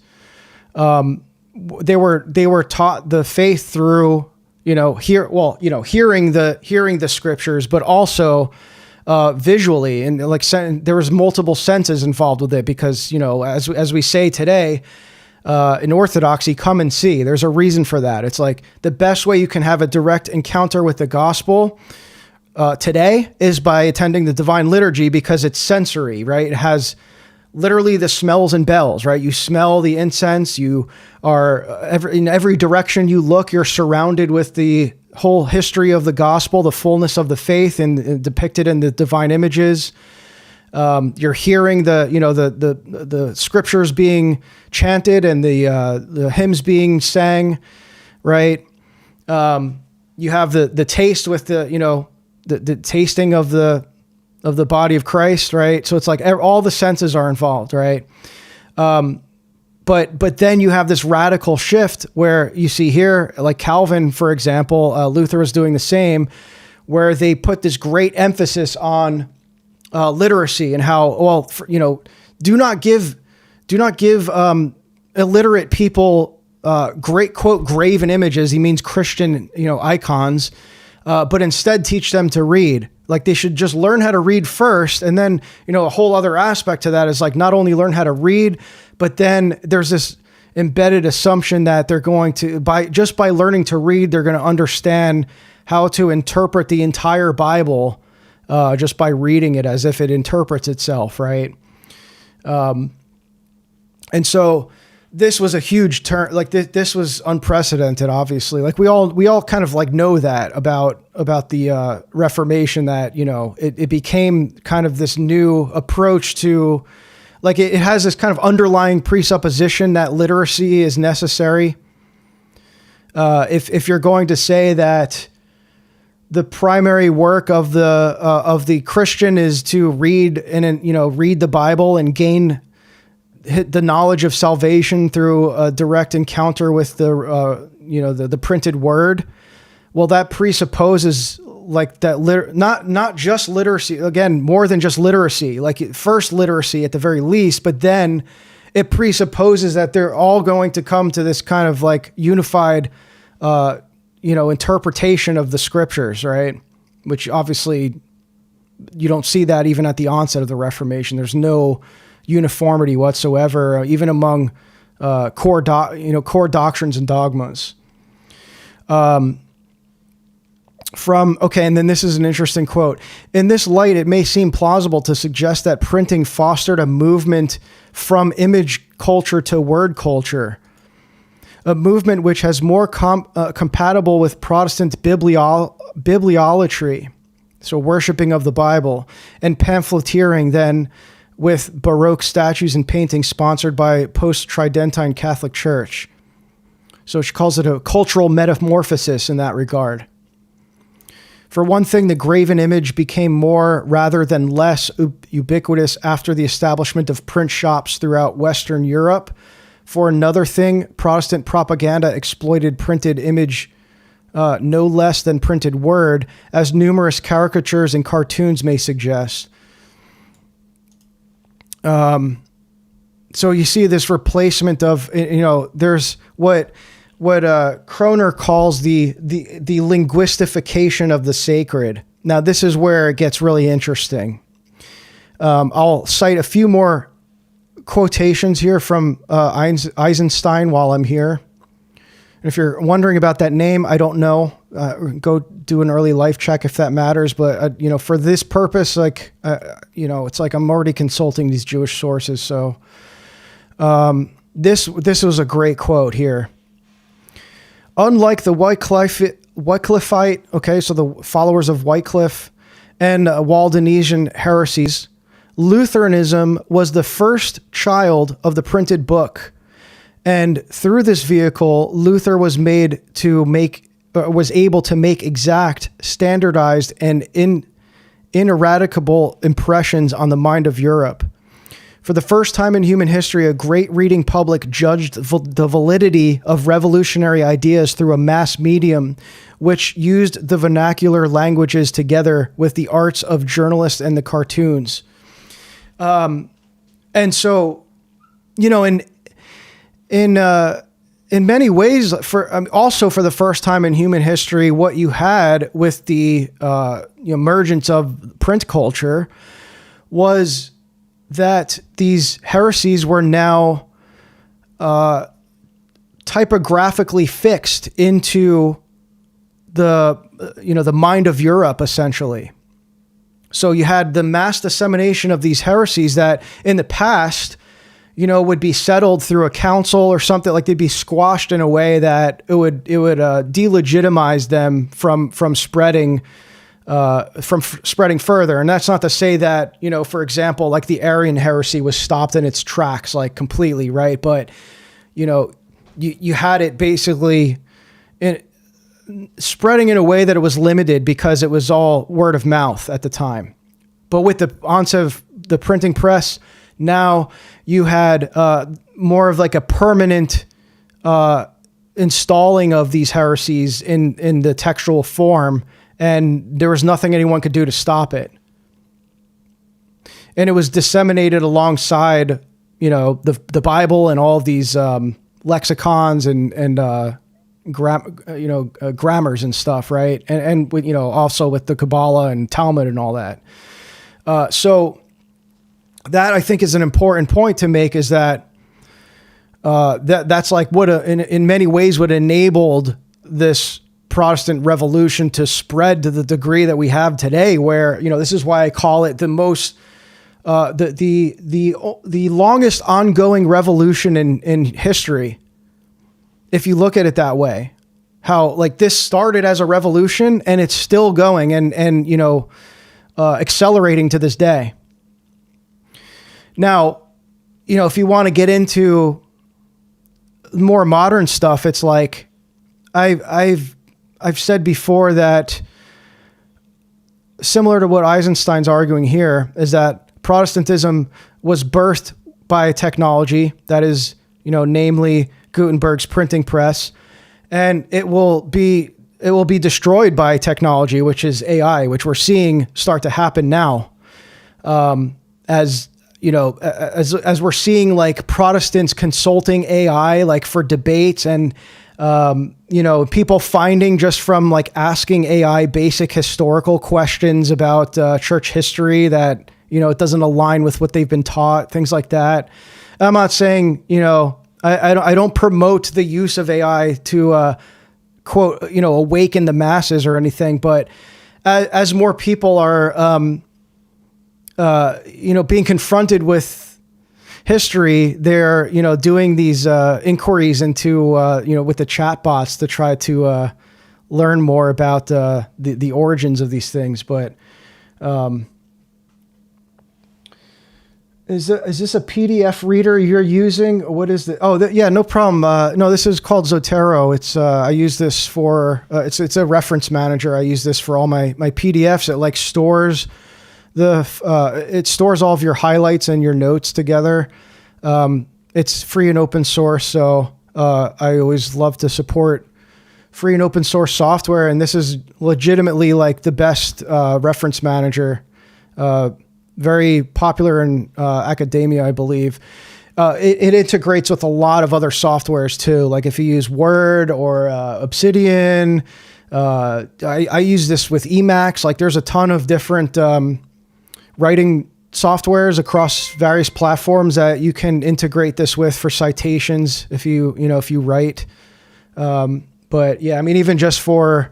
They were taught the faith through hearing the scriptures, but also visually, and there was multiple senses involved with it because as we say today in Orthodoxy, come and see. There's a reason for that. It's like the best way you can have a direct encounter with the gospel today is by attending the divine liturgy because it's sensory, right? It has literally the smells and bells, right? You smell the incense. You are in every direction you look, you're surrounded with the whole history of the gospel, the fullness of the faith, and depicted in the divine images. You're hearing the scriptures being chanted and the hymns being sang, right? You have the taste with the tasting of the body of Christ, right? So it's like all the senses are involved, right? But then you have this radical shift where you see here, like Calvin, for example, Luther was doing the same, where they put this great emphasis on literacy and how, do not give illiterate people great quote graven images. He means Christian, icons, but instead teach them to read. Like they should just learn how to read first. And then, a whole other aspect to that is like not only learn how to read, but then there's this embedded assumption that they're going to, by learning to read, they're going to understand how to interpret the entire Bible just by reading it as if it interprets itself, right? And so this was a huge turn. Like this was unprecedented, obviously. Like we all kind of like know that about the Reformation, that it became kind of this new approach to, like it has this kind of underlying presupposition that literacy is necessary. If you're going to say that the primary work of the Christian is to read the Bible and gain the knowledge of salvation through a direct encounter with the printed word, well, that presupposes like that not just literacy, again, more than just literacy, like first literacy at the very least, but then it presupposes that they're all going to come to this kind of like unified interpretation of the scriptures, right? Which obviously you don't see that even at the onset of the Reformation. There's no uniformity whatsoever, even among core doctrines and dogmas. And then this is an interesting quote. In this light, it may seem plausible to suggest that printing fostered a movement from image culture to word culture, a movement which has more compatible with Protestant bibliolatry, so worshiping of the Bible, and pamphleteering than with Baroque statues and paintings sponsored by post-Tridentine Catholic Church. So she calls it a cultural metamorphosis in that regard. For one thing, the graven image became more rather than less ubiquitous after the establishment of print shops throughout Western Europe. For another thing, Protestant propaganda exploited printed image no less than printed word, as numerous caricatures and cartoons may suggest. So you see this replacement of, there's what Kroner calls the linguistification of the sacred. Now, this is where it gets really interesting. I'll cite a few more quotations here from Eisenstein while I'm here. And if you're wondering about that name, I don't know. Go do an early life check if that matters. But, for this purpose, it's like I'm already consulting these Jewish sources. So this was a great quote here. Unlike the Wycliffite, so the followers of Wycliffe and Waldenesian heresies, Lutheranism was the first child of the printed book. And through this vehicle, Luther was able to make exact, standardized, and ineradicable impressions on the mind of Europe. For the first time in human history, a great reading public judged the validity of revolutionary ideas through a mass medium, which used the vernacular languages together with the arts of journalists and the cartoons. And so, in many ways, also for the first time in human history, what you had with the emergence of print culture was that these heresies were now typographically fixed into the mind of Europe, essentially. So you had the mass dissemination of these heresies that in the past, would be settled through a council or something, like they'd be squashed in a way that it would delegitimize them from spreading further. And that's not to say that, for example, like the Arian heresy was stopped in its tracks, like completely, right? But, you had it basically spreading in a way that it was limited because it was all word of mouth at the time. But with the onset of the printing press, now you had more of like a permanent installing of these heresies in the textual form, and there was nothing anyone could do to stop it. And it was disseminated alongside, the Bible and all of these lexicons and grammars and stuff, right? And also with the Kabbalah and Talmud and all that. So that I think is an important point to make, is that that's like what in many ways what enabled this Protestant revolution to spread to the degree that we have today, where, this is why I call it the most, the longest ongoing revolution in history. If you look at it that way, how like this started as a revolution and it's still going and accelerating to this day. Now, if you want to get into more modern stuff, it's like I've said before that, similar to what Eisenstein's arguing here, is that Protestantism was birthed by technology, that is, namely Gutenberg's printing press, and it will be destroyed by technology, which is AI, which we're seeing start to happen now, as we're seeing like Protestants consulting AI, like for debates and People finding just from like asking AI basic historical questions about church history that, it doesn't align with what they've been taught, things like that. I'm not saying, I don't promote the use of AI to, quote, awaken the masses or anything, but as more people are, being confronted with history, they're, doing these inquiries into, with the chatbots to try to learn more about the origins of these things. But is this a PDF reader you're using? What is the? Oh, yeah, no problem. No, this is called Zotero. It's I use this for it's a reference manager. I use this for all my PDFs. It like stores it stores all of your highlights and your notes together. It's free and open source, so I always love to support free and open source software. And this is legitimately like the best reference manager. Very popular in academia, I believe. It integrates with a lot of other softwares too. Like if you use Word or Obsidian, I use this with Emacs. Like there's a ton of different writing softwares across various platforms that you can integrate this with for citations if you write. But yeah, I mean, even just for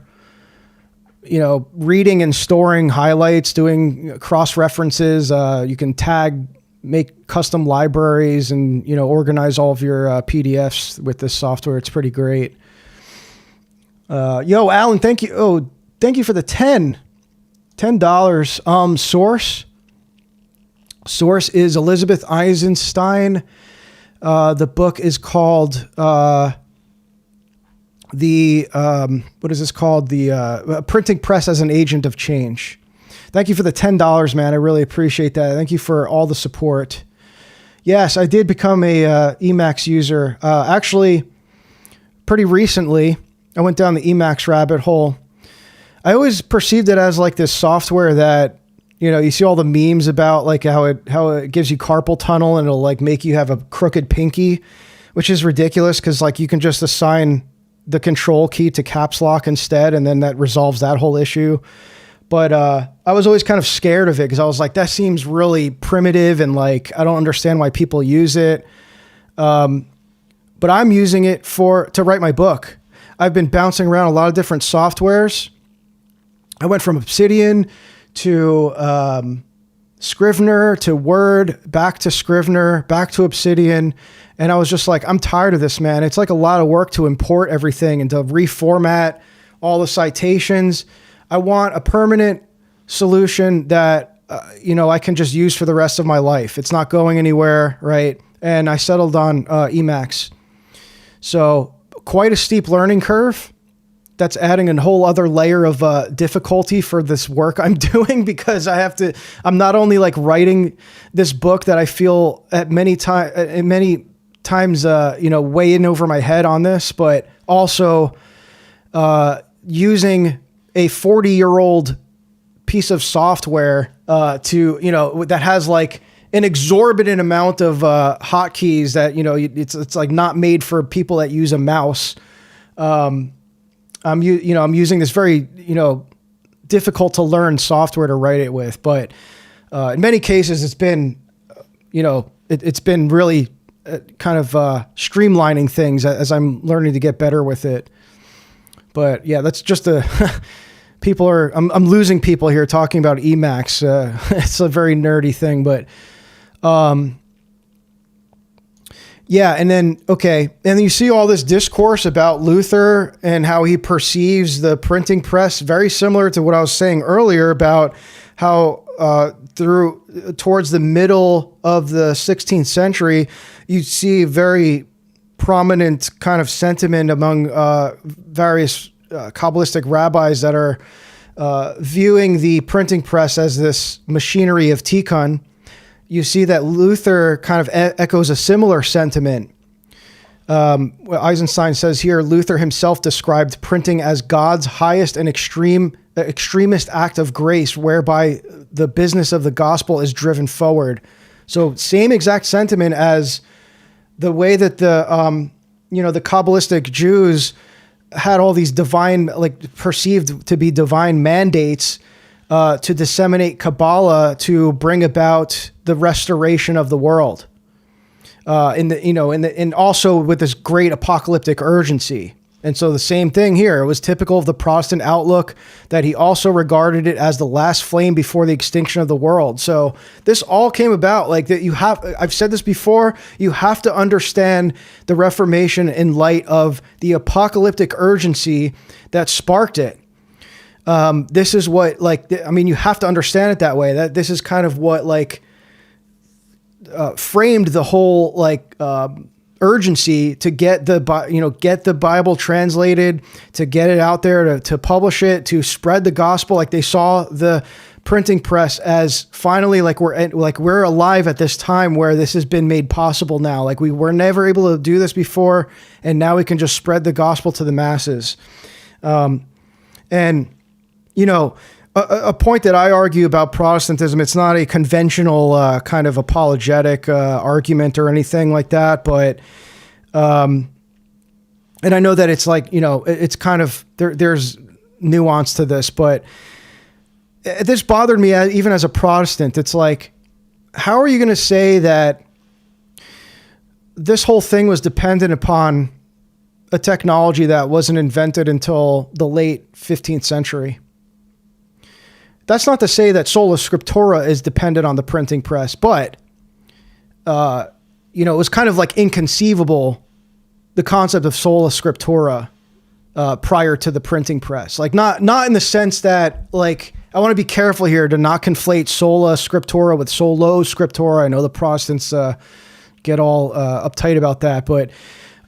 reading and storing highlights, doing cross references, you can make custom libraries and, organize all of your PDFs with this software. It's pretty great. Alan, thank you. Oh, thank you for the $10. Source is Elizabeth Eisenstein. The book is called, what is this called? The Printing Press as an Agent of Change. Thank you for the $10, man. I really appreciate that. Thank you for all the support. Yes, I did become a Emacs user. Actually, pretty recently, I went down the Emacs rabbit hole. I always perceived it as like this software that, you see all the memes about like how it gives you carpal tunnel and it'll like make you have a crooked pinky, which is ridiculous because like you can just assign the control key to caps lock instead, and then that resolves that whole issue. But I was always kind of scared of it because I was like, that seems really primitive and like I don't understand why people use it. But I'm using it to write my book. I've been bouncing around a lot of different softwares. I went from Obsidian to Scrivener to Word, back to Scrivener, back to Obsidian. And I was just like, I'm tired of this, man. It's like a lot of work to import everything and to reformat all the citations. I want a permanent solution that, I can just use for the rest of my life. It's not going anywhere, right? And I settled on Emacs. So quite a steep learning curve. That's adding a whole other layer of difficulty for this work I'm doing because I'm not only like writing this book that I feel at many times, way in over my head on this, but also using a 40-year-old piece of software that has like an exorbitant amount of hotkeys that, it's like not made for people that use a mouse. I'm using this very, difficult to learn software to write it with, but in many cases it's been, it's been really kind of streamlining things as I'm learning to get better with it. But yeah, that's just I'm losing people here talking about Emacs. It's a very nerdy thing, but yeah, and then you see all this discourse about Luther and how he perceives the printing press, very similar to what I was saying earlier about how towards the middle of the 16th century, you see very prominent kind of sentiment among various Kabbalistic rabbis that are viewing the printing press as this machinery of tikkun. You see that Luther kind of echoes a similar sentiment. Eisenstein says here, Luther himself described printing as God's highest and extremist act of grace, whereby the business of the gospel is driven forward. So same exact sentiment as the way that the the Kabbalistic Jews had all these divine, like perceived to be divine mandates to disseminate Kabbalah to bring about the restoration of the world. And also with this great apocalyptic urgency. And so the same thing here, it was typical of the Protestant outlook that he also regarded it as the last flame before the extinction of the world. So this all came about like that. I've said this before, you have to understand the Reformation in light of the apocalyptic urgency that sparked it. This is what, you have to understand it that way, that this is kind of what framed the whole urgency to get the Bible translated, to get it out there, to publish it, to spread the gospel. Like they saw the printing press as finally we're alive at this time where this has been made possible now. Like we were never able to do this before, and now we can just spread the gospel to the masses. A point that I argue about Protestantism, it's not a conventional kind of apologetic argument or anything like that, but and I know that it's it's kind of there's nuance to this, but this bothered me even as a Protestant. It's like, how are you going to say that this whole thing was dependent upon a technology that wasn't invented until the late 15th century? That's not to say that sola scriptura is dependent on the printing press, but, it was kind of like inconceivable, the concept of sola scriptura prior to the printing press. Like not in the sense that, I want to be careful here to not conflate sola scriptura with solo scriptura. I know the Protestants get all uptight about that, but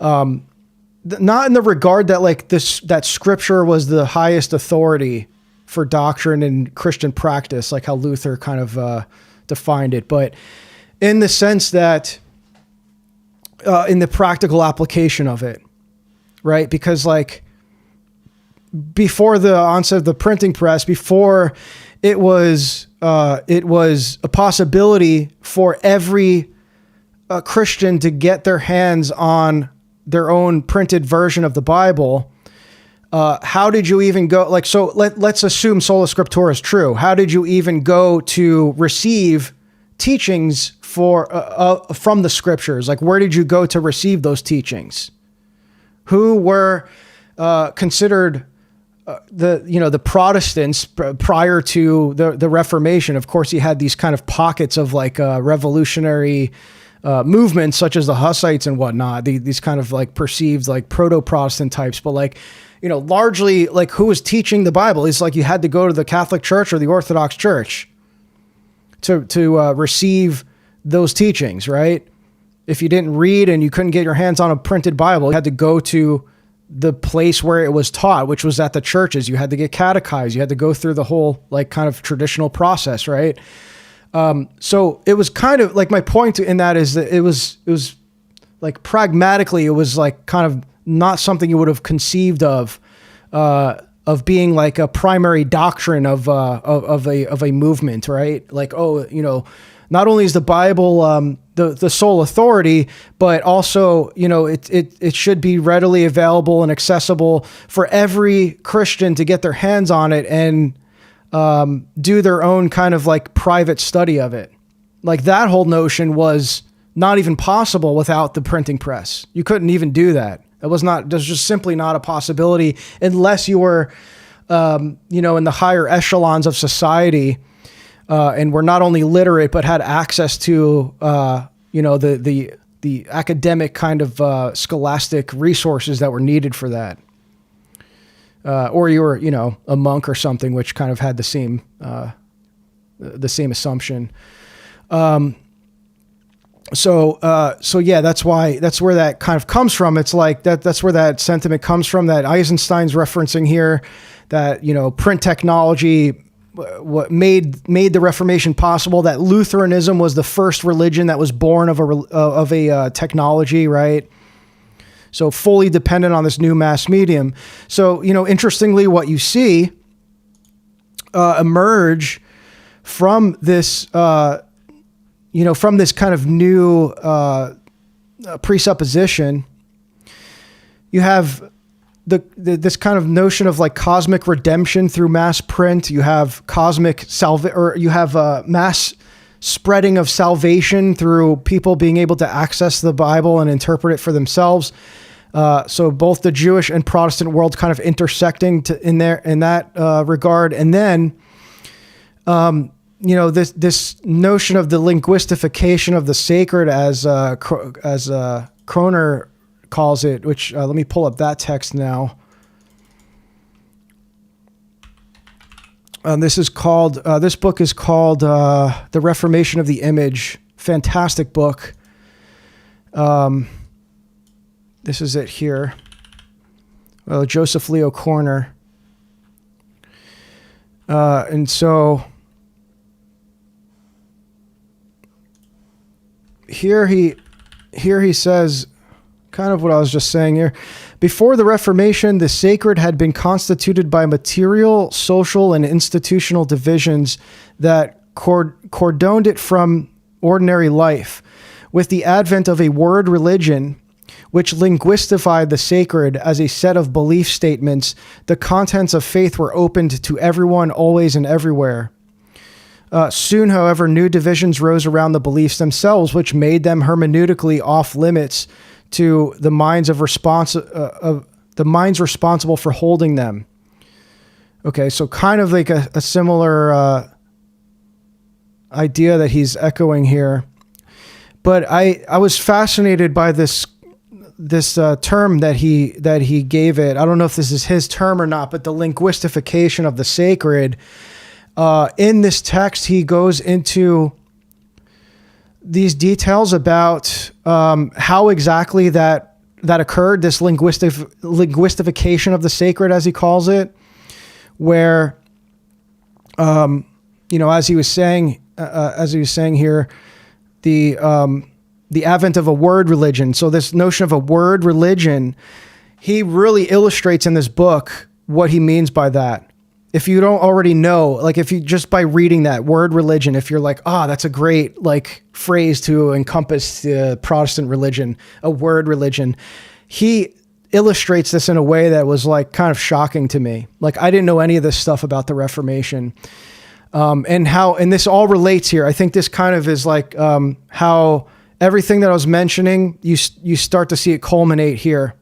not in the regard that that scripture was the highest authority for doctrine and Christian practice, like how Luther kind of defined it, but in the sense that in the practical application of it, right? Because before the onset of the printing press, before it was a possibility for every Christian to get their hands on their own printed version of the Bible. How did you even go? Let's assume sola scriptura is true. How did you even go to receive teachings from the scriptures? Where did you go to receive those teachings? Who were considered the Protestants prior to the Reformation? Of course, you had these kind of pockets of revolutionary movements, such as the Hussites and whatnot. These kind of perceived proto-Protestant types, but largely who was teaching the Bible? It's you had to go to the Catholic Church or the Orthodox Church to receive those teachings, right? If you didn't read and you couldn't get your hands on a printed Bible, you had to go to the place where it was taught, which was at the churches. You had to get catechized. You had to go through the whole kind of traditional process, right? So it was kind of my point in that is that it was pragmatically, it was kind of not something you would have conceived of being a primary doctrine of a movement, right? Not only is the Bible the sole authority, but also it should be readily available and accessible for every Christian to get their hands on it and do their own kind of private study of it. That whole notion was not even possible without the printing press. You couldn't even do that. There's just simply not a possibility unless you were, in the higher echelons of society, and were not only literate, but had access to, the academic kind of, scholastic resources that were needed for that. Or you were, a monk or something, which kind of had the same assumption. So yeah, that's where that kind of comes from. It's that's where that sentiment comes from that Eisenstein's referencing here, that, print technology, what made the Reformation possible, that Lutheranism was the first religion that was born of a technology, right? So fully dependent on this new mass medium. So, interestingly, what you see emerge from this, from this kind of new presupposition you have this kind of notion of like cosmic redemption through mass print. You have you have mass spreading of salvation through people being able to access the Bible and interpret it for themselves. So both the Jewish and Protestant world kind of intersecting in that regard. And then, this notion of the linguistification of the sacred, as Kroner calls it, which let me pull up that text now. This book is called The Reformation of the Image. Fantastic book. This is it here. Joseph Leo Korner. And so here he says kind of what I was just saying here. Before the Reformation, the sacred had been constituted by material, social, and institutional divisions that cordoned it from ordinary life. With the advent of a word religion, which linguistified the sacred as a set of belief statements, the contents of faith were opened to everyone, always and everywhere. Soon, however, new divisions rose around the beliefs themselves, which made them hermeneutically off limits to the minds responsible for holding them. Okay, so kind of like a similar idea that he's echoing here. But I was fascinated by this term that he gave it. I don't know if this is his term or not, but the linguistification of the sacred. In this text, he goes into these details about how exactly that occurred, this linguistification of the sacred, as he calls it, where, as he was saying here, the advent of a word religion. So this notion of a word religion, he really illustrates in this book what he means by that. If you don't already know, like if you just by reading that word religion, if you're like, that's a great like phrase to encompass the Protestant religion, a word religion, he illustrates this in a way that was like kind of shocking to me. Like I didn't know any of this stuff about the Reformation, and this all relates here. I think this kind of is like how everything that I was mentioning, you start to see it culminate here.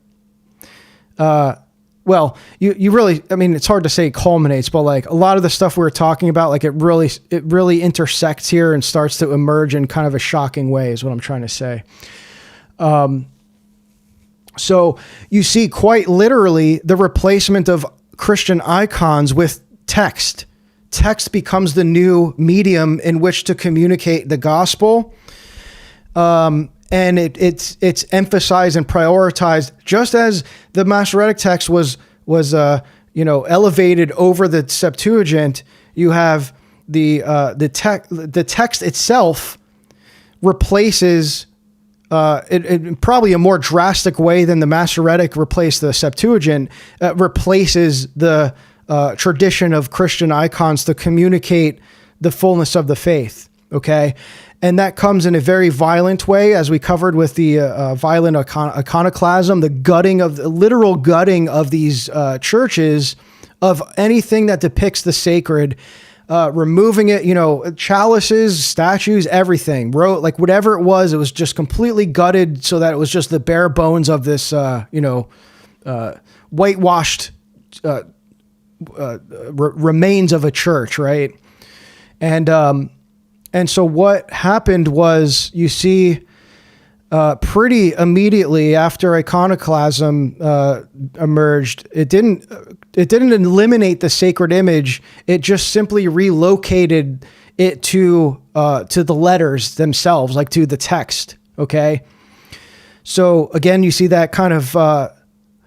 Well, you really, I mean, it's hard to say it culminates, but like a lot of the stuff we were talking about, like it really intersects here and starts to emerge in kind of a shocking way is what I'm trying to say. So you see quite literally the replacement of Christian icons with text. Text becomes the new medium in which to communicate the gospel. And it's emphasized and prioritized, just as the Masoretic text was elevated over the Septuagint. You have the text itself replaces in probably a more drastic way than the Masoretic replaced the Septuagint. Replaces the tradition of Christian icons to communicate the fullness of the faith. Okay. And that comes in a very violent way, as we covered with the violent iconoclasm, the literal gutting of these churches of anything that depicts the sacred, removing it, chalices, statues, everything, like whatever it was just completely gutted so that it was just the bare bones of this, whitewashed remains of a church, right? And so what happened was, you see, pretty immediately after iconoclasm emerged, it didn't eliminate the sacred image. It just simply relocated it to the letters themselves, like to the text. Okay. So again, you see that kind of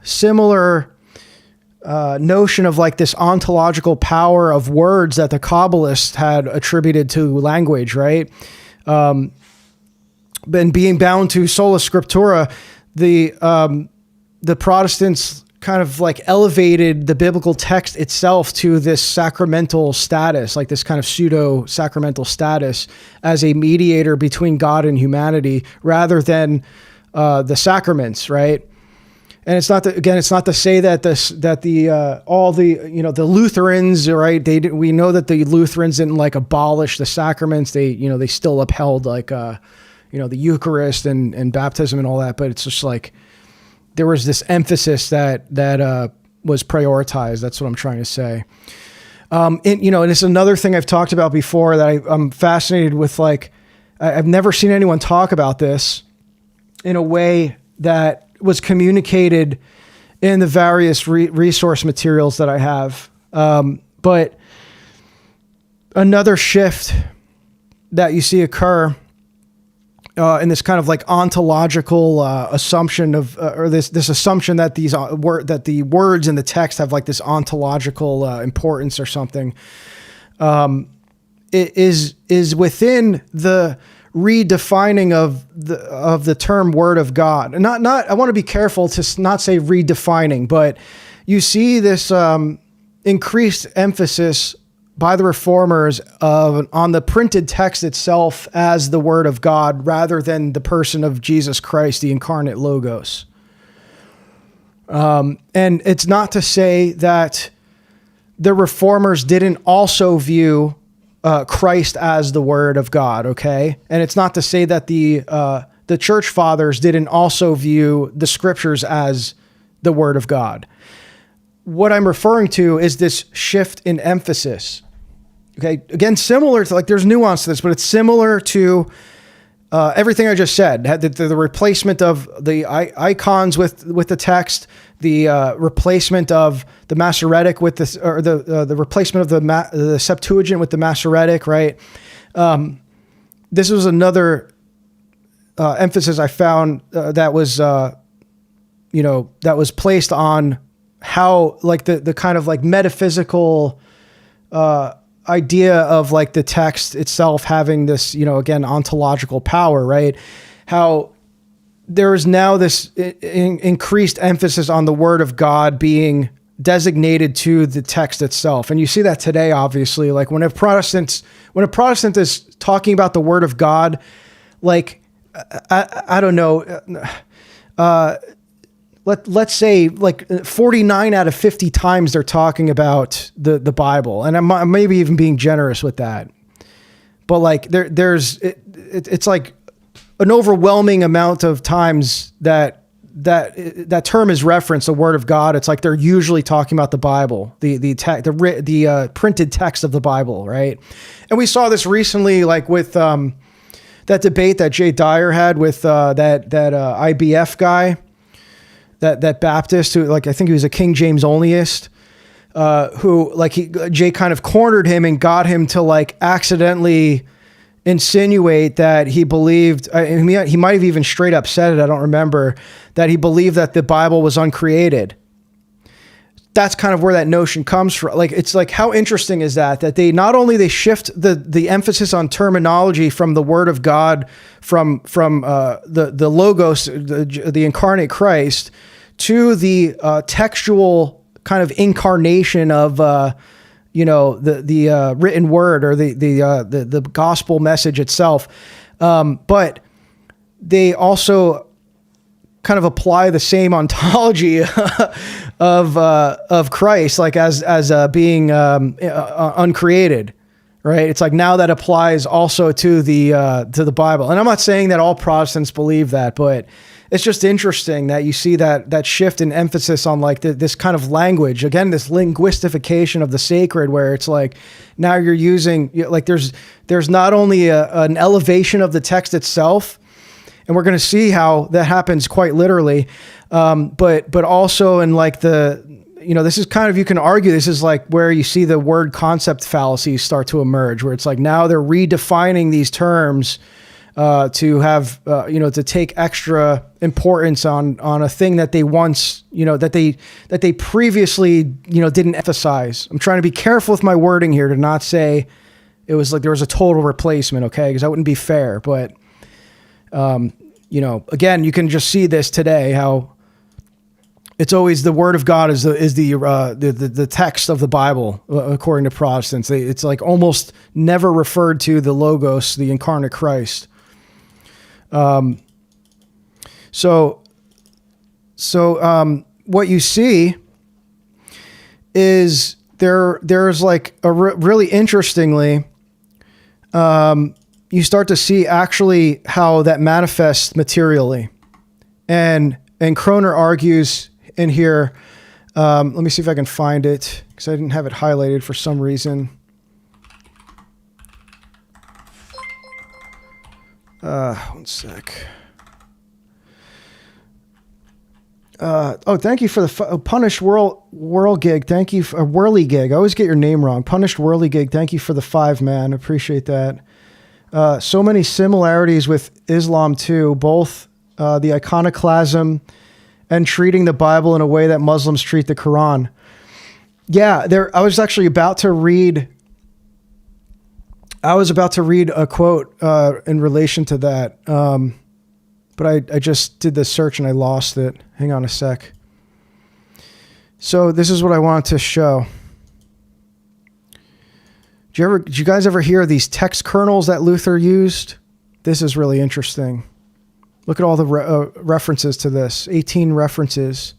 similar notion of like this ontological power of words that the Kabbalists had attributed to language, right? And being bound to sola scriptura, the Protestants kind of like elevated the biblical text itself to this sacramental status, like this kind of pseudo sacramental status as a mediator between God and humanity, rather than the sacraments, right? And it's not it's not to say that all the the Lutherans, right? We know that the Lutherans didn't like abolish the sacraments. They still upheld like the Eucharist and baptism and all that. But it's just like there was this emphasis that was prioritized. That's what I'm trying to say. And it's another thing I've talked about before that I'm fascinated with. Like I've never seen anyone talk about this in a way that was communicated in the various resource materials that I have. But another shift that you see occur in this kind of like ontological assumption of, or this assumption that that the words in the text have like this ontological importance or something, it is within the redefining of the term word of God. And I want to be careful to not say redefining, but you see this increased emphasis by the reformers on the printed text itself as the word of God rather than the person of Jesus Christ, the incarnate Logos. And it's not to say that the reformers didn't also view Christ as the word of God, okay? And it's not to say that the church fathers didn't also view the scriptures as the word of God. What I'm referring to is this shift in emphasis. Okay, again, similar to, like, there's nuance to this, but it's similar to everything I just said. The replacement of the icons with the text, the replacement of the Masoretic with the replacement of the Septuagint with the Masoretic, right? This was another emphasis I found that was placed on how, like, the kind of like metaphysical idea of like the text itself having this, again, ontological power, right? How there is now this increased emphasis on the word of God being designated to the text itself. And you see that today, obviously, like when a Protestant is talking about the word of God, like, I don't know, let's say like 49 out of 50 times they're talking about the Bible. And I'm maybe even being generous with that. But like it's like an overwhelming amount of times that term is referenced, the word of God. It's like they're usually talking about the Bible, the printed text of the Bible, right? And we saw this recently, like with that debate that Jay Dyer had with that IBF guy. That Baptist who, like, I think he was a King James onlyist, who, like, Jay kind of cornered him and got him to, like, accidentally insinuate that he believed, he might have even straight up said it, I don't remember, that he believed that the Bible was uncreated. That's kind of where that notion comes from. Like, it's like, how interesting is that they not only they shift the emphasis on terminology from the word of God, from the Logos, the incarnate Christ, to the textual kind of incarnation of the written word, or the gospel message itself. But they also kind of apply the same ontology of Christ, like as being uncreated, right? It's like now that applies also to the Bible. And I'm not saying that all Protestants believe that, but it's just interesting that you see that shift in emphasis on like this kind of language, again, this linguistification of the sacred, where it's like now you're using, like, there's not only an elevation of the text itself, and we're going to see how that happens quite literally. But also in like this is kind of, you can argue this is like where you see the word concept fallacies start to emerge, where it's like now they're redefining these terms to have, to take extra importance on a thing that they once, that they previously, didn't emphasize. I'm trying to be careful with my wording here to not say it was like there was a total replacement, okay? Because that wouldn't be fair, but again, you can just see this today, how it's always the word of God is the text of the Bible, according to Protestants. It's like almost never referred to the Logos, the incarnate Christ. So So what you see is there's like really interestingly, you start to see actually how that manifests materially. And Kroner argues in here, let me see if I can find it because I didn't have it highlighted for some reason. One sec. Thank you for the Punished Whirl Gig. Thank you for Whirly Gig. I always get your name wrong. Punished Whirly Gig. Thank you for the 5, man. Appreciate that. So many similarities with Islam too, both the iconoclasm and treating the Bible in a way that Muslims treat the Quran. Yeah, I was actually about to read a quote in relation to that, but I just did the search and I lost it. Hang on a sec. So this is what I wanted to show. Did you guys ever hear of these text kernels that Luther used? This is really interesting. Look at all the references to this. 18 references.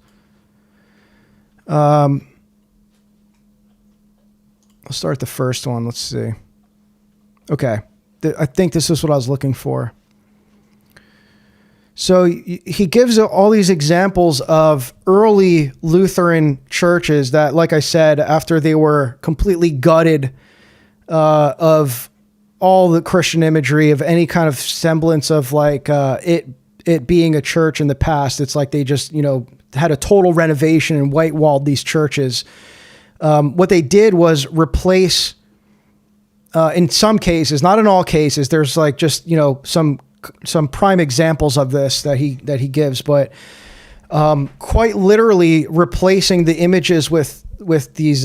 I'll start the first one. Let's see. Okay. I think this is what I was looking for. So he gives all these examples of early Lutheran churches that, like I said, after they were completely gutted of all the Christian imagery, of any kind of semblance of like it being a church in the past, it's like they just, had a total renovation and white-walled these churches. What they did was replace, in some cases, not in all cases, there's like just, some prime examples of this that he gives, but quite literally replacing the images with these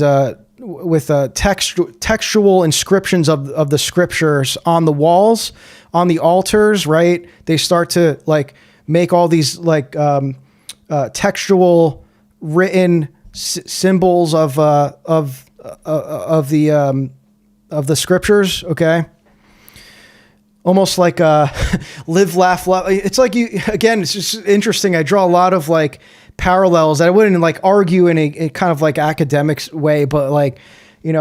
textual inscriptions of the scriptures on the walls, on the altars, right? They start to like make all these like textual written symbols of the scriptures. Okay. Almost like live, laugh, love. It's like it's just interesting. I draw a lot of like parallels that I wouldn't like argue in a kind of like academic way, but like, you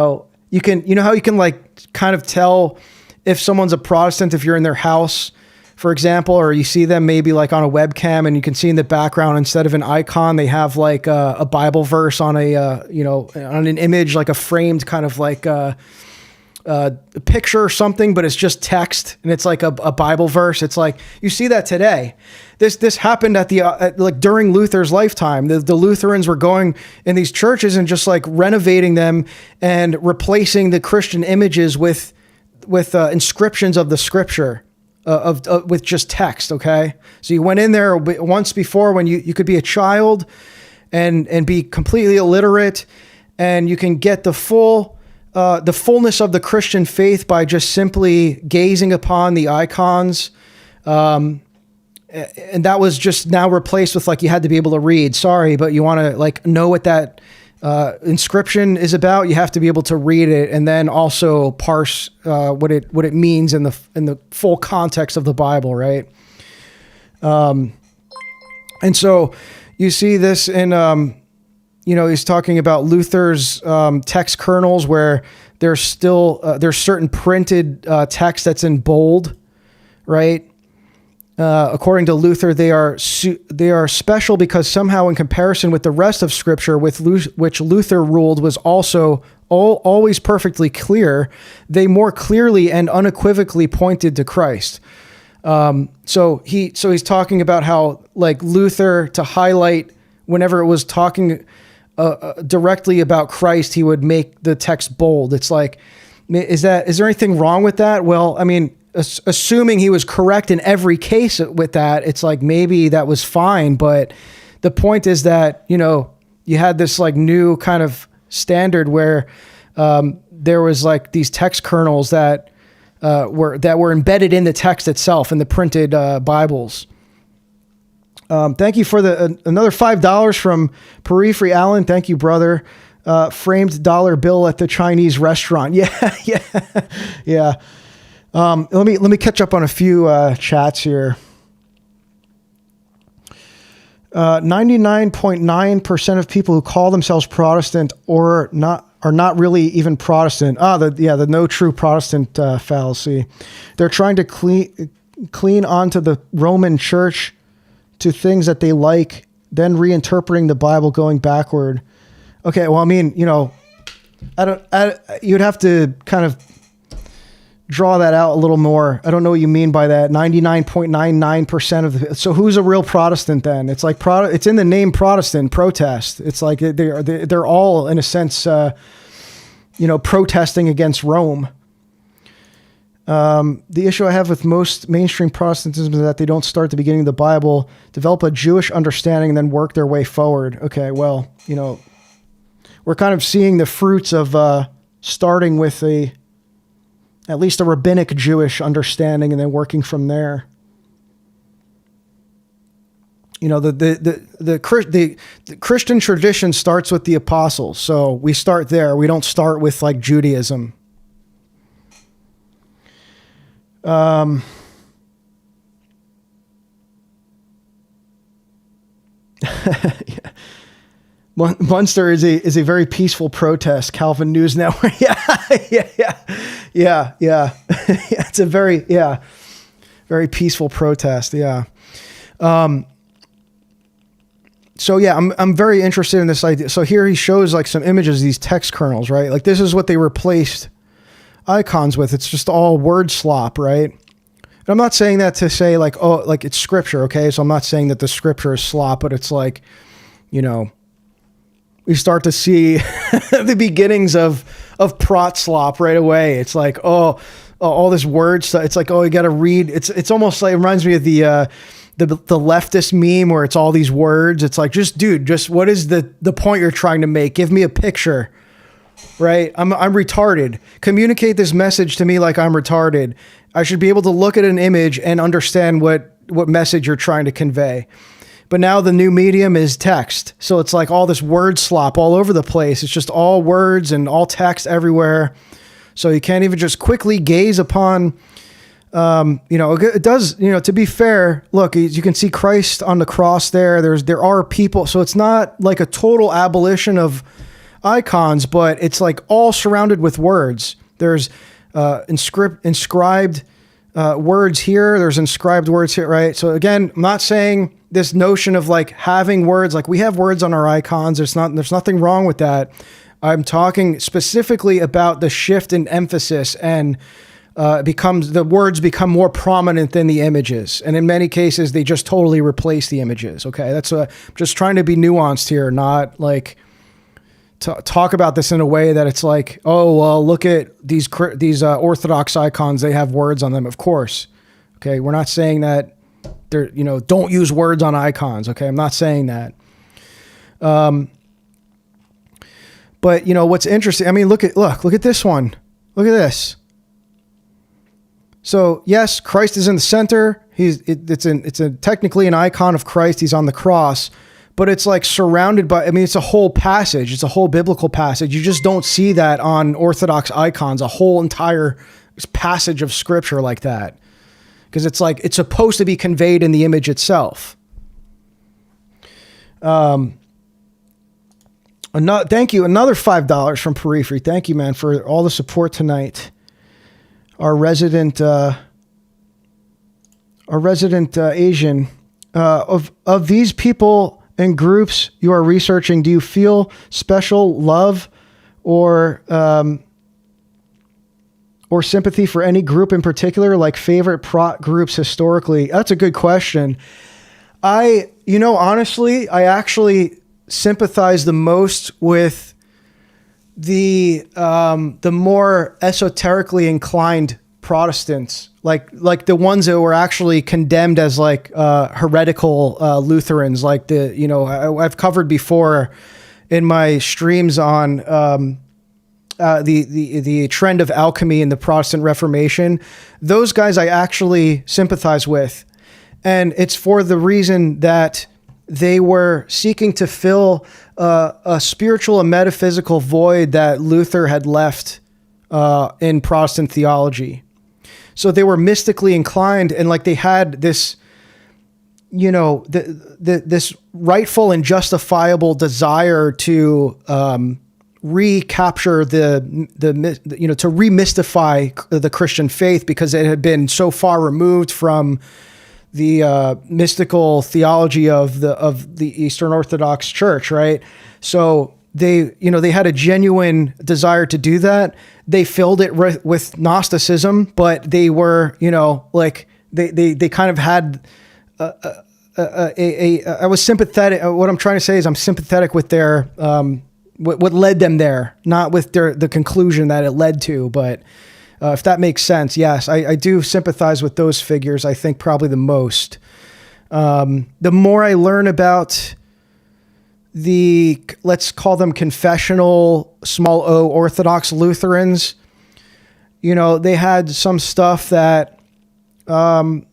can, how you can like kind of tell if someone's a Protestant, if you're in their house, for example, or you see them maybe like on a webcam and you can see in the background, instead of an icon, they have like a Bible verse on on an image, like a framed kind of like, a picture or something, but it's just text and it's like a Bible verse. It's like, you see that today. This happened at like during Luther's lifetime. The Lutherans were going in these churches and just like renovating them and replacing the Christian images with inscriptions of the scripture, with just text. Okay. So you went in there once before when you could be a child and be completely illiterate, and you can get the fullness of the Christian faith by just simply gazing upon the icons. And that was just now replaced with like, you had to be able to read. Sorry, but you want to like know what that inscription is about. You have to be able to read it and then also parse what it means in the full context of the Bible, right? And so you see this in he's talking about Luther's text kernels where there's certain printed text that's in bold, right? According to Luther, they are special because somehow in comparison with the rest of Scripture, which Luther ruled was also always perfectly clear, they more clearly and unequivocally pointed to Christ. So he's talking about how like Luther, to highlight whenever it was talking directly about Christ, he would make the text bold. It's like, is there anything wrong with that? Well, I mean, assuming he was correct in every case with that, it's like maybe that was fine. But the point is that, you had this like new kind of standard where there was like these text kernels that were embedded in the text itself in the printed Bibles. Thank you for another $5 from Periphery Allen. Thank you, brother. Framed dollar bill at the Chinese restaurant. Yeah. Let me catch up on a few chats here. 99.9% of people who call themselves Protestant or not are not really even Protestant. The no true Protestant fallacy. They're trying to clean onto the Roman Church to things that they like, then reinterpreting the Bible going backward. Okay, well, I mean, you'd have to kind of draw that out a little more. I don't know what you mean by that. 99.99% of the, so who's a real Protestant then? It's like it's in the name Protestant, protest. It's like they're all in a sense, protesting against Rome. The issue I have with most mainstream Protestantism is that they don't start at the beginning of the Bible, develop a Jewish understanding, and then work their way forward. Okay, well, we're kind of seeing the fruits of starting with at least a rabbinic Jewish understanding and then working from there. The Christian tradition starts with the apostles. So we start there. We don't start with like Judaism. Yeah. Munster is a very peaceful protest. Calvin News Network. Yeah. It's a very peaceful protest. Yeah. So yeah, I'm very interested in this idea. So here he shows like some images, these text kernels, right? Like this is what they replaced icons with. It's just all word slop, right? And I'm not saying that to say like, oh, like it's scripture. Okay. So I'm not saying that the scripture is slop, but it's like, we start to see the beginnings of prot slop right away. It's like, all this word stuff. It's like, you got to read. It's almost like, it reminds me of the leftist meme where it's all these words. It's like, just what is the point you're trying to make? Give me a picture, right? I'm retarded. Communicate this message to me like I'm retarded. I should be able to look at an image and understand what message you're trying to convey. But now the new medium is text. So it's like all this word slop all over the place. It's just all words and all text everywhere. So you can't even just quickly gaze upon, it does, to be fair, look, you can see Christ on the cross there. There are people. So it's not like a total abolition of icons, but it's like all surrounded with words. There's inscribed words here. There's inscribed words here, right? So again, I'm not saying this notion of like having words, like we have words on our icons. There's nothing wrong with that. I'm talking specifically about the shift in emphasis and the words become more prominent than the images. And in many cases, they just totally replace the images. Okay. That's just trying to be nuanced here, not like talk about this in a way that it's like, oh, well, look at these Orthodox icons. They have words on them. Of course. Okay. We're not saying that don't use words on icons. Okay. I'm not saying that. But what's interesting, I mean, look at this one. Look at this. So yes, Christ is in the center. It's technically an icon of Christ. He's on the cross, but it's like surrounded by, it's a whole passage. It's a whole biblical passage. You just don't see that on Orthodox icons, a whole entire passage of scripture like that. Because it's like, it's supposed to be conveyed in the image itself. Thank you. Another $5 from Periphery. Thank you, man, for all the support tonight. Our resident Asian, of these people and groups you are researching, do you feel special love or sympathy for any group in particular, like favorite prot groups historically? That's a good question. Honestly, I actually sympathize the most with the more esoterically inclined Protestants, like the ones that were actually condemned as like heretical Lutherans, like I've covered before in my streams on the trend of alchemy in the Protestant Reformation. Those guys I actually sympathize with, and it's for the reason that they were seeking to fill a spiritual and metaphysical void that Luther had left in Protestant theology. So they were mystically inclined, and like they had this this rightful and justifiable desire to recapture to remystify the Christian faith, because it had been so far removed from the mystical theology of the Eastern Orthodox Church, right? So they had a genuine desire to do that. They filled it with Gnosticism, but they were, they kind of had I was sympathetic. What I'm trying to say is I'm sympathetic with their what led them there, not with the conclusion that it led to. But if that makes sense, yes, I do sympathize with those figures. I think probably the most. The more I learn about let's call them confessional, small o, Orthodox Lutherans, they had some stuff that, in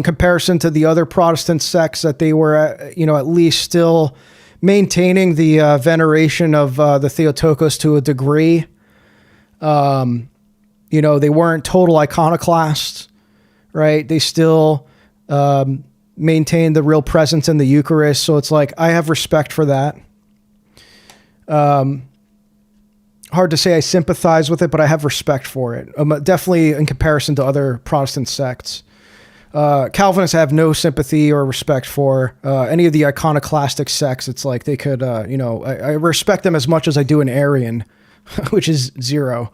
comparison to the other Protestant sects, that they were, at least still maintaining the veneration of the Theotokos to a degree. They weren't total iconoclasts, right? They still maintained the real presence in the Eucharist. So it's like, I have respect for that. Hard to say I sympathize with it, but I have respect for it. Definitely in comparison to other Protestant sects. Calvinists have no sympathy or respect for any of the iconoclastic sects. It's like they could, I respect them as much as I do an Arian, which is zero.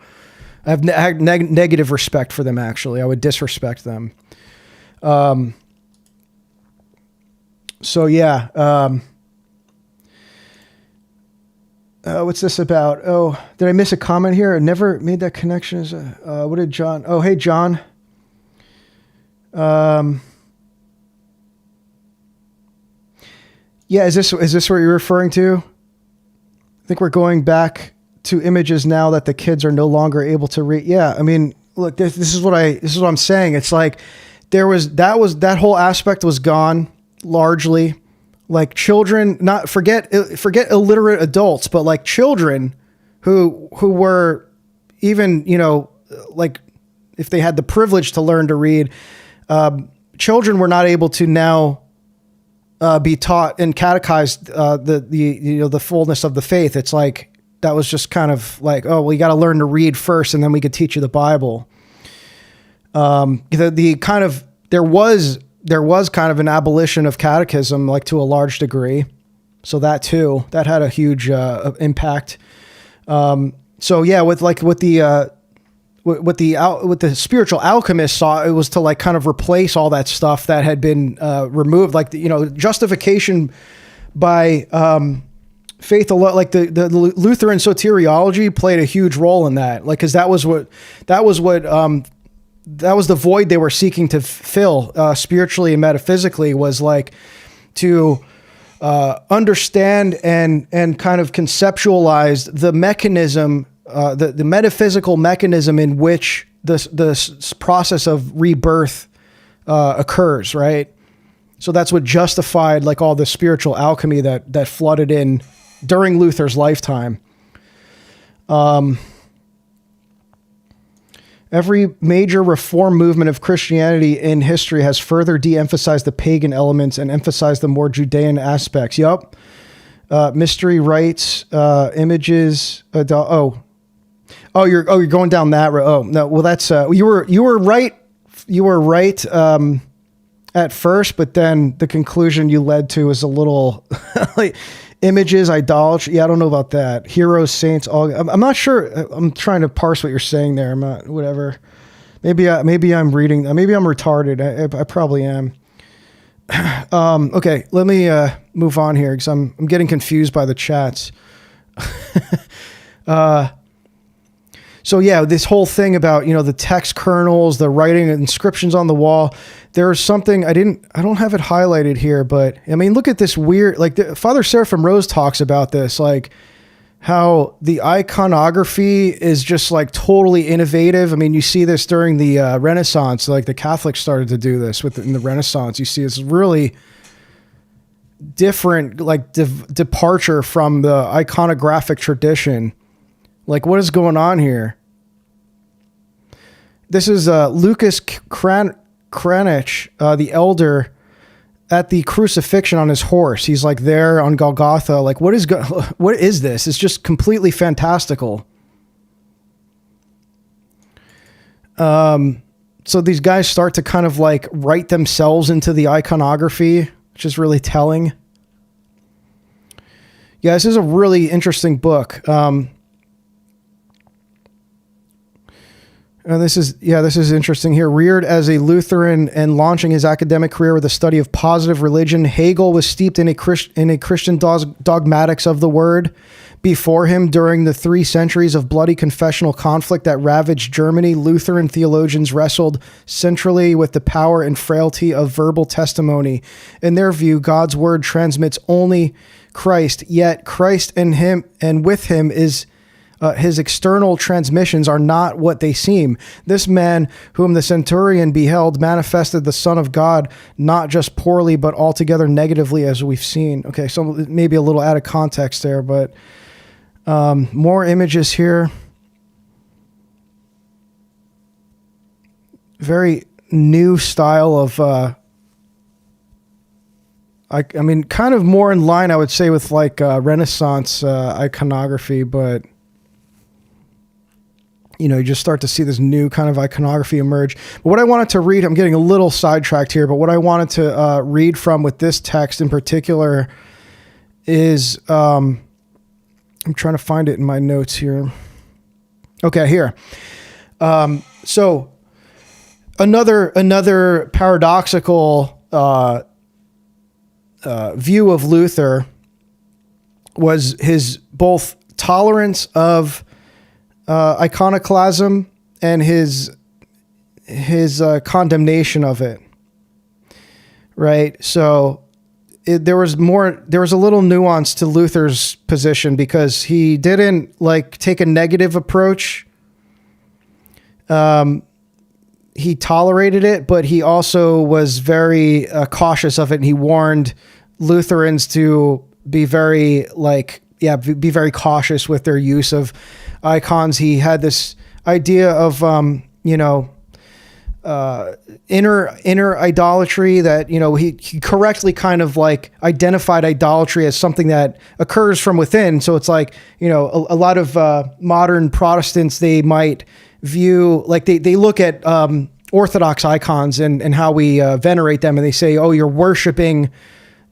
I have negative respect for them, actually. I would disrespect them. So, yeah. What's this about? Oh, did I miss a comment here? I never made that connection. What did John? Oh, hey, John. Yeah, is this what you're referring to? I think we're going back to images now that the kids are no longer able to read. Yeah, I mean, look, this is what I'm saying. It's like that whole aspect was gone largely. Like children, not forget illiterate adults, but like children who were even, like if they had the privilege to learn to read, children were not able to now be taught and catechized the fullness of the faith. It's like that was just kind of like, oh, well, you got to learn to read first, and then we could teach you the Bible. There was kind of an abolition of catechism, like to a large degree. So that too, that had a huge impact. So yeah, with the spiritual alchemists saw, it was to like kind of replace all that stuff that had been removed, like justification by faith alone. Like the Lutheran soteriology played a huge role in that, like because that was the void they were seeking to fill spiritually and metaphysically, was like to understand and kind of conceptualize the mechanism, the metaphysical mechanism in which the process of rebirth occurs, right? So that's what justified like all the spiritual alchemy that flooded in during Luther's lifetime. Every major reform movement of Christianity in history has further de-emphasized the pagan elements and emphasized the more Judean aspects. Yup. Mystery rites, images. You're going down that road. Oh no. Well, that's you were right. You were right at first, but then the conclusion you led to is a little like images, idolatry. Yeah, I don't know about that. Heroes, saints. All. I'm not sure. I'm trying to parse what you're saying there. I'm not. Whatever. Maybe I'm reading. Maybe I'm retarded. I probably am. Okay, let me move on here because I'm getting confused by the chats. So yeah, this whole thing about, the text kernels, the writing inscriptions on the wall. There's something I don't have it highlighted here, but I mean, look at this weird, like Father Seraphim Rose talks about this, like how the iconography is just like totally innovative. I mean, you see this during the Renaissance, like the Catholics started to do this in the Renaissance. You see this really different, like departure from the iconographic tradition. Like, what is going on here? This is Lucas Kranich, the elder, at the crucifixion on his horse. He's like there on Golgotha. Like, what is this? It's just completely fantastical. So these guys start to kind of like write themselves into the iconography, which is really telling. Yeah, this is a really interesting book. And this is interesting here. Reared as a Lutheran and launching his academic career with a study of positive religion, Hegel was steeped in a Christian dogmatics of the word. Before him, during the 3 centuries of bloody confessional conflict that ravaged Germany, Lutheran theologians wrestled centrally with the power and frailty of verbal testimony. In their view, God's word transmits only Christ, yet Christ and him and with him is his external transmissions are not what they seem. This man, whom the centurion beheld, manifested the Son of God, not just poorly, but altogether negatively, as we've seen. Okay, so maybe a little out of context there, but more images here. Very new style of, I mean, kind of more in line, I would say, with like Renaissance iconography, but you know, you just start to see this new kind of iconography emerge. But what I wanted to read, I'm getting a little sidetracked here, but what I wanted to read from with this text in particular is, I'm trying to find it in my notes here. Okay, here. So another paradoxical view of Luther was his both tolerance of iconoclasm and his condemnation of it, right? So there was a little nuance to Luther's position because he didn't like take a negative approach. He tolerated it, but he also was very cautious of it. And he warned Lutherans to be very be very cautious with their use of icons. He had this idea of, inner idolatry that, he correctly kind of like identified idolatry as something that occurs from within. So it's like, a lot of modern Protestants, they might view, like they look at Orthodox icons and how we venerate them, and they say, oh, you're worshiping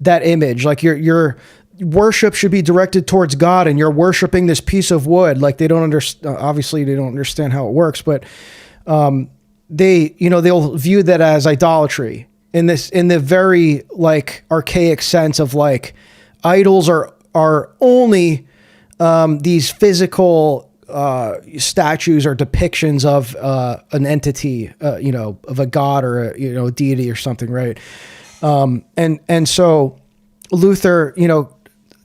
that image. Like your worship should be directed towards God, and you're worshiping this piece of wood. Like they don't understand, obviously they don't understand how it works, but they'll view that as idolatry in the very like archaic sense of like idols are only these physical statues or depictions of an entity, of a god or a deity or something, right? And so Luther,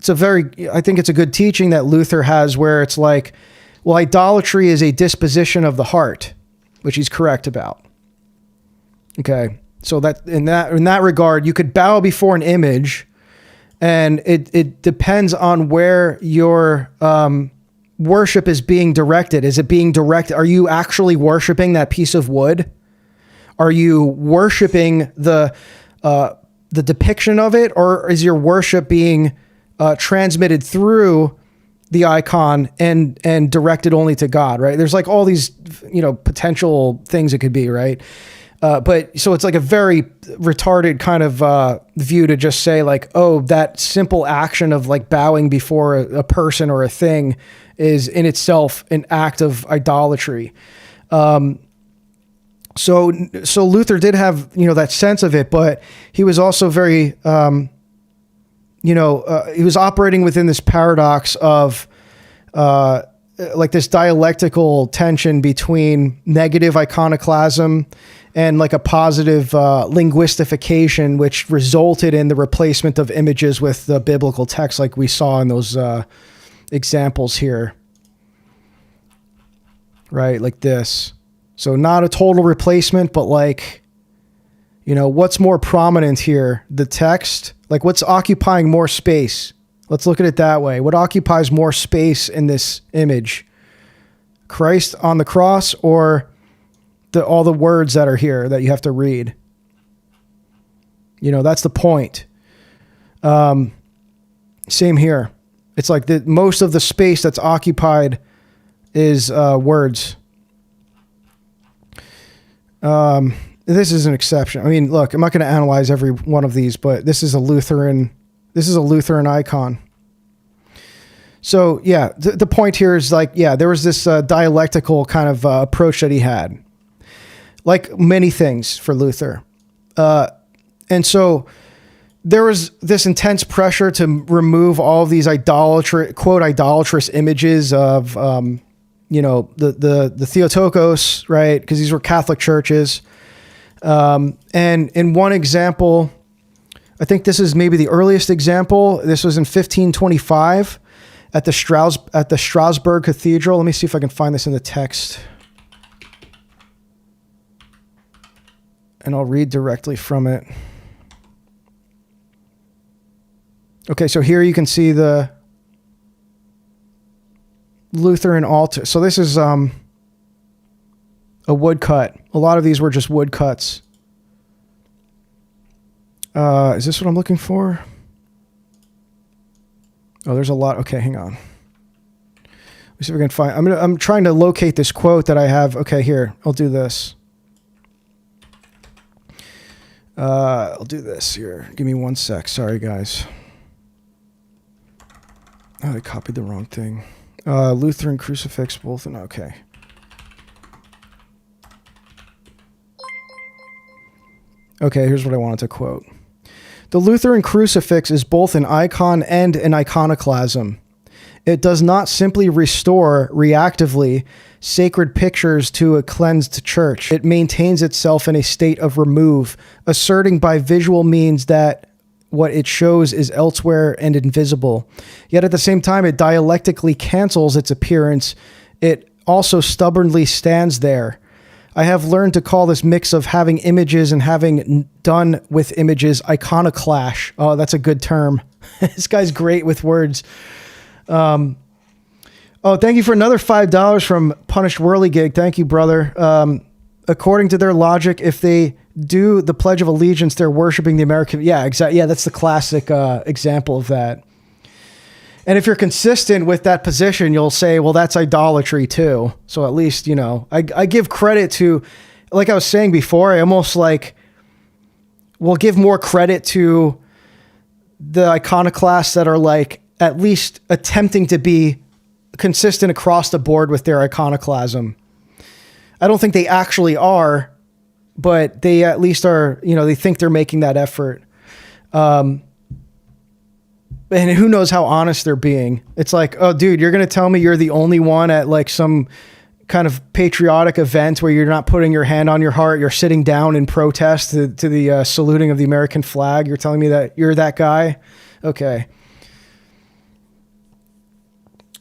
I think it's a good teaching that Luther has where it's like, well, idolatry is a disposition of the heart, which he's correct about. Okay. So that in that regard, you could bow before an image, and it depends on where your worship is being directed. Is it being directed? Are you actually worshiping that piece of wood? Are you worshiping the depiction of it, or is your worship being transmitted through the icon and directed only to God, right? There's like all these, potential things it could be, right? But so it's like a very retarded kind of view to just say like, oh, that simple action of like bowing before a person or a thing is in itself an act of idolatry. So Luther did have, that sense of it, but he was also very, he was operating within this paradox of like this dialectical tension between negative iconoclasm and like a positive linguistification, which resulted in the replacement of images with the biblical text, like we saw in those examples here, right? Like this. So not a total replacement, but like, what's more prominent here? The text, like what's occupying more space? Let's look at it that way. What occupies more space in this image? Christ on the cross, or all the words that are here that you have to read? That's the point. Same here. It's like most of the space that's occupied is words. This is an exception. I mean, look, I'm not going to analyze every one of these, but this is a Lutheran icon. So yeah, the point here is like, yeah, there was this dialectical kind of approach that he had, like many things for Luther. And so there was this intense pressure to remove all of these idolatrous images of, the Theotokos, right? Because these were Catholic churches. And in one example, I think this is maybe the earliest example. This was in 1525 at the Strasbourg Cathedral. Let me see if I can find this in the text. And I'll read directly from it. Okay, so here you can see the Lutheran altar. So this is a woodcut. A lot of these were just woodcuts. Is this what I'm looking for? Oh, there's a lot. Okay, hang on. Let's see if we can find. I'm trying to locate this quote that I have. Okay, here. I'll do this. I'll do this here. Give me 1 sec. Sorry, guys. Oh, I copied the wrong thing. Lutheran crucifix, both. Okay. Okay, here's what I wanted to quote. The Lutheran crucifix is both an icon and an iconoclasm. It does not simply restore, reactively, sacred pictures to a cleansed church. It maintains itself in a state of remove, asserting by visual means that what it shows is elsewhere and invisible. Yet at the same time, it dialectically cancels its appearance. It also stubbornly stands there. I have learned to call this mix of having images and having done with images iconoclash. Oh, that's a good term. This guy's great with words. Thank you for another $5 from Punished Whirligig. Thank you, brother. According to their logic, if they do the Pledge of Allegiance, they're worshiping the American. Yeah, exactly. Yeah, that's the classic example of that. And if you're consistent with that position, you'll say, well, that's idolatry too. So at least, I give credit to, like I was saying before, I almost will give more credit to the iconoclasts that are at least attempting to be consistent across the board with their iconoclasm. I don't think they actually are, but they at least are, they think they're making that effort. And who knows how honest they're being. It's like, oh, dude, you're going to tell me you're the only one at some kind of patriotic event where you're not putting your hand on your heart, you're sitting down in protest to the saluting of the American flag. You're telling me that you're that guy? Okay.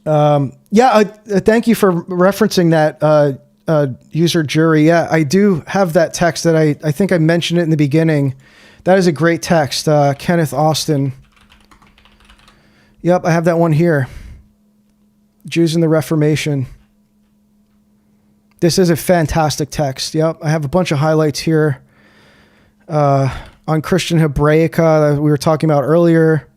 Thank you for referencing that, user jury. Yeah, I do have that text that I think I mentioned it in the beginning. That is a great text. Kenneth Austin. Yep, I have that one here. Jews and the Reformation. This is a fantastic text. Yep, I have a bunch of highlights here on Christian Hebraica that we were talking about earlier.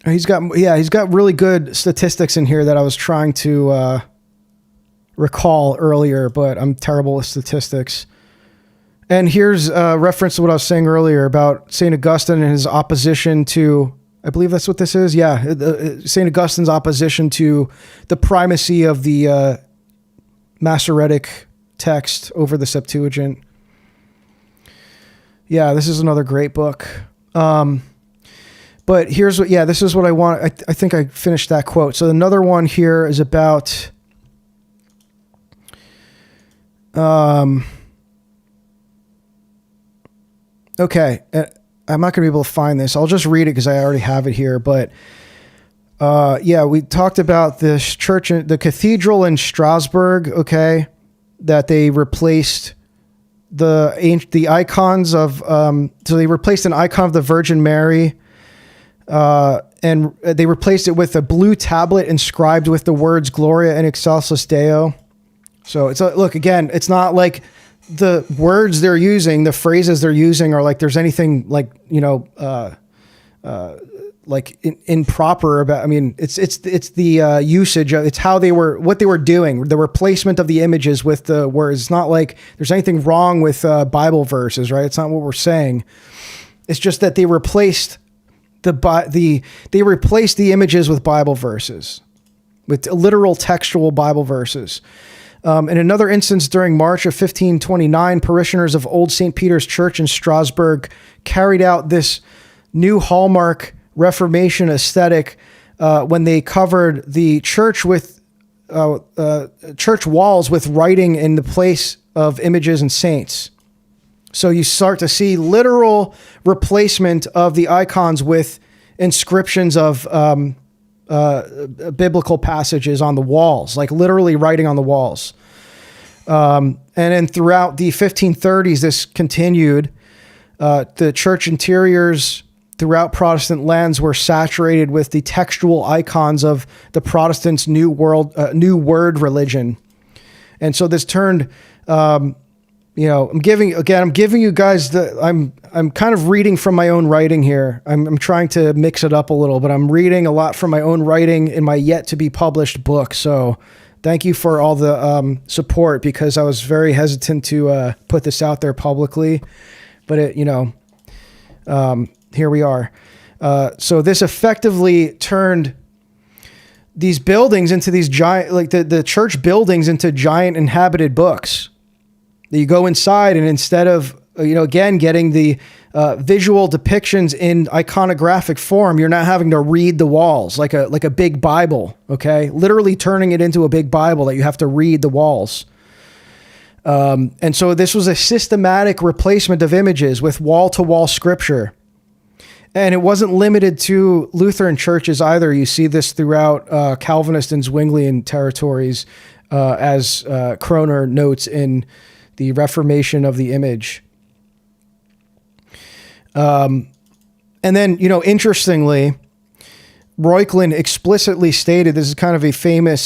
He's got really good statistics in here that I was trying to recall earlier, but I'm terrible with statistics. And here's a reference to what I was saying earlier about St. Augustine and his opposition to, I believe that's what this is. Yeah. St. Augustine's opposition to the primacy of the Masoretic text over the Septuagint. Yeah, this is another great book. But here's what, this is what I want. I think I finished that quote. So another one here is about, okay, I'm not going to be able to find this. I'll just read it because I already have it here. But we talked about this church, the cathedral in Strasbourg, okay, that they replaced the icons of, so they replaced an icon of the Virgin Mary, and they replaced it with a blue tablet inscribed with the words Gloria in Excelsis Deo. So it's look, again, it's not like the words they're using, the phrases they're using are like there's anything like, like improper about. I mean, it's the usage of, it's how what they were doing, the replacement of the images with the words. It's not like there's anything wrong with Bible verses, right? It's not what we're saying. It's just that they replaced they replaced the images with Bible verses, with literal textual Bible verses. In another instance, during March of 1529, parishioners of Old St. Peter's Church in Strasbourg carried out this new hallmark Reformation aesthetic when they covered the church with church walls with writing in the place of images and saints. So you start to see literal replacement of the icons with inscriptions of biblical passages on the walls, like literally writing on the walls. And then throughout the 1530s, this continued. The church interiors throughout Protestant lands were saturated with the textual icons of the Protestants' New Word religion. And so this turned, I'm giving you guys I'm kind of reading from my own writing here. I'm trying to mix it up a little, but I'm reading a lot from my own writing in my yet to be published book. So thank you for all the support, because I was very hesitant to put this out there publicly, but here we are. So this effectively turned these buildings into these giant, like the church buildings into giant inhabited books. You go inside, and instead of, again, getting the visual depictions in iconographic form, you're not having to read the walls like a big Bible, okay? Literally turning it into a big Bible that you have to read the walls. And so this was a systematic replacement of images with wall-to-wall scripture. And it wasn't limited to Lutheran churches either. You see this throughout Calvinist and Zwinglian territories, as Kroner notes in the Reformation of the Image. And then, interestingly, Reuchlin explicitly stated, this is kind of a famous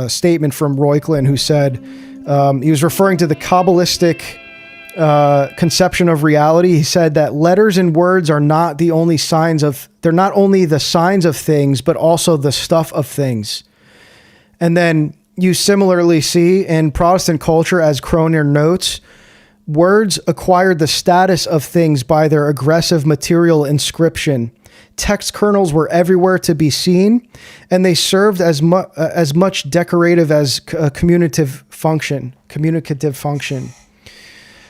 statement from Reuchlin, who said, he was referring to the Kabbalistic conception of reality. He said that letters and words are not the only they're not only the signs of things, but also the stuff of things. And then you similarly see in Protestant culture, as Kroner notes, words acquired the status of things by their aggressive material inscription. Text kernels were everywhere to be seen, and they served as much decorative as communicative function.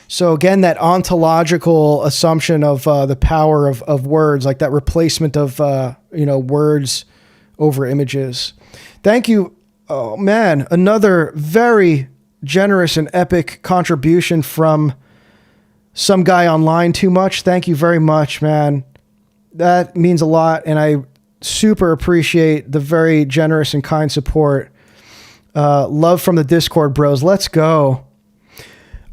So again, that ontological assumption of the power of words, like that replacement of words over images. Thank you. Oh man, another very generous and epic contribution from some guy online. Too much. Thank you very much, man. That means a lot, and I super appreciate the very generous and kind support. Love from the Discord bros. Let's go.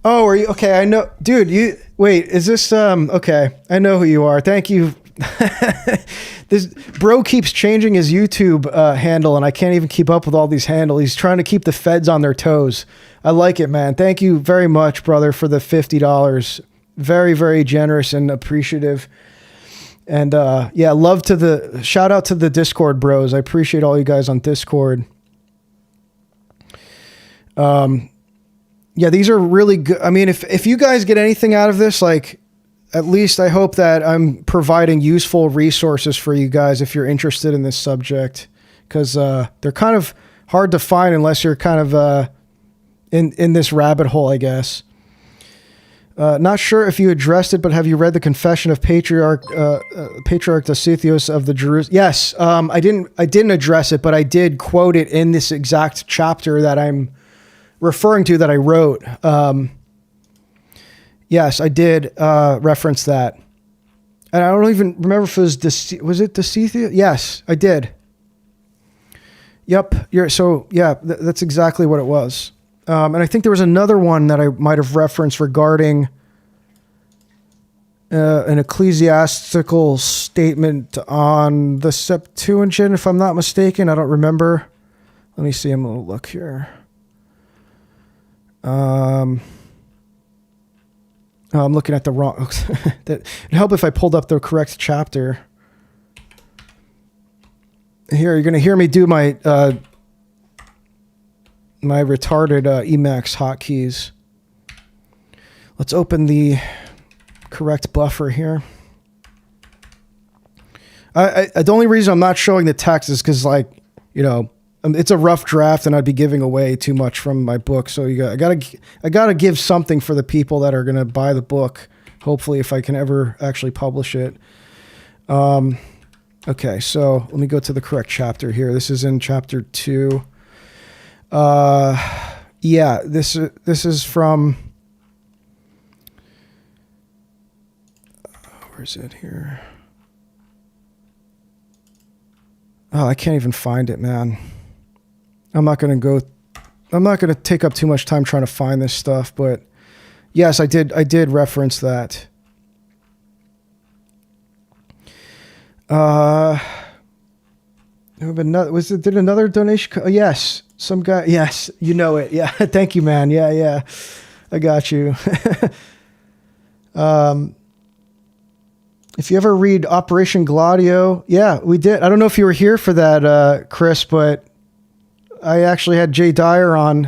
Oh, are you okay? I know, dude. Wait, is this okay? I know who you are. Thank you. This bro keeps changing his YouTube handle, and I can't even keep up with all these handles. He's trying to keep the feds on their toes. I like it, man. Thank you very much, brother, for the $50. Very, very generous and appreciative. And shout out to the Discord bros. I appreciate all you guys on Discord. Yeah, these are really good. I mean, if you guys get anything out of this, like, at least I hope that I'm providing useful resources for you guys if you're interested in this subject, because they're kind of hard to find unless you're kind of in this rabbit hole, I guess. Not sure if you addressed it, but have you read the Confession of Patriarch Dositheos of the Jerusalem? Yes, I didn't address it, but I did quote it in this exact chapter that I'm referring to that I wrote. Yes, I did reference that. And I don't even remember if it was Dositheus? Yes, I did. Yep. That's exactly what it was. And I think there was another one that I might have referenced regarding an ecclesiastical statement on the Septuagint, if I'm not mistaken. I don't remember. Let me see. I'm going to look here. I'm looking at the wrong. It'd help if I pulled up the correct chapter. Here, you're going to hear me do my my retarded Emacs hotkeys. Let's open the correct buffer here. The only reason I'm not showing the text is because, like, you know, it's a rough draft, and I'd be giving away too much from my book. So I gotta give something for the people that are gonna buy the book. Hopefully, if I can ever actually publish it. Okay, so let me go to the correct chapter here. This is in chapter 2. Yeah, this is from. Where is it here? Oh, I can't even find it, man. I'm not going to take up too much time trying to find this stuff, but yes, I did reference that. Did another donation? Yes. Some guy. Yes. You know it. Yeah. Thank you, man. Yeah. I got you. If you ever read Operation Gladio, yeah, we did. I don't know if you were here for that, Chris, but I actually had Jay Dyer on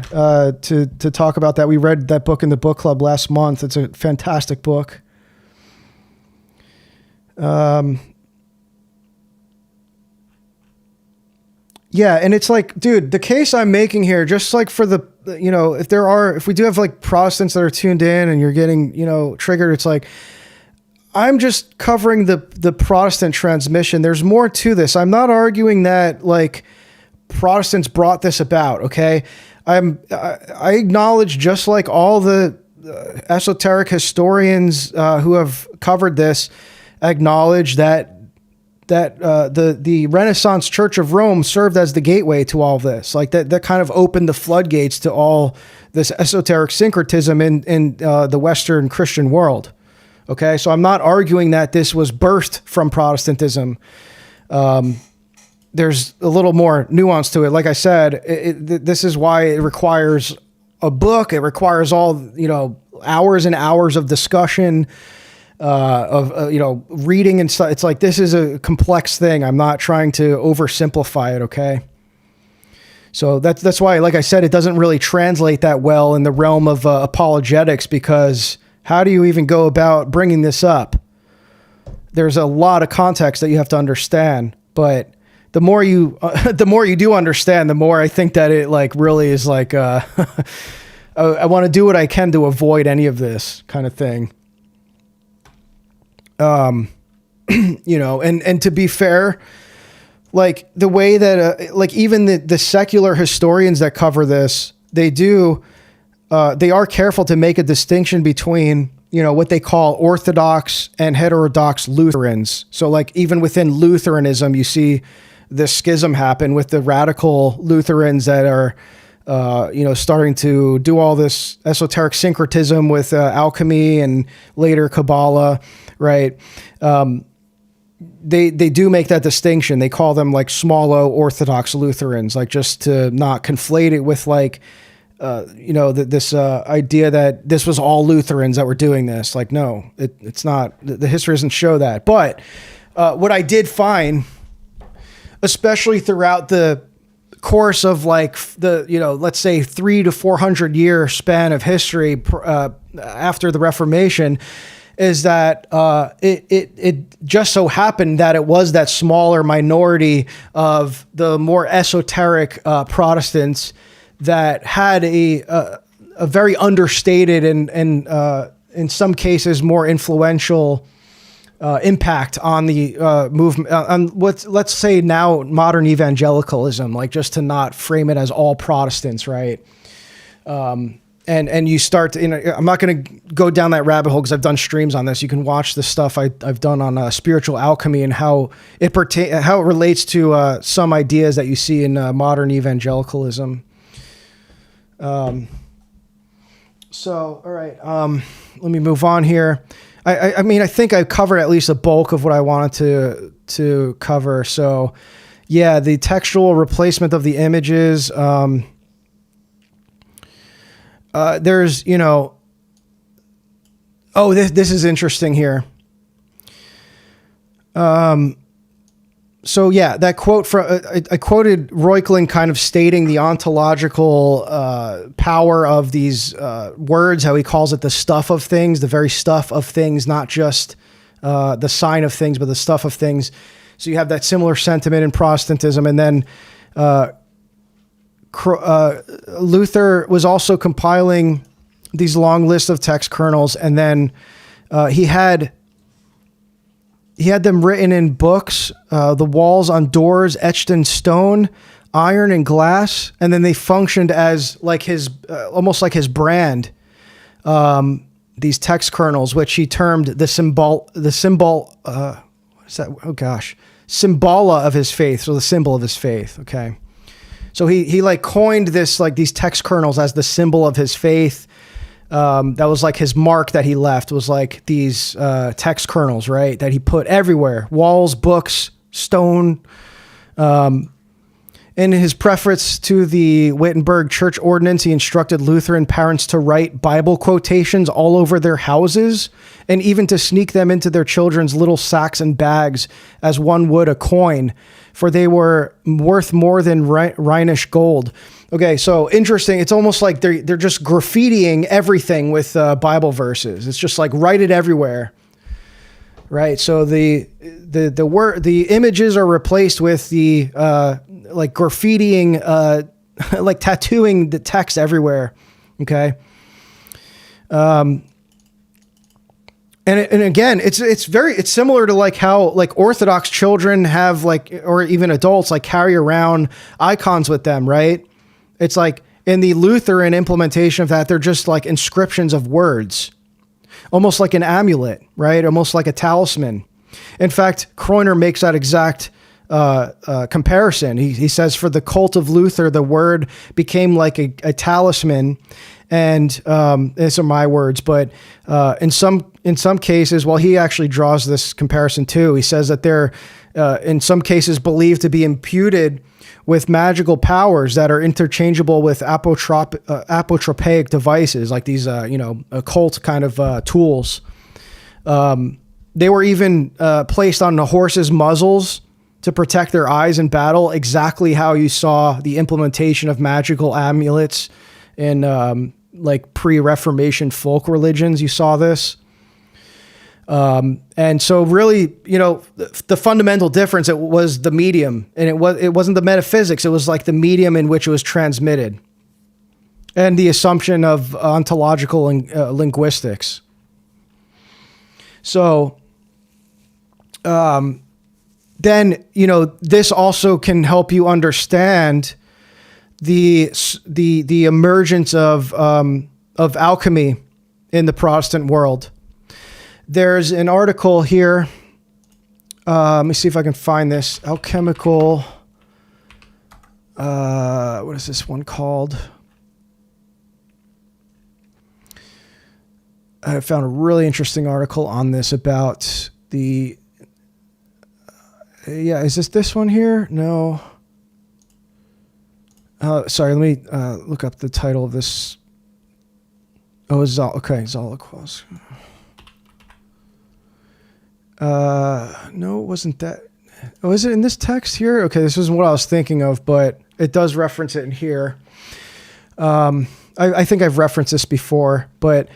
to talk about that. We read that book in the book club last month. It's a fantastic book. Yeah, and it's like, dude, the case I'm making here, just like for the, you know, if we do have like Protestants that are tuned in and you're getting, you know, triggered, it's like, I'm just covering the Protestant transmission. There's more to this. I'm not arguing that like Protestants brought this about. Okay. I acknowledge, just like all the esoteric historians who have covered this, acknowledge that the Renaissance Church of Rome served as the gateway to all of this. Like that kind of opened the floodgates to all this esoteric syncretism in the Western Christian world. Okay, so I'm not arguing that this was birthed from Protestantism. There's a little more nuance to it. Like I said, this is why it requires a book. It requires all, you know, hours and hours of discussion, you know, reading and stuff. It's like, this is a complex thing. I'm not trying to oversimplify it. Okay. So that's why, like I said, it doesn't really translate that well in the realm of apologetics, because how do you even go about bringing this up? There's a lot of context that you have to understand, but the more you do understand, the more I think that it like really is like, I want to do what I can to avoid any of this kind of thing. You know, and to be fair, like the way that, like even the secular historians that cover this, they are careful to make a distinction between, you know, what they call Orthodox and heterodox Lutherans. So like even within Lutheranism, you see this schism happen with the radical Lutherans that are, you know, starting to do all this esoteric syncretism with alchemy and later Kabbalah, right? They do make that distinction. They call them like small o Orthodox Lutherans, like just to not conflate it with like, you know, this idea that this was all Lutherans that were doing this. Like, no, it's not. The history doesn't show that. But what I did find, especially throughout the course of like the, you know, let's say 300 to 400 year span of history after the Reformation, is that it just so happened that it was that smaller minority of the more esoteric Protestants that had a very understated and in some cases more influential impact on the movement, on let's say now modern evangelicalism, like just to not frame it as all Protestants, right? And you start to, you know, I'm not going to go down that rabbit hole because I've done streams on this. You can watch the stuff I've done on spiritual alchemy and how it relates to some ideas that you see in modern evangelicalism. So, all right, let me move on here. I mean, I think I covered at least a bulk of what I wanted to cover. So Yeah, the textual replacement of the images. There's, this is interesting here. So yeah, that quote from I quoted Reuchlin kind of stating the ontological power of these words, how he calls it the stuff of things, the very stuff of things, not just the sign of things, but the stuff of things. So you have that similar sentiment in Protestantism, and then Luther was also compiling these long lists of text kernels, and then he had them written in books, the walls on doors etched in stone, iron, and glass, and then they functioned as like his almost like his brand. These text kernels, which he termed the symbol. What is that? Oh gosh, symbola of his faith. So the symbol of his faith. Okay. So he like coined this, like these text kernels as the symbol of his faith. That was like his mark that he left, was like these text kernels, right? That he put everywhere, walls, books, stone. In his preface to the Wittenberg Church Ordinance, he instructed Lutheran parents to write Bible quotations all over their houses, and even to sneak them into their children's little sacks and bags as one would a coin, for they were worth more than Rhenish gold. Okay, so interesting. It's almost like they're just graffitiing everything with Bible verses. It's just like write it everywhere, right? So the images are replaced with the like graffitiing, like tattooing the text everywhere. Okay. And again, it's similar to like how like Orthodox children have like, or even adults like carry around icons with them, right? It's like in the Lutheran implementation of that, they're just like inscriptions of words, almost like an amulet, right? Almost like a talisman. In fact, Kreuner makes that exact comparison. He says for the cult of Luther, the word became like a talisman. And these are my words, but in some cases, well, he actually draws this comparison too. He says that they're in some cases believed to be imputed with magical powers that are interchangeable with apotropaic devices, like these occult kind of tools. They were even placed on the horses' muzzles to protect their eyes in battle, exactly how you saw the implementation of magical amulets in like pre-Reformation folk religions. You saw this. And so really, the fundamental difference, it was the medium, and it wasn't the metaphysics. It was like the medium in which it was transmitted and the assumption of ontological linguistics. So, then, this also can help you understand the emergence of alchemy in the Protestant world. There's an article here. Let me see if I can find this. Alchemical. What is this one called? I found a really interesting article on this about the. Is this one here? No. Sorry, let me look up the title of this. Oh, Zolokos. No, it wasn't that. Oh, is it in this text here? Okay, this isn't what I was thinking of, but it does reference it in here. I think I've referenced this before, but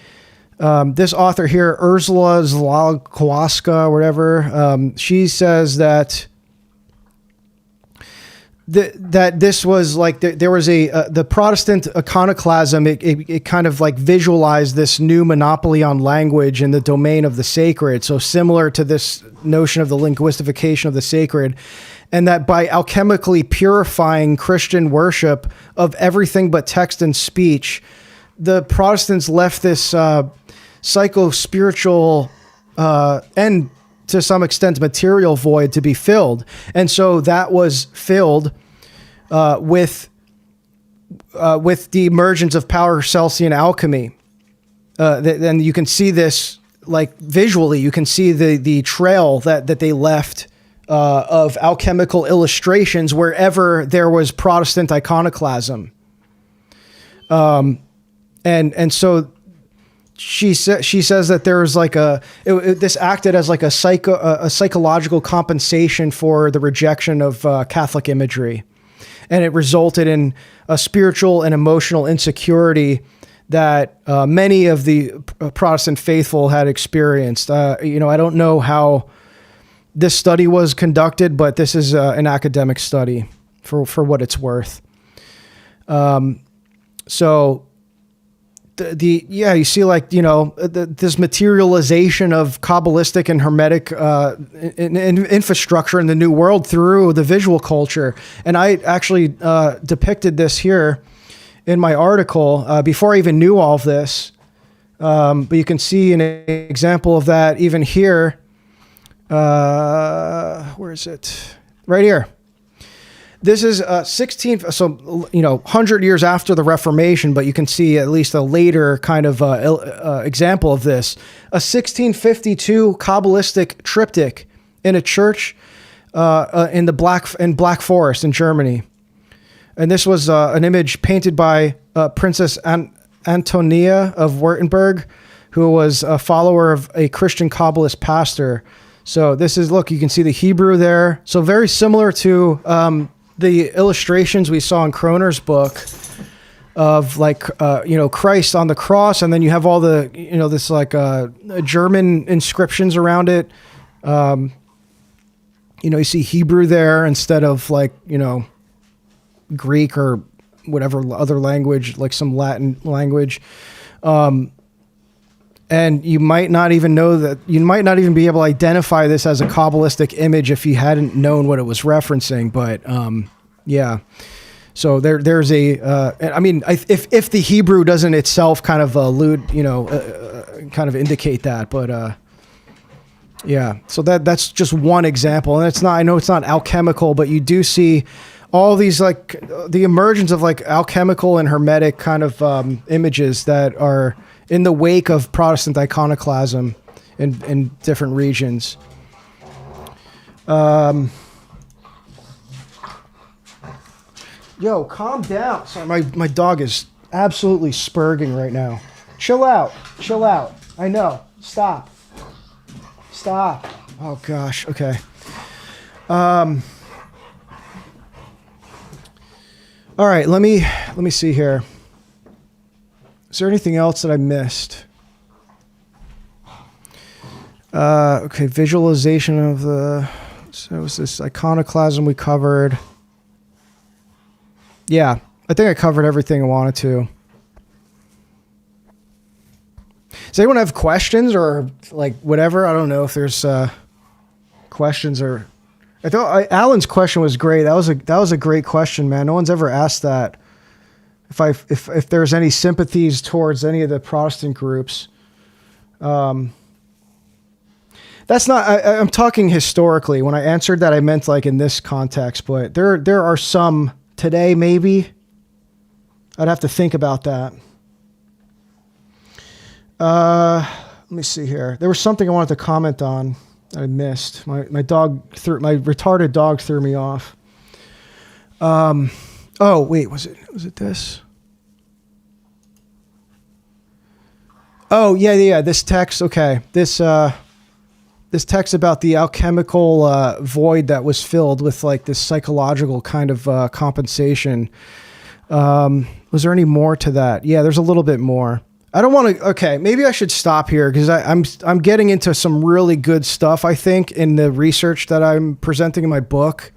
this author here, Ursula Zlakowska, whatever, she says that this was like there was the Protestant iconoclasm. It kind of like visualized this new monopoly on language in the domain of the sacred. So similar to this notion of the linguistification of the sacred, and that by alchemically purifying Christian worship of everything but text and speech, the Protestants left this psycho-spiritual and to some extent material void to be filled. And so that was filled with the emergence of Paracelsian alchemy. And you can see this like visually. You can see the trail that they left of alchemical illustrations wherever there was Protestant iconoclasm. And so she says that there's like this acted as like a psychological compensation for the rejection of Catholic imagery. And it resulted in a spiritual and emotional insecurity that many of the Protestant faithful had experienced. I don't know how this study was conducted, but this is an academic study for what it's worth. So you see like, this materialization of Kabbalistic and Hermetic infrastructure in the New World through the visual culture. And I actually depicted this here in my article before I even knew all of this. But you can see an example of that even here. Where is it? Right here. This is 100 years after the Reformation, but you can see at least a later kind of example of this. A 1652 Kabbalistic triptych in a church in Black Forest in Germany. And this was an image painted by Princess Antonia of Württemberg, who was a follower of a Christian Kabbalist pastor. So this is, look, you can see the Hebrew there. So very similar to the illustrations we saw in Kroner's book of like, Christ on the cross. And then you have all the, this like German inscriptions around it. You see Hebrew there instead of like, Greek or whatever other language, like some Latin language. And you might not even know that, you might not even be able to identify this as a Kabbalistic image if you hadn't known what it was referencing. But yeah, so there's if the Hebrew doesn't itself kind of allude, kind of indicate that, but yeah, so that's just one example. And I know it's not alchemical, but you do see all these like the emergence of like alchemical and Hermetic kind of images that are in the wake of Protestant iconoclasm in different regions. Yo, calm down. Sorry, my dog is absolutely spurging right now. Chill out. I know. Stop. Oh gosh. Okay. All right. Let me see here. Is there anything else that I missed? Okay, visualization of so it was this iconoclasm we covered. Yeah, I think I covered everything I wanted to. Does anyone have questions or like whatever? I don't know if there's questions or. I thought Alan's question was great. That was a great question, man. No one's ever asked that. If there's any sympathies towards any of the Protestant groups, that's not. I'm talking historically. When I answered that, I meant like in this context. But there are some today. Maybe I'd have to think about that. Let me see here. There was something I wanted to comment on that I missed. My retarded dog threw me off. Oh wait, was it this? Oh yeah. This text. Okay, this text about the alchemical void that was filled with like this psychological kind of compensation. Was there any more to that? Yeah, there's a little bit more. I don't want to. Okay, maybe I should stop here because I'm getting into some really good stuff. I think in the research that I'm presenting in my book.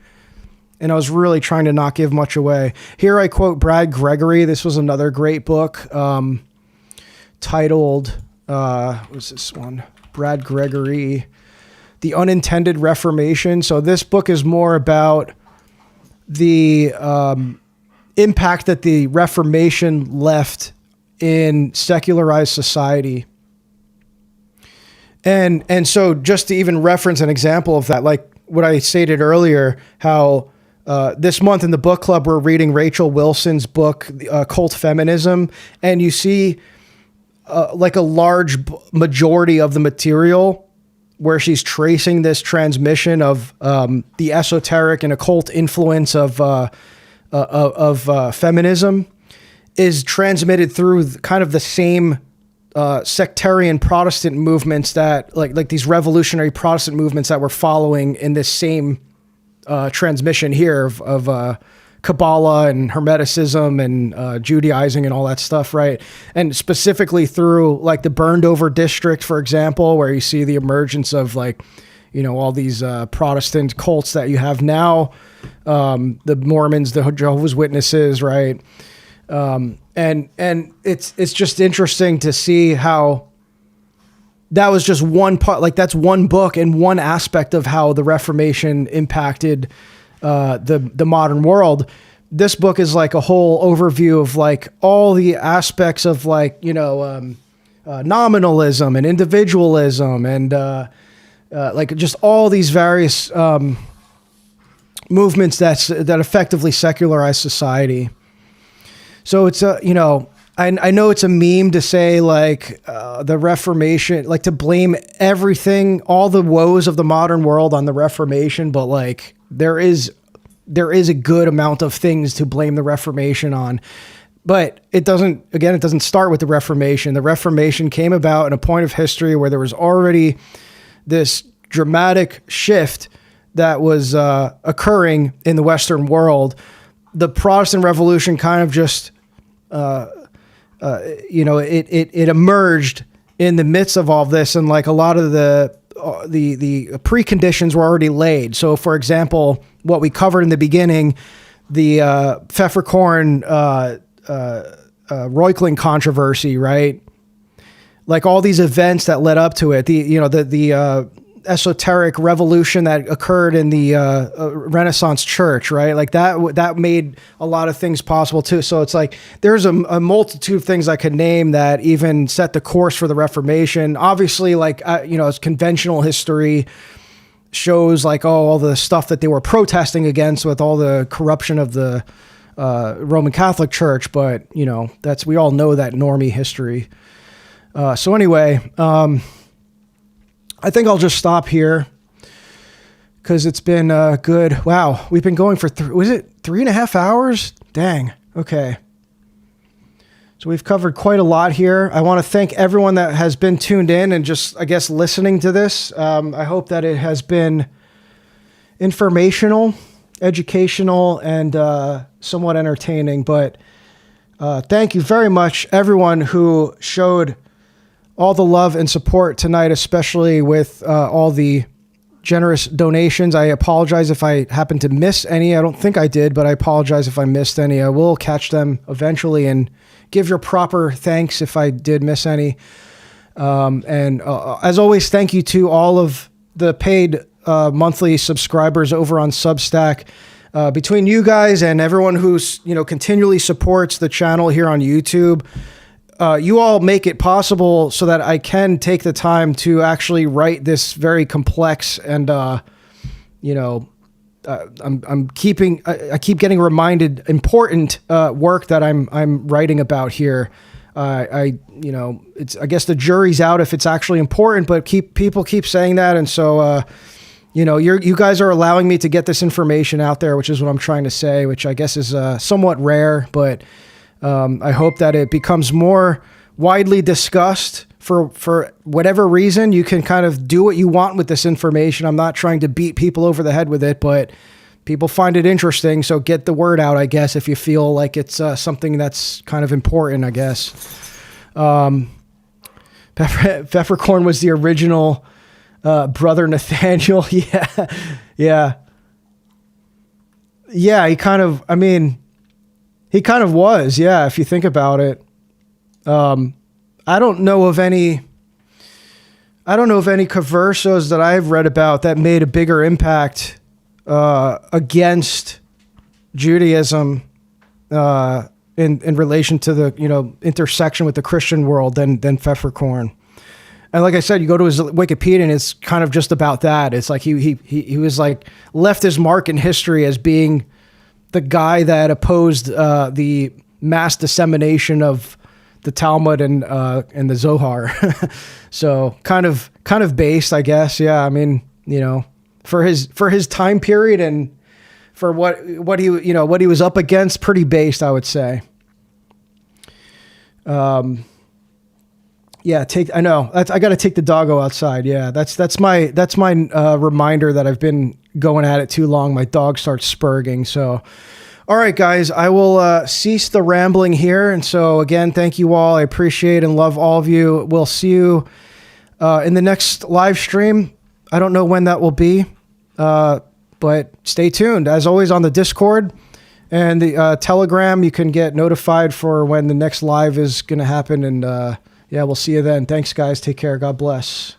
And I was really trying to not give much away. Here I quote Brad Gregory. This was another great book titled, what was this one? Brad Gregory, The Unintended Reformation. So this book is more about the impact that the Reformation left in secularized society. And so just to even reference an example of that, like what I stated earlier, how this month in the book club, we're reading Rachel Wilson's book, Cult Feminism, and you see like a large majority of the material where she's tracing this transmission of the esoteric and occult influence of feminism is transmitted through kind of the same sectarian Protestant movements that like these revolutionary Protestant movements that we're following in this same transmission here of Kabbalah and Hermeticism and Judaizing and all that stuff, right? And specifically through like the burned over district, for example, where you see the emergence of like, you know, all these Protestant cults that you have now, the Mormons, the Jehovah's Witnesses, right? And it's just interesting to see how that was just one part, like that's one book and one aspect of how the Reformation impacted the modern world. This book is like a whole overview of like all the aspects of like, you know, nominalism and individualism and like just all these various movements that effectively secularize society. So it's you know, I know it's a meme to say like the Reformation, like to blame everything, all the woes of the modern world on the Reformation, but like there is a good amount of things to blame the Reformation on. But it doesn't start with the Reformation. The Reformation came about in a point of history where there was already this dramatic shift that was occurring in the Western world. The Protestant Revolution kind of just, you know, it emerged in the midst of all this, and like a lot of the preconditions were already laid. So, for example, what we covered in the beginning, the Pfefferkorn Reuchlin controversy, right? Like all these events that led up to it, the esoteric revolution that occurred in the Renaissance church, right? Like that made a lot of things possible too. So it's like there's a multitude of things I could name that even set the course for the Reformation. Obviously, like you know, it's conventional history shows like all the stuff that they were protesting against with all the corruption of the Roman Catholic Church, but you know, we all know that normie history. So anyway, I think I'll just stop here because it's been good. Wow, we've been going for 3.5 hours? Dang. Okay. So we've covered quite a lot here. I want to thank everyone that has been tuned in and just, I guess, listening to this. I hope that it has been informational, educational, and somewhat entertaining. But thank you very much, everyone who showed all the love and support tonight, especially with all the generous donations. I apologize if I happen to miss any. I don't think I did, but I apologize if I missed any. I will catch them eventually and give your proper thanks if I did miss any. And as always, thank you to all of the paid monthly subscribers over on Substack. Between you guys and everyone who's, you know, continually supports the channel here on YouTube, you all make it possible so that I can take the time to actually write this very complex and, you know, I keep getting reminded important work that I'm writing about here. You know, I guess the jury's out if it's actually important, but people keep saying that, and so you know, you guys are allowing me to get this information out there, which is what I'm trying to say, which I guess is somewhat rare, but I hope that it becomes more widely discussed. For whatever reason, you can kind of do what you want with this information. I'm not trying to beat people over the head with it, but people find it interesting. So get the word out, I guess, if you feel like it's something that's kind of important, I guess. Pfefferkorn was the original brother Nathaniel. Yeah. He kind of was. Yeah. If you think about it. I don't know of any conversos that I've read about that made a bigger impact against Judaism in relation to the, you know, intersection with the Christian world than Pfefferkorn. And like I said, you go to his Wikipedia and it's kind of just about that. It's like he was like left his mark in history as being the guy that opposed the mass dissemination of the Talmud and the Zohar. So kind of kind of based, I guess. Yeah, I mean, for his time period and for what he was up against, pretty based, I would say. Yeah, I know. I got to take the doggo outside. Yeah, that's my reminder that I've been going at it too long. My dog starts spurging. So, all right, guys, I will cease the rambling here. And so, again, thank you all. I appreciate and love all of you. We'll see you in the next live stream. I don't know when that will be, but stay tuned. As always, on the Discord and the Telegram, you can get notified for when the next live is going to happen. And yeah, we'll see you then. Thanks, guys. Take care. God bless.